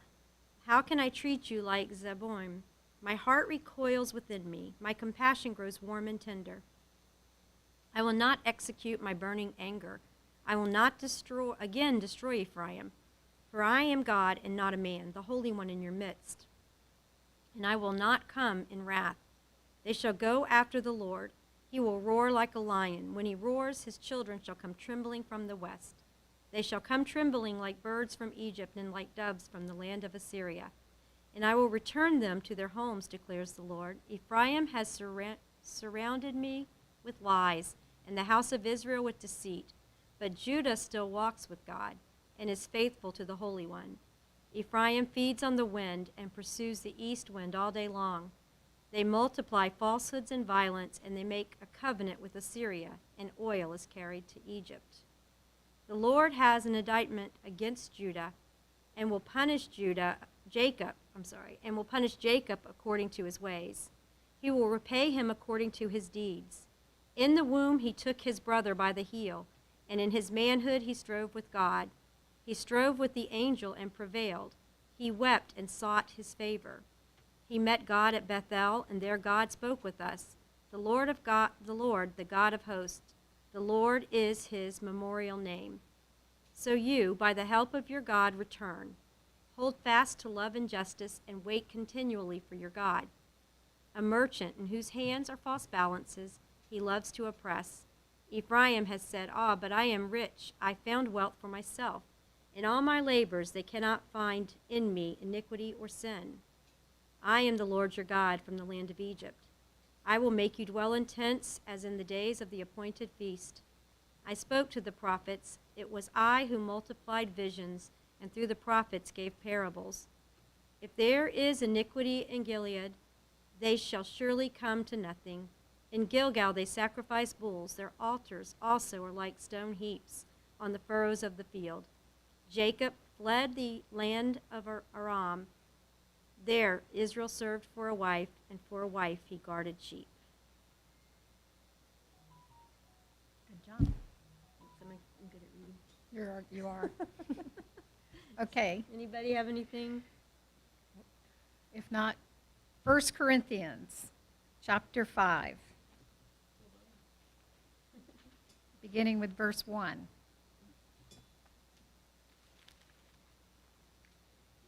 How can I treat you like Zeboim? My heart recoils within me. My compassion grows warm and tender. I will not execute my burning anger. I will not destroy Ephraim. For I am God and not a man, the Holy One in your midst. And I will not come in wrath. They shall go after the Lord. He will roar like a lion. When he roars, his children shall come trembling from the west. They shall come trembling like birds from Egypt and like doves from the land of Assyria. And I will return them to their homes, declares the Lord. Ephraim has surrounded me with lies, and the house of Israel with deceit. But Judah still walks with God and is faithful to the Holy One. Ephraim feeds on the wind and pursues the east wind all day long. They multiply falsehoods and violence, and they make a covenant with Assyria, and oil is carried to Egypt. The Lord has an indictment against Judah and will punish Jacob according to his ways. He will repay him according to his deeds. In the womb he took his brother by the heel, and in his manhood he strove with God. He strove with the angel and prevailed. He wept and sought his favor. He met God at Bethel, and there God spoke with us. The Lord, the God of hosts, the Lord is his memorial name. So you, by the help of your God, return. Hold fast to love and justice, and wait continually for your God. A merchant in whose hands are false balances, he loves to oppress. Ephraim has said, but I am rich. I found wealth for myself. In all my labors they cannot find in me iniquity or sin. I am the Lord your God from the land of Egypt. I will make you dwell in tents as in the days of the appointed feast. I spoke to the prophets. It was I who multiplied visions, and through the prophets gave parables. If there is iniquity in Gilead, they shall surely come to nothing. In Gilgal they sacrifice bulls. Their altars also are like stone heaps on the furrows of the field. Jacob fled the land of Aram. There Israel served for a wife, and for a wife he guarded sheep.
Good job.
I'm good at reading.
You are. Okay.
Anybody have anything?
If not, 1 Corinthians chapter 5, beginning with verse 1.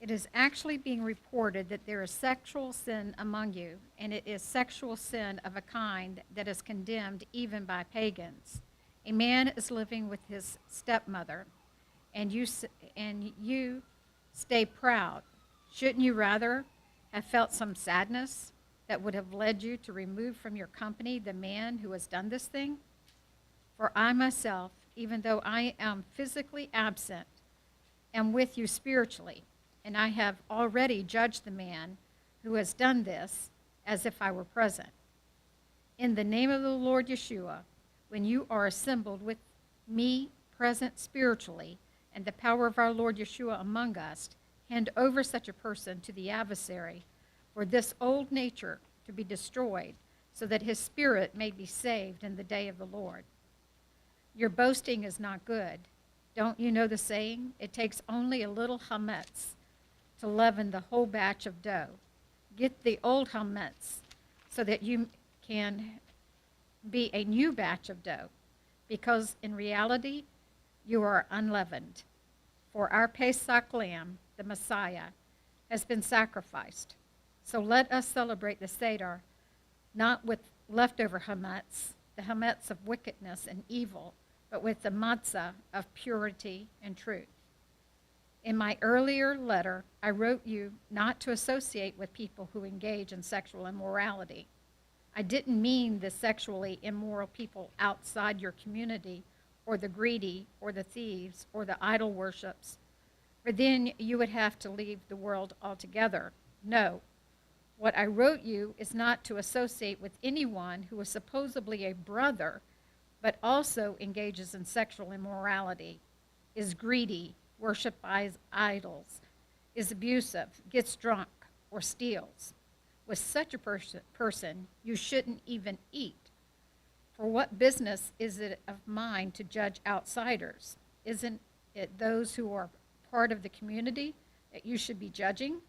It is actually being reported that there is sexual sin among you, and it is sexual sin of a kind that is condemned even by pagans. A man is living with his stepmother, and you stay proud. Shouldn't you rather have felt some sadness that would have led you to remove from your company the man who has done this thing? For I myself, even though I am physically absent, am with you spiritually, and I have already judged the man who has done this as if I were present. In the name of the Lord Yeshua, when you are assembled with me present spiritually, and the power of our Lord Yeshua among us, hand over such a person to the adversary, for this old nature to be destroyed, so that his spirit may be saved in the day of the Lord. Your boasting is not good. Don't you know the saying? It takes only a little chametz to leaven the whole batch of dough. Get the old chametz so that you can be a new batch of dough, because in reality you are unleavened. For our Pesach lamb, the Messiah, has been sacrificed. So let us celebrate the Seder not with leftover chametz, the chametz of wickedness and evil, but with the matzah of purity and truth. In my earlier letter, I wrote you not to associate with people who engage in sexual immorality. I didn't mean the sexually immoral people outside your community, or the greedy, or the thieves, or the idol worships, for then you would have to leave the world altogether. No, what I wrote you is not to associate with anyone who is supposedly a brother, but also engages in sexual immorality, is greedy, worships idols, is abusive, gets drunk, or steals. With such a person, you shouldn't even eat. For what business is it of mine to judge outsiders? Isn't it those who are part of the community that you should be judging?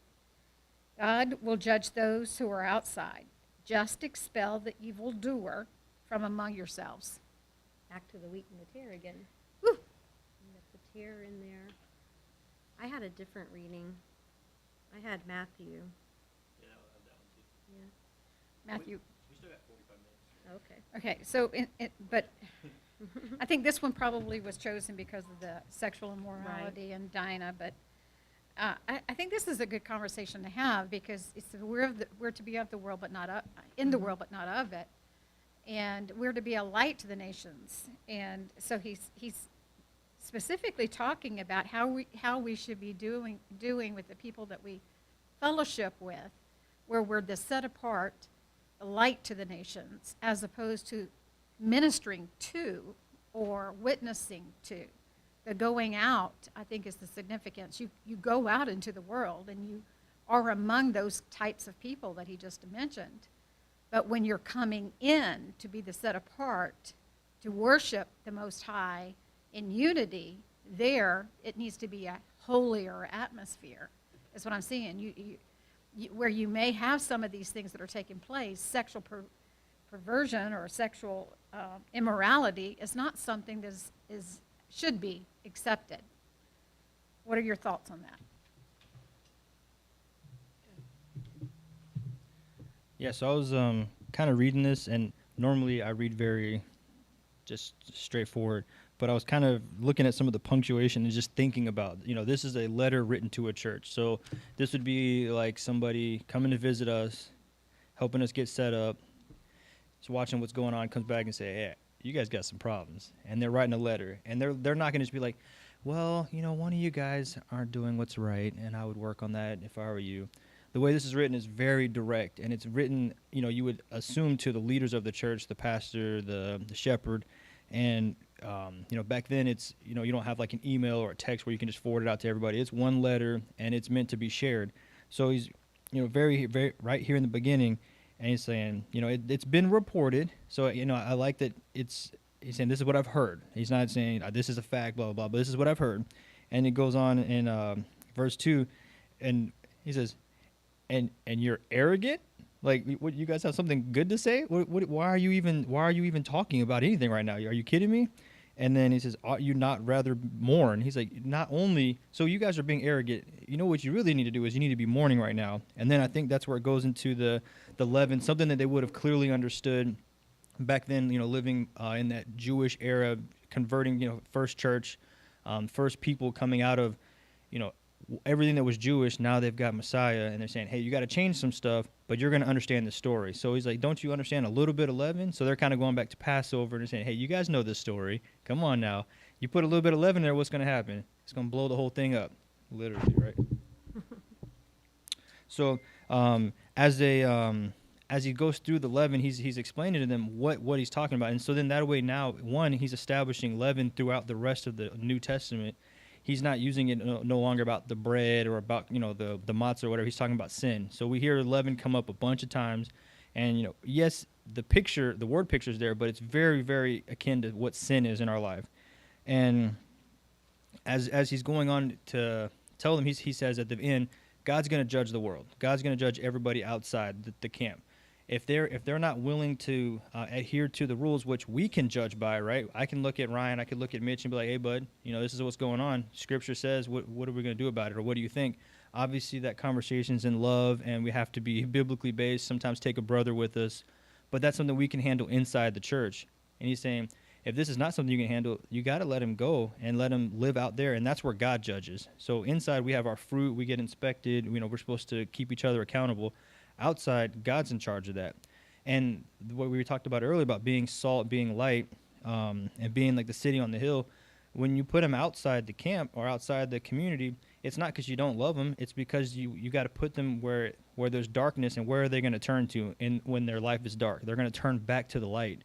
God will judge those who are outside. Just expel the evildoer from among yourselves.
Back to the wheat and the tare again.
Woo!
You got the tare in there. I had a different reading. I had Matthew. Yeah.
Matthew.
We still got 45 minutes.
Okay.
Okay, so, but I think this one probably was chosen because of the sexual immorality and Dinah, but I think this is a good conversation to have, because it's we're to be of the world, but not in the world, but not of it, and we're to be a light to the nations. And so he's specifically talking about how we should be doing with the people that we fellowship with, where we're the set apart, the light to the nations, as opposed to ministering to or witnessing to. The going out, I think, is the significance. You go out into the world and you are among those types of people that he just mentioned. But when you're coming in to be the set apart, to worship the Most High in unity, there it needs to be a holier atmosphere, is what I'm seeing. You, where you may have some of these things that are taking place, sexual perversion or sexual immorality is not something that should be accepted. What are your thoughts on that?
Yeah, so I was kind of reading this, and normally I read very just straightforward, but I was kind of looking at some of the punctuation and just thinking about, this is a letter written to a church. So this would be like somebody coming to visit us, helping us get set up, just watching what's going on, comes back and say, hey, you guys got some problems. And they're writing a letter, and they're not going to just be like, well, one of you guys aren't doing what's right, and I would work on that if I were you. The way this is written is very direct, and it's written, you would assume to the leaders of the church, the pastor, the shepherd, and, back then it's, you don't have like an email or a text where you can just forward it out to everybody. It's one letter, and it's meant to be shared. So he's, very, very right here in the beginning, and he's saying, it's been reported. So, I like that he's saying, this is what I've heard. He's not saying, this is a fact, blah, blah, blah, but this is what I've heard. And it goes on in verse 2, and he says, and you're arrogant? Like, what, you guys have something good to say? Why are you even talking about anything right now? Are you kidding me? And then he says, ought you not rather mourn? He's like, not only, so you guys are being arrogant. What you really need to do is you need to be mourning right now. And then I think that's where it goes into the leaven, something that they would have clearly understood back then, living in that Jewish era, converting, first church, First people coming out of, everything that was Jewish, now they've got Messiah, and they're saying, hey, you got to change some stuff, but you're going to understand the story. So he's like, don't you understand a little bit of leaven? So they're kind of going back to Passover and they're saying, hey, you guys know this story. Come on now. You put a little bit of leaven there, what's going to happen? It's going to blow the whole thing up, literally, right? So as he goes through the leaven, he's explaining to them what he's talking about. And so then that way now, one, he's establishing leaven throughout the rest of the New Testament. He's not using it no longer about the bread or about, the matzah or whatever. He's talking about sin. So we hear leaven come up a bunch of times. And, yes, the word picture is there, but it's very, very akin to what sin is in our life. And as he's going on to tell them, he says at the end, God's going to judge the world. God's going to judge everybody outside the camp. If they're not willing to adhere to the rules, which we can judge by, right? I can look at Ryan, I could look at Mitch and be like, hey, bud, this is what's going on. Scripture says, what are we going to do about it? Or what do you think? Obviously, that conversation's in love, and we have to be biblically based, sometimes take a brother with us. But that's something we can handle inside the church. And he's saying, if this is not something you can handle, you got to let him go and let him live out there, and that's where God judges. So inside, we have our fruit, we get inspected, we're supposed to keep each other accountable. Outside, God's in charge of that. And what we talked about earlier about being salt, being light, and being like the city on the hill, when you put them outside the camp or outside the community, it's not because you don't love them. It's because you got to put them where there's darkness, and where are they going to turn to when their life is dark? They're going to turn back to the light.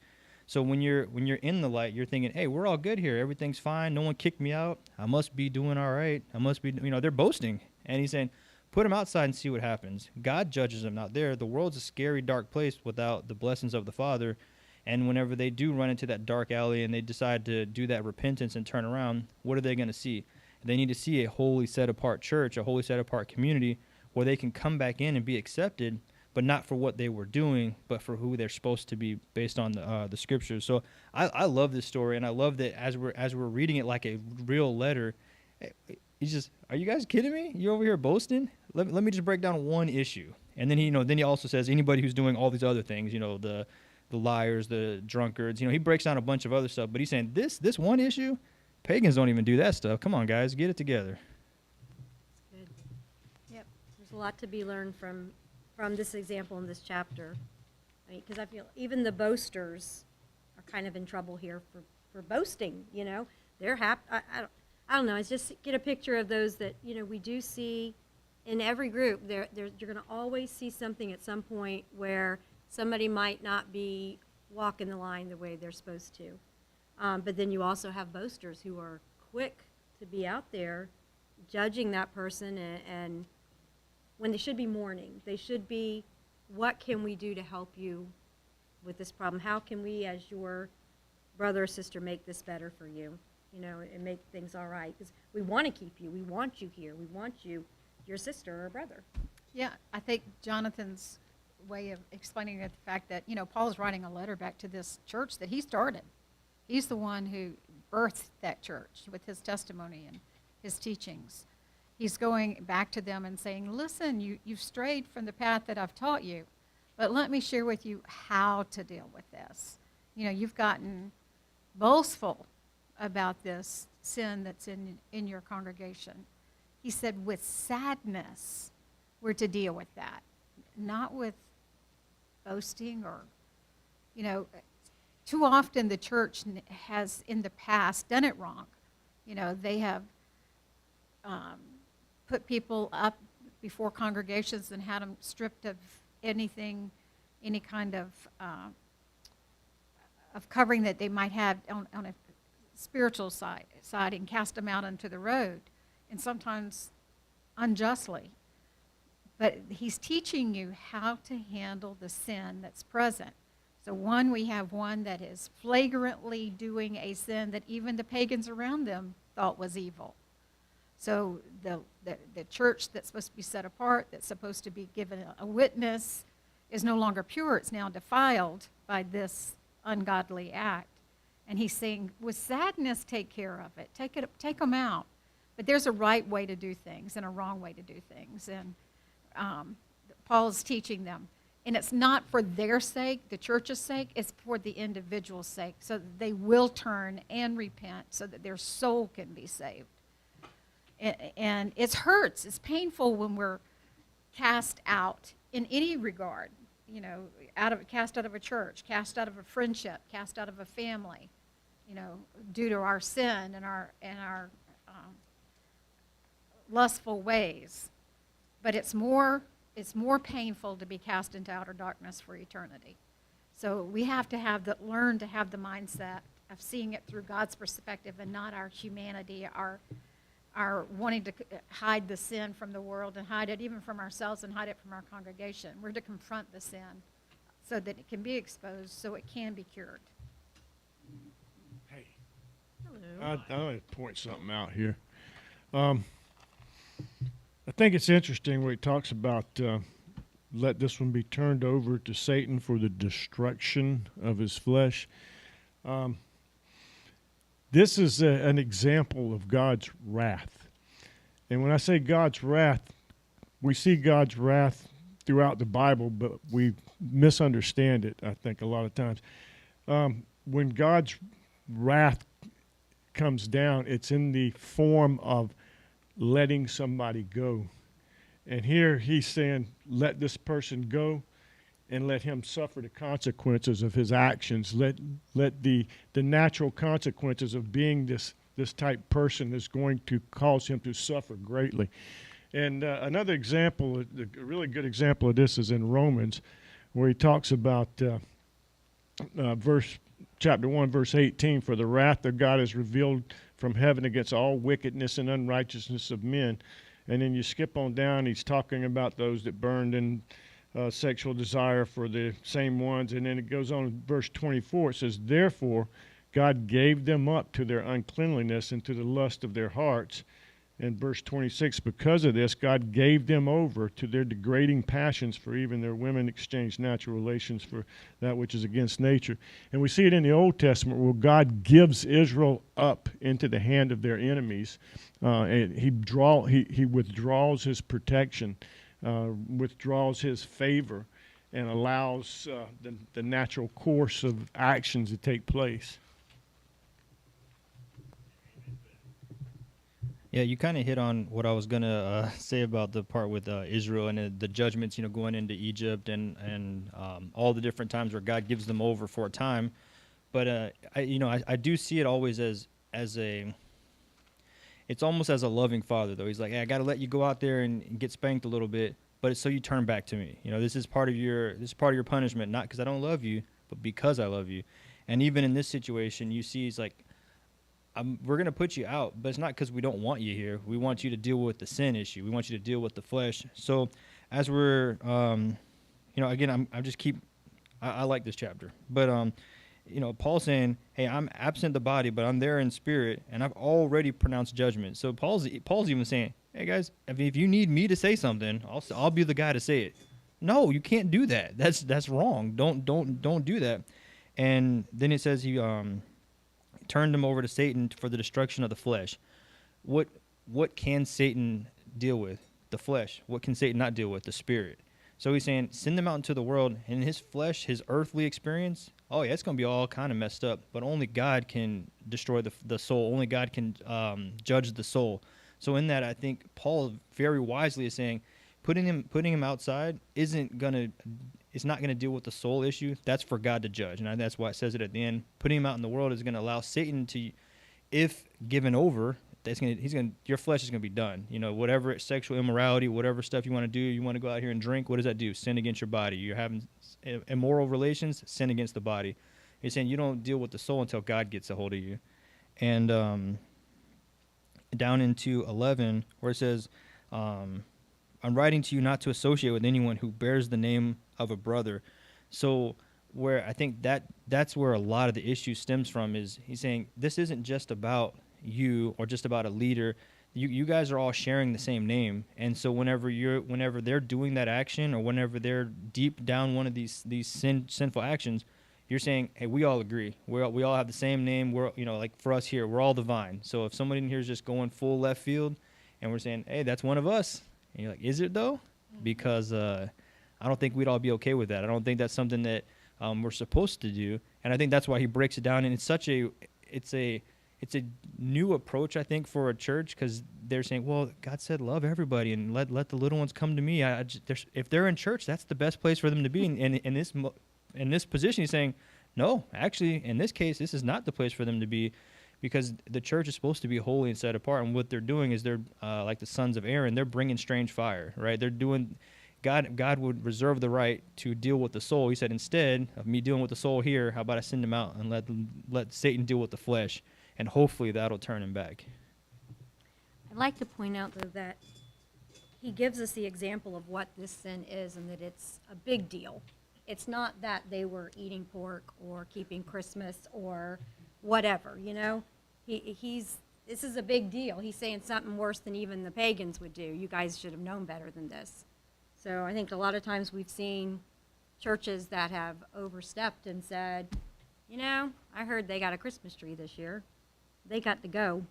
So when you're in the light, you're thinking, hey, we're all good here. Everything's fine. No one kicked me out. I must be doing all right. I must be, they're boasting. And he's saying, put them outside and see what happens. God judges them out there. The world's a scary, dark place without the blessings of the Father. And whenever they do run into that dark alley and they decide to do that repentance and turn around, what are they going to see? They need to see a holy, set-apart church, a holy, set-apart community where they can come back in and be accepted, but not for what they were doing, but for who they're supposed to be based on the scriptures. So I love this story, and I love that as we're reading it like a real letter, he's just, are you guys kidding me? You're over here boasting? Let me just break down one issue. And then he also says anybody who's doing all these other things, the liars, the drunkards, he breaks down a bunch of other stuff, but he's saying this one issue, pagans don't even do that stuff. Come on, guys, get it together.
That's good. Yep. There's a lot to be learned from this example in this chapter. I mean, because I feel even the boasters are kind of in trouble here for boasting, They're happy. I don't know. I just get a picture of those that, we do see in every group. You're going to always see something at some point where somebody might not be walking the line the way they're supposed to. But then you also have boasters who are quick to be out there judging that person, and when they should be mourning. They should be, what can we do to help you with this problem? How can we, as your brother or sister, make this better for you? And make things all right. Because we want to keep you. We want you here. We want you, your sister or brother.
Yeah, I think Jonathan's way of explaining it, the fact that, Paul's writing a letter back to this church that he started. He's the one who birthed that church with his testimony and his teachings. He's going back to them and saying, listen, you've strayed from the path that I've taught you, but let me share with you how to deal with this. You've gotten boastful about this sin that's in your congregation. He said with sadness we're to deal with that, not with boasting or, too often the church has in the past done it wrong. They have put people up before congregations and had them stripped of anything, any kind of covering that they might have on a spiritual side and cast them out onto the road, and sometimes unjustly. But he's teaching you how to handle the sin that's present. So we have one that is flagrantly doing a sin that even the pagans around them thought was evil. So the church that's supposed to be set apart, that's supposed to be given a witness, is no longer pure. It's now defiled by this ungodly act. And he's saying, with sadness, take care of it. Take them out. But there's a right way to do things and a wrong way to do things. And Paul's teaching them, And it's not for their sake, the church's sake, it's for the individual's sake, so that they will turn and repent so that their soul can be saved. And it hurts, it's painful when we're cast out in any regard, you know, cast out of a church, cast out of a friendship, cast out of a family, you know, due to our sin and our lustful ways. But it's more painful to be cast into outer darkness for eternity. So we have to learn to have the mindset of seeing it through God's perspective and not our humanity, our wanting to hide the sin from the world and hide it even from ourselves and hide it from our congregation. We're to confront the sin so that it can be exposed, so it can be cured.
Hey,
Hello.
I want to point something out here. I think it's interesting when he talks about let this one be turned over to Satan for the destruction of his flesh. This is an example of God's wrath. And when I say God's wrath, we see God's wrath throughout the Bible, but we misunderstand it, I think, a lot of times. When God's wrath comes down, it's in the form of letting somebody go. And here he's saying, let this person go and let him suffer the consequences of his actions. Let the natural consequences of being this type person is going to cause him to suffer greatly. And another example, a really good example of this is in Romans, where he talks about chapter 1, verse 18, for the wrath of God is revealed from heaven against all wickedness and unrighteousness of men. And then you skip on down, he's talking about those that burned in sexual desire for the same ones. And then it goes on in verse 24, it says, therefore God gave them up to their uncleanliness and to the lust of their hearts. And verse 26, because of this, God gave them over to their degrading passions, for even their women exchanged natural relations for that which is against nature. And we see it in the Old Testament where God gives Israel up into the hand of their enemies. And he withdraws his protection, withdraws his favor, and allows the natural course of actions to take place.
Yeah, you kind of hit on what I was gonna say about the part with Israel and the judgments, going into Egypt and all the different times where God gives them over for a time. But I do see it always as it's almost as a loving father, though. He's like, hey, I got to let you go out there and get spanked a little bit, but it's so you turn back to me. This is part of your punishment, not because I don't love you, but because I love you. And even in this situation, you see, he's like, we're going to put you out, but it's not because we don't want you here. We want you to deal with the sin issue. We want you to deal with the flesh. So as we're, again, I like this chapter, but, Paul's saying, hey, I'm absent the body, but I'm there in spirit, and I've already pronounced judgment. So Paul's even saying, hey guys, if you need me to say something, I'll be the guy to say it. No, you can't do that. That's wrong. Don't do that. And then it says he, turned them over to Satan for the destruction of the flesh. What can Satan deal with? The flesh. What can Satan not deal with? The spirit. So he's saying, send them out into the world, and his flesh, his earthly experience, oh yeah, it's going to be all kind of messed up, but only God can destroy the soul. Only God can judge the soul. So in that, I think Paul very wisely is saying, putting him outside it's not going to deal with the soul issue. That's for God to judge. And that's why it says it at the end. Putting him out in the world is going to allow Satan to, if given over, your flesh is going to be done. Whatever sexual immorality, whatever stuff you want to do, you want to go out here and drink, what does that do? Sin against your body. You're having immoral relations, sin against the body. He's saying you don't deal with the soul until God gets a hold of you. And down into 11, where it says, I'm writing to you not to associate with anyone who bears the name of a brother. So where I think that's where a lot of the issue stems from is he's saying this isn't just about you or just about a leader. You guys are all sharing the same name. And so whenever they're doing that action or whenever they're deep down one of these sinful actions, you're saying, hey, we all agree. We all have the same name. We're, like for us here, we're all the vine. So if somebody in here is just going full left field and we're saying, hey, that's one of us. And you're like, is it though? Because I don't think we'd all be okay with that. I don't think that's something that we're supposed to do. And I think that's why he breaks it down. And it's a new approach, I think, for a church, because they're saying, well, God said love everybody and let the little ones come to me. If they're in church, that's the best place for them to be. And in this position, he's saying, no, actually, in this case, this is not the place for them to be, because the church is supposed to be holy and set apart. And what they're doing is they're like the sons of Aaron. They're bringing strange fire, right? They're doing. God would reserve the right to deal with the soul. He said, instead of me dealing with the soul here, how about I send him out and let Satan deal with the flesh, and hopefully that'll turn him back.
I'd like to point out, though, that he gives us the example of what this sin is and that it's a big deal. It's not that they were eating pork or keeping Christmas or whatever, you know. This is a big deal. He's saying something worse than even the pagans would do. You guys should have known better than this. So I think a lot of times we've seen churches that have overstepped and said, you know, I heard they got a Christmas tree this year. They got to go.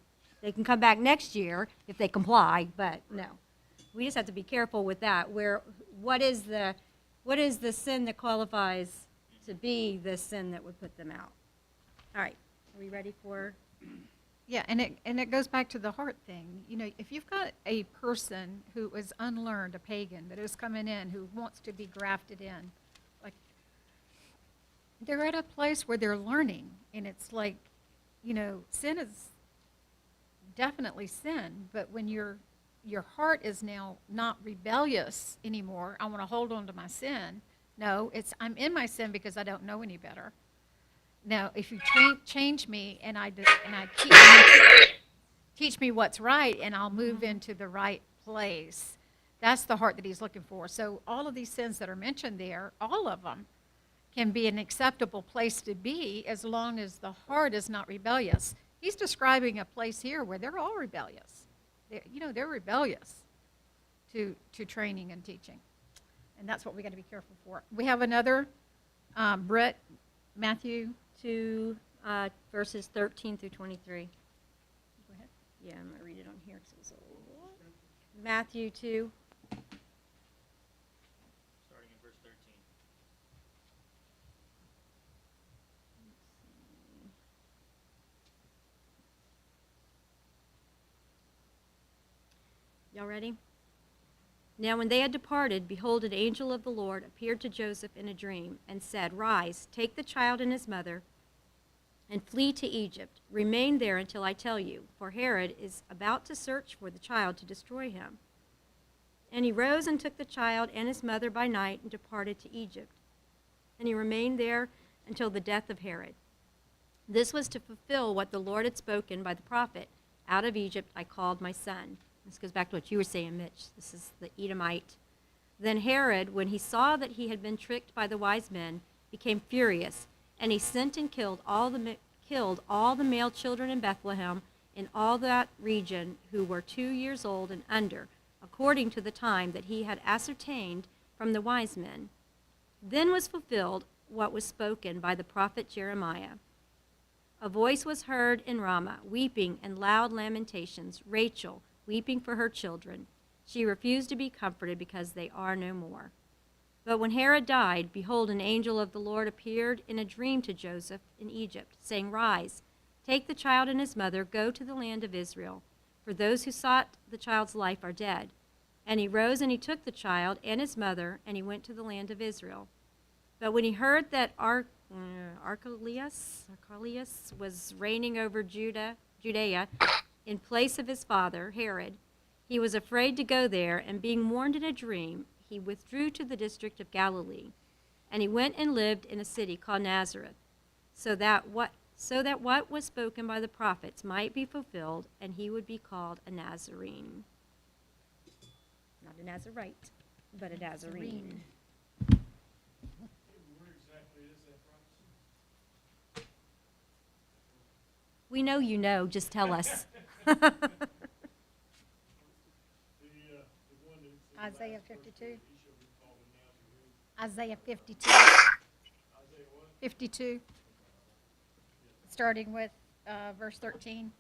They can come back next year if they comply, but no. We just have to be careful with that. What is the sin that qualifies to be the sin that would put them out? All right, are we ready for?
Yeah, and it goes back to the heart thing. You know, if you've got a person who is unlearned, a pagan, that is coming in, who wants to be grafted in, like, they're at a place where they're learning, and it's like, you know, sin is definitely sin, but when your heart is now not rebellious anymore, I want to hold on to my sin. No, it's I'm in my sin because I don't know any better. Now, if you change me and I teach me what's right, and I'll move into the right place, that's the heart that he's looking for. So all of these sins that are mentioned there, all of them can be an acceptable place to be as long as the heart is not rebellious. He's describing a place here where they're all rebellious. They're rebellious to training and teaching. And that's what we got to be careful for. We have another, Brett, Matthew.
To verses 13 through 23.
Go ahead.
Yeah, I'm going to read it on here because it was a little. Matthew 2.
Starting in verse 13.
Y'all ready? Now when they had departed, behold, an angel of the Lord appeared to Joseph in a dream and said, Rise, take the child and his mother, and flee to Egypt. Remain there until I tell you, for Herod is about to search for the child to destroy him. And he rose and took the child and his mother by night and departed to Egypt. And he remained there until the death of Herod. This was to fulfill what the Lord had spoken by the prophet, Out of Egypt I called my son. This goes back to what you were saying, Mitch. This is the Edomite. Then Herod, when he saw that he had been tricked by the wise men, became furious, and he sent and killed all the male children in Bethlehem in all that region who were 2 years old and under, according to the time that he had ascertained from the wise men. Then was fulfilled what was spoken by the prophet Jeremiah. A voice was heard in Ramah, weeping and loud lamentations, Rachel, weeping for her children. She refused to be comforted because they are no more. But when Herod died, behold, an angel of the Lord appeared in a dream to Joseph in Egypt, saying, Rise, take the child and his mother, go to the land of Israel, for those who sought the child's life are dead. And he rose and he took the child and his mother, and he went to the land of Israel. But when he heard that Archelaus was reigning over Judea in place of his father, Herod, he was afraid to go there, and being warned in a dream, he withdrew to the district of Galilee. And he went and lived in a city called Nazareth, so that what was spoken by the prophets might be fulfilled, and he would be called a Nazarene. Not a Nazarite, but a Nazarene. We know you know, just tell us.
Isaiah 52. Isaiah 52. 52. Starting with verse 13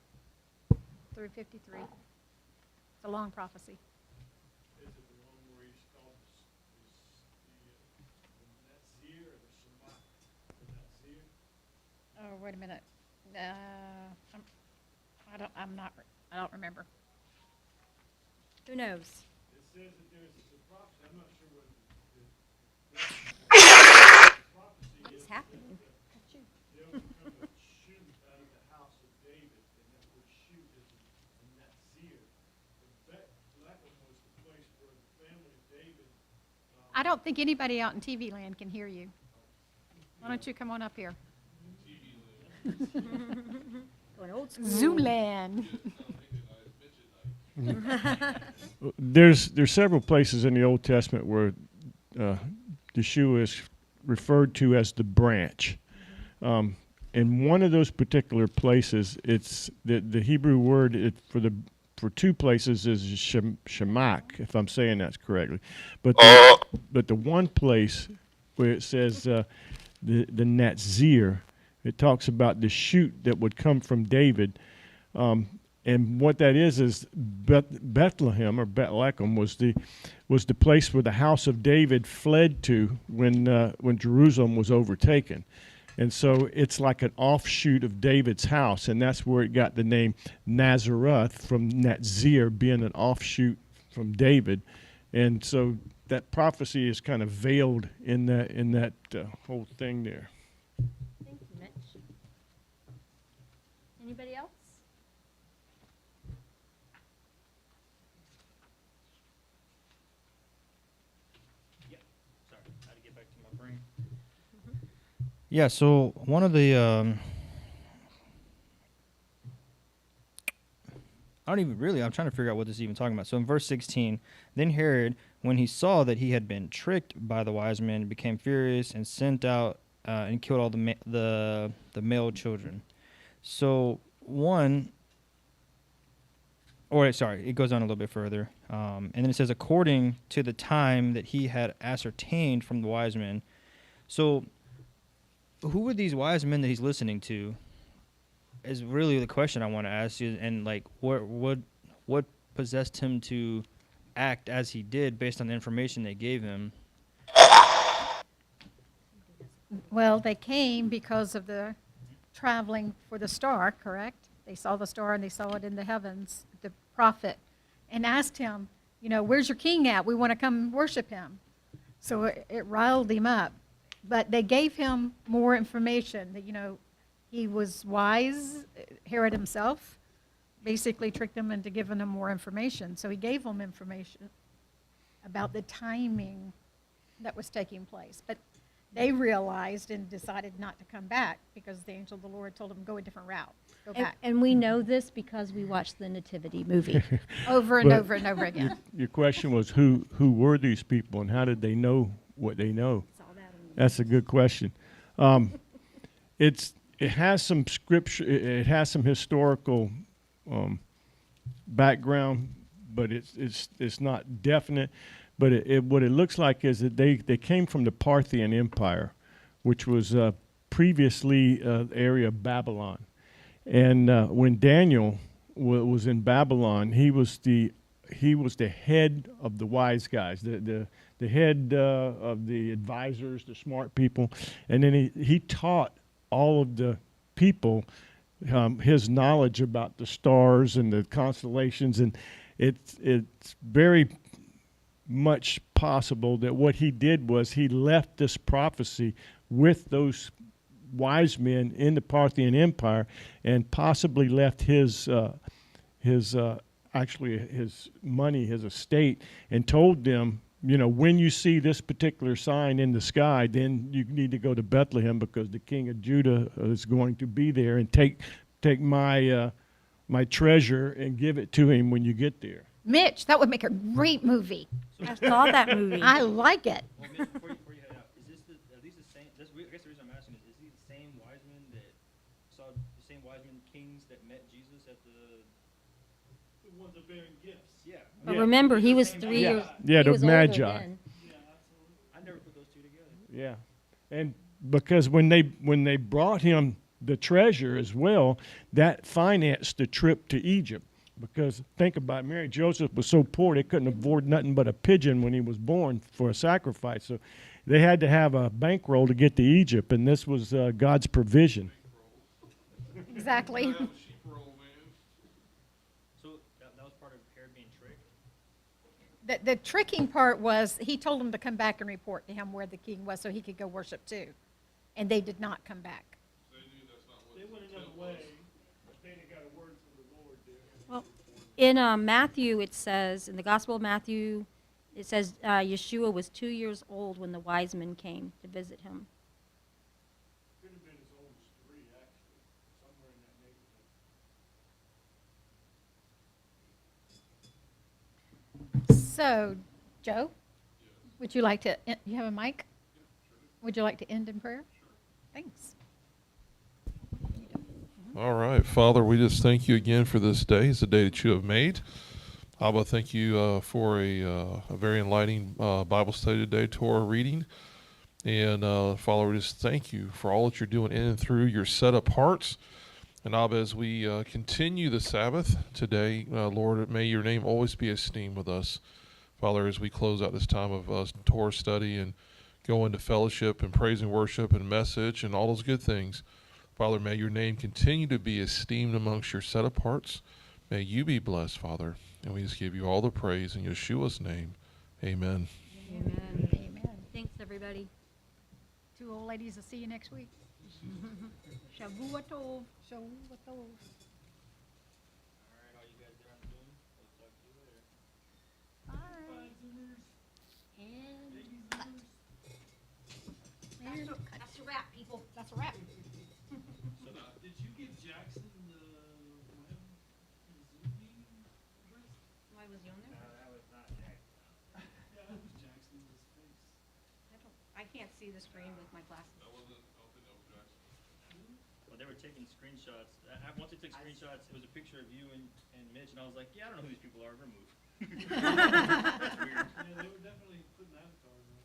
through 53. It's a long prophecy.
Is it the one where he's called the
wait a minute. I don't remember.
Who knows?
It says that there's a prophecy. I'm not sure what the prophecy
What is
is.
happening?
There will come a shoot out of the house of David, and that word shoot is a Nazir. Bethlehem was the place where the family of David.
I don't think anybody out in TV land can hear you. Why don't you come on up here?
Going old school.
Zoomland.
There's several places in the Old Testament where Yeshua is referred to as the branch. In one of those particular places, it's the Hebrew word for two places is shemak, if I'm saying that correctly. But the one place where it says the Nazir, it talks about the shoot that would come from David. And what that is Bethlehem or Bethlehem was the place where the house of David fled to when Jerusalem was overtaken. And so it's like an offshoot of David's house, and that's where it got the name Nazareth, from Nazir being an offshoot from David. And so that prophecy is kind of veiled in that whole thing there.
Thank you, Mitch. Anybody else?
Sorry, I had to get back to my brain. Yeah, so one of the I'm trying to figure out what this is even talking about. So in verse 16, then Herod, when he saw that he had been tricked by the wise men, became furious and sent out and killed all the male children. So it goes on a little bit further. And then it says, according to the time that he had ascertained from the wise men. So who were these wise men that he's listening to is really the question I want to ask you. And like, what possessed him to act as he did based on the information they gave him?
Well, they came because of the traveling for the star, correct? They saw the star and they saw it in the heavens, the prophet, and asked him, where's your king at? We want to come worship him. So it riled him up. But they gave him more information that, he was wise. Herod himself basically tricked him into giving him more information. So he gave them information about the timing that was taking place. But they realized and decided not to come back because the angel of the Lord told them, go a different route. Go back.
And we know this because we watched the Nativity movie.
Over and
But
over and over again.
Your question was who were these people and how did they know what they know?
Saw that in the
That's a good question. It has some scripture. It has some historical background, but it's not definite. But what it looks like is that they came from the Parthian Empire, which was previously the area of Babylon. And when Daniel was in Babylon, he was the head of the wise guys, the head of the advisors, the smart people. And then he taught all of the people his knowledge about the stars and the constellations. And it's very much possible that what he did was he left this prophecy with those wise men in the Parthian Empire and possibly left his money, his estate, and told them, when you see this particular sign in the sky, then you need to go to Bethlehem because the king of Judah is going to be there, and take my treasure and give it to him when you get there.
Mitch, that would make a great movie.
I saw that movie.
I like it.
Well, Mitch, before you head out, are these the same? I guess the reason I'm asking is these the same wise men that saw the same wise men kings that met Jesus at the
ones that bearing gifts.
Yeah.
But remember, he was 3 years.
Yeah,
he
the
was older
Magi.
then.
I never put those two together.
Yeah, and because when they brought him the treasure as well, that financed the trip to Egypt. Because think about it, Mary and Joseph was so poor they couldn't afford nothing but a pigeon when he was born for a sacrifice. So they had to have a bankroll to get to Egypt, and this was God's provision.
Exactly.
So that was part of Herod being tricked.
The tricking part was he told them to come back and report to him where the king was so he could go worship too. And they did not come back.
They went another way, but they ain't got a word from the Lord there.
Well, in Matthew, it says, in the Gospel of Matthew, it says Yeshua was 2 years old when the wise men came to visit him.
Could have been as old as 3, actually, somewhere in that neighborhood.
So, Joe, would you like to, you have a mic? Would you like to end in prayer? Thanks.
All right, Father, we just thank you again for this day. It's a day that you have made. Abba, thank you for a very enlightening Bible study today, Torah reading. And Father, we just thank you for all that you're doing in and through your set apart. And Abba, as we continue the Sabbath today, Lord, may your name always be esteemed with us. Father, as we close out this time of Torah study and go into fellowship and praise and worship and message and all those good things, Father, may your name continue to be esteemed amongst your set aparts. May you be blessed, Father. And we just give you all the praise in Yeshua's name. Amen.
Amen.
Amen.
Thanks, everybody.
2 old ladies will see you next week.
Shavua tov.
So, what those?
All right, all you guys there on Zoom, we'll talk to you later.
That's a wrap, people. That's a wrap.
Did you give Jackson the web Zoom meeting list?
Why was you on there?
That was not Jackson.
Yeah, that was Jackson's face.
I can't see the screen with my glasses.
Well, they were taking screenshots. Once they took screenshots, it was a picture of you and Mitch, and I was like, yeah, I don't know who these people are. Remove. That's weird.
Yeah, they were definitely putting avatars up.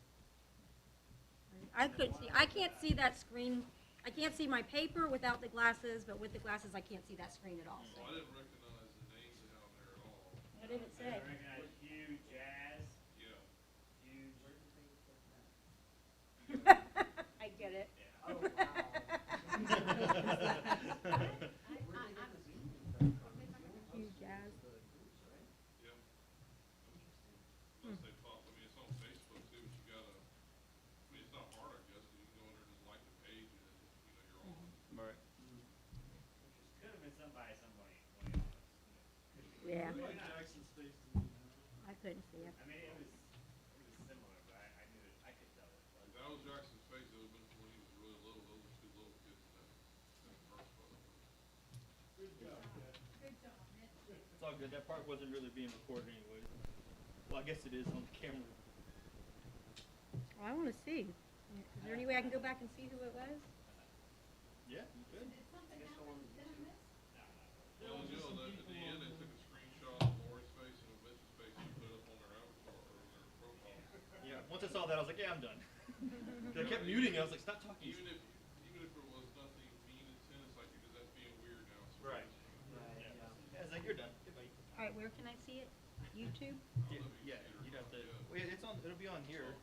I couldn't see. I can't see that screen. I can't see my paper without the glasses, but with the glasses, I can't see that screen at all. So.
I didn't recognize the names down there at all.
What did it say?
I recognize Hugh, Jazz,
Yeah.
Hugh.
I get it. Huge jazz.
Unless they pop, I mean, it's on Facebook too, but you gotta, I mean, it's not hard, I guess, but you can go in there and just like the page and then, you're on.
Right. Could have been sent by somebody. Else.
Yeah.
Like Jackson's face to me now.
I couldn't see it.
I mean, it was similar, but I knew it. I could tell it.
If that was Jackson's face, it would've been when he was really little, those are 2 little kids in that first photo.
Good job, Dad.
It's all good. That part wasn't really being recorded anyway. Well, I guess it is on the camera.
Well, I want to see. Is there any way I can go back and see who it was?
Yeah, you could.
Well, you know, at the end, they took a screenshot of Lori's face and of Mitch's face and put it up on their avatar or their profile.
Yeah. Once I saw that, I was like, yeah, I'm done. 'Cause I kept muting it. I was like, stop talking.
Even if it was nothing mean intent, it's like, because that's being weird now. So
Right. Yeah. I was like, you're done. Goodbye.
All right, where can I see it? YouTube?
Yeah, you'd have to. Wait, it's on. It'll be on here.